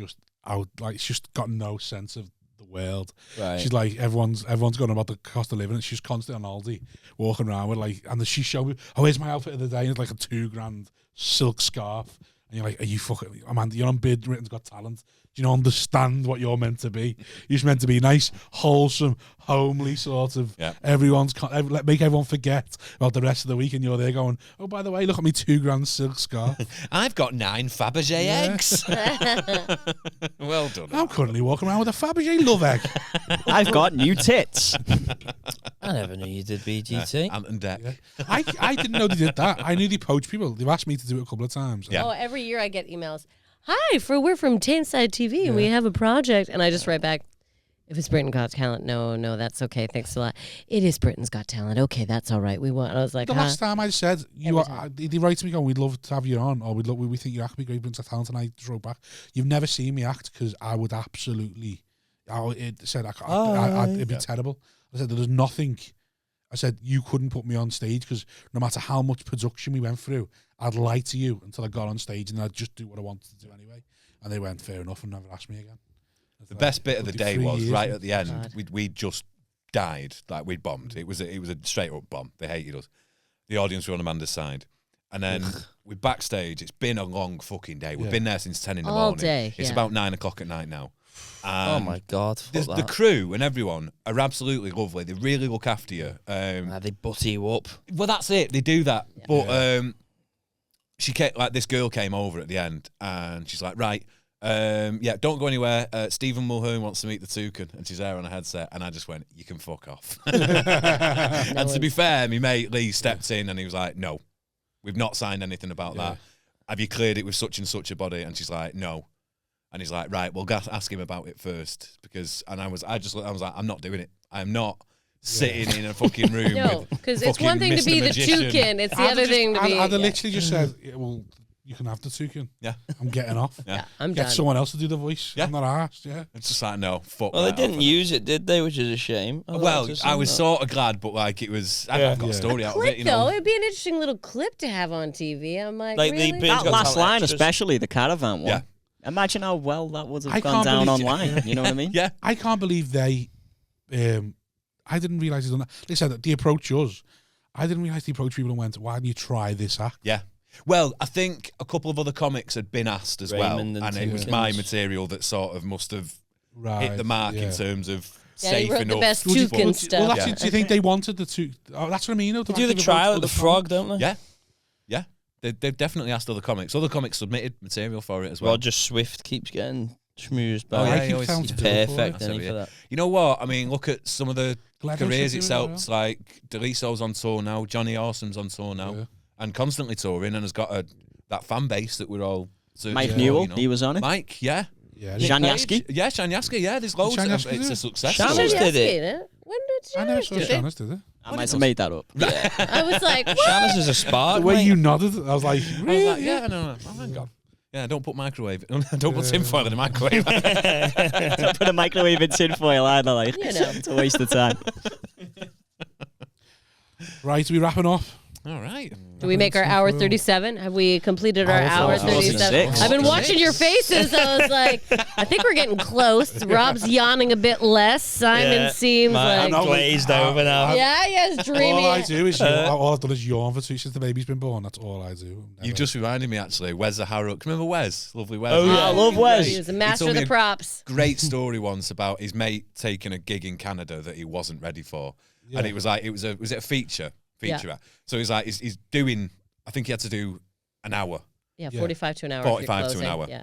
like, it's just got no sense of the world. Right. She's like, everyone's going about the cost of living, and she's constantly on Aldi, walking around with like, and she showed me, oh, here's my outfit of the day, and it's like a $2,000 silk scarf. And you're like, are you fucking, Amanda, you're on bid, Britain's Got Talent. Do you not understand what you're meant to be? You're just meant to be nice, wholesome, homely sort of, make everyone forget about the rest of the week, and you're there going, oh, by the way, look at me $2,000 silk scarf. I've got 9 Fabergé eggs. Well done. I'm currently walking around with a Fabergé love egg. I've got new tits. I never knew you did BGT. Ant and Deck. Yeah. I didn't know they did that. I knew they poached people. They've asked me to do it a couple of times. Yeah. Oh, every year I get emails. Hi, we're from Tameside TV and we have a project. And I just write back, if it's Britain's Got Talent, no, that's okay. Thanks a lot. It is Britain's Got Talent. Okay, that's all right. We want. I was like, the last time I said they write to me going, we'd love to have you on, or we think your act would be great, Britain's Got Talent, and I just wrote back, you've never seen me act because I would absolutely. It'd be terrible. I said there's nothing. I said you couldn't put me on stage because no matter how much production we went through, I'd lie to you until I got on stage and I'd just do what I wanted to do anyway. And they went, fair enough, and never asked me again. The best bit of the day was right at the end. We just died, like we'd bombed. It was a straight up bomb. They hated us. The audience were on Amanda's side, and then we're backstage. It's been a long fucking day. We've been there since 10 in the morning. Day. It's about 9 o'clock at night now. Oh my God! The crew and everyone are absolutely lovely. They really look after you. They butter you up. Well, that's it. They do that. Yeah. But she came, like, this girl came over at the end, and she's like, right, don't go anywhere. Stephen Mulhern wants to meet the toucan, and she's there on a headset, and I just went, you can fuck off. And to be fair, my mate Lee stepped in, and he was like, no, we've not signed anything about that. Have you cleared it with such and such a body? And she's like, no. And he's like, right, we'll ask him about it first, because, and I was like, I'm not doing it. I'm not sitting in a fucking room. No, because it's one thing to be the toucan. It's the other thing to be. I'd literally just said, well, you can have the toucan. Yeah. I'm getting off. Yeah, I'm done. Get someone else to do the voice. Yeah. I'm not asked. Yeah. It's just like, no, fuck. Well, they didn't use it, did they? Which is a shame. Well, I was sort of glad, but like, it was, I've got a story out of it, you know. Though, it'd be an interesting little clip to have on TV. I'm like really? That last line, especially the caravan one. Yeah. Imagine how well that would have gone down online. You know what I mean? Yeah. I can't believe they. I didn't realise they'd done that. They said that they approached us. I didn't realise they approached people and went, why don't you try this act? Yeah. Well, I think a couple of other comics had been asked as Raymond well. And it was my material that sort of must have hit the mark in terms of safe wrote enough. The best toucan stuff. Well, do you think they wanted the toucan? Oh, that's what I mean. They do the trial at the Frog, don't they? Yeah. Yeah. They've definitely asked other comics. Other comics submitted material for it as well. Roger Swift keeps getting schmoozed by. Oh, yeah, he's perfect for that. You know what? I mean, look at some of the careers itself. It's like Deliso's on tour now. Johnny Awesome's on tour now, and constantly touring, and has got that fan base that we're all. Mike Newell, he was on it. Mike, yeah. Shaniaski. Yeah, Shaniaski. Yeah, there's loads. It's a success. Shaniaski did it. When did I never saw Shaniaski, did it? I might have made that up. Yeah. I was like, what? Shaniaski is a spark. The way you nodded, I was like, really? Yeah, no. Oh, hang on. Yeah, don't put microwave. Don't put tinfoil in the microwave. Don't put a microwave in tinfoil either. Like, it's a waste of time. Right, are we wrapping up? All right. Do we make our hour 37? Have we completed our hour 37? I've been watching your faces. I was like, I think we're getting close. Rob's yawning a bit less. Simon seems like glazed over now. Yeah, yes, dreamy. All I do is all I've done is yawn for 2 since the baby's been born. That's all I do. You just reminded me, actually. Wes Zaharuk. Remember Wes? Lovely Wes. Oh yeah, I love Wes. He was a master of the props. Great story once about his mate taking a gig in Canada that he wasn't ready for, and it was like was it a feature? So he's like, he's doing, I think he had to do an hour. Yeah, 45 to an hour. 45 to an hour. Yeah.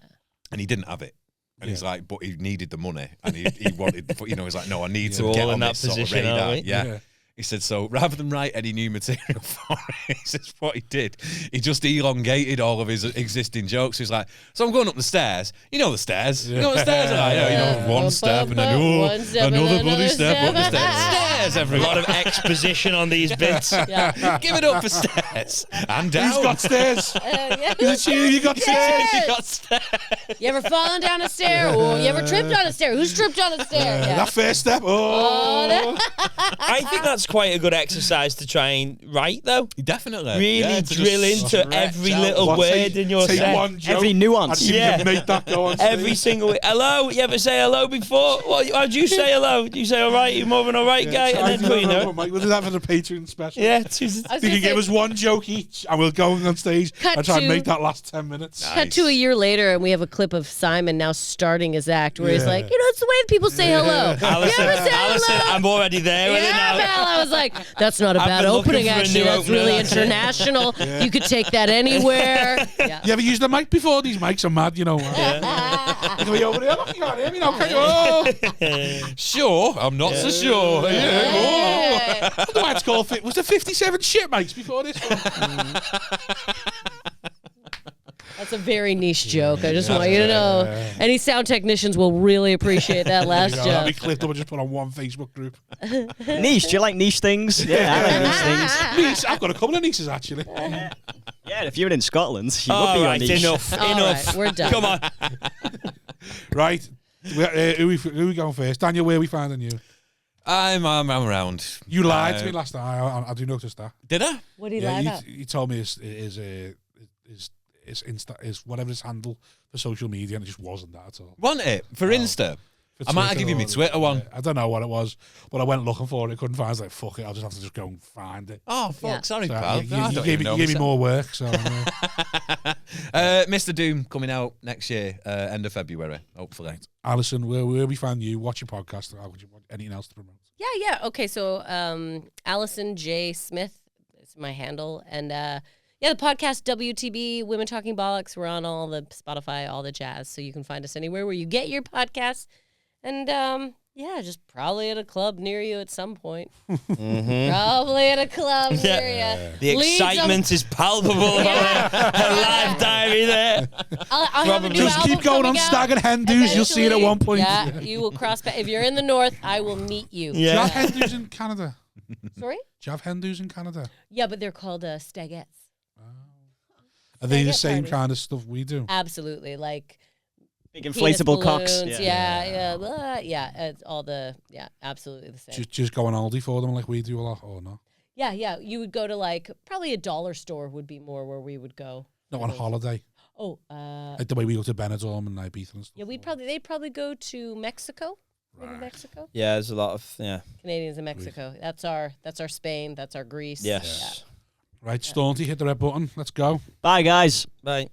and he didn't have it. And he's like, but he needed the money, and he wanted, he's like, no, I need to get on that this sort of radar. Yeah. He said, so rather than write any new material for it, he says what he did, he just elongated all of his existing jokes. He's like, so I'm going up the stairs. You know the stairs. You know what the stairs are. One step and then, another bloody step up the stairs. Stairs, everyone. A lot of exposition on these bits. Give it up for stairs. And down. Who's got stairs? Is it you got stairs? You got stairs. You ever fallen down a stair? Or you ever tripped on a stair? Who's tripped on a stair? That first step. I think that's quite a good exercise to try and write, though. Definitely. Really drill into every little word in your set. One joke, every nuance. Yeah. Make that go on stage. Every single hello. You ever say hello before? How do you say hello? Do you say all right? You're more of an all right guy? And then, we'll do that for the Patreon special. Yeah. You can give us one joke each, and we'll go on stage and try and make that last 10 minutes. Nice. Cut to a year later, and we have a clip of Simon now starting his act, where he's like, it's the way that people say hello. Allyson, you ever say hello? I'm already there with it now. Pal, I was like, that's not a bad opening, actually. That's really international. You could take that anywhere. You ever used the mic before? These mics are mad, you know. You can be over there looking at him, you know. Sure, I'm not so sure. I don't know why it's called. Was there 57 shit mics before this one? That's a very niche joke. I just want you to know. Any sound technicians will really appreciate that last joke. That'll be clipped up and just put on one Facebook group. Niche? Do you like niche things? Yeah, I like niche things. Niche? I've got a couple of nieces, actually. Yeah, if you were in Scotland, you would be on niche. Enough. Right, we're done. Come on. Right. Who we going first? Daniel, where are we finding you? I'm around. You lied to me last time. I do notice that. Did I? What did he lie about? You told me his Insta is whatever his handle for social media, and it just wasn't that at all. Want it for Insta? I might give you my Twitter one. I don't know what it was, but I went looking for it. Couldn't find it. I was like, fuck it. I'll just have to just go and find it. Oh, fuck. Yeah. Sorry, So, pal. you gave me more work. So, Mr. Doom coming out next year, end of February, hopefully. Allyson, where we find you? Watch your podcast. Or would you want anything else to promote? Yeah. Okay, so Allyson J. Smith is my handle. And the podcast WTB, Women Talking Bollocks. We're on all the Spotify, all the jazz. So you can find us anywhere where you get your podcasts. And just probably at a club near you at some point. Probably at a club near you. The excitement is palpable about her live diary there. I'll have a new Just album keep going on coming out Stag and Hen Do's. You'll see it at one point. Yeah, you will cross. If you're in the north, I will meet you. Do you have Hen Do's in Canada? Sorry? Do you have Hen Do's in Canada? Yeah, but they're called stagettes. Are they the Stag-ette same parties. kind of stuff we do? Absolutely, like Big inflatable cocks. balloons, it's all absolutely the same. Just go on Aldi for them like we do a lot, or no? Yeah. You would go to like probably a dollar store would be more where we would go. Not on holiday. Oh, Like the way we go to Benidorm and Ibiza and stuff. yeah, they'd probably go to Mexico. Maybe Mexico. Yeah, there's a lot of Canadians in Mexico. That's our Spain. That's our Greece. Yes. Right, Staunty, hit the red button. Let's go. Bye, guys. Bye.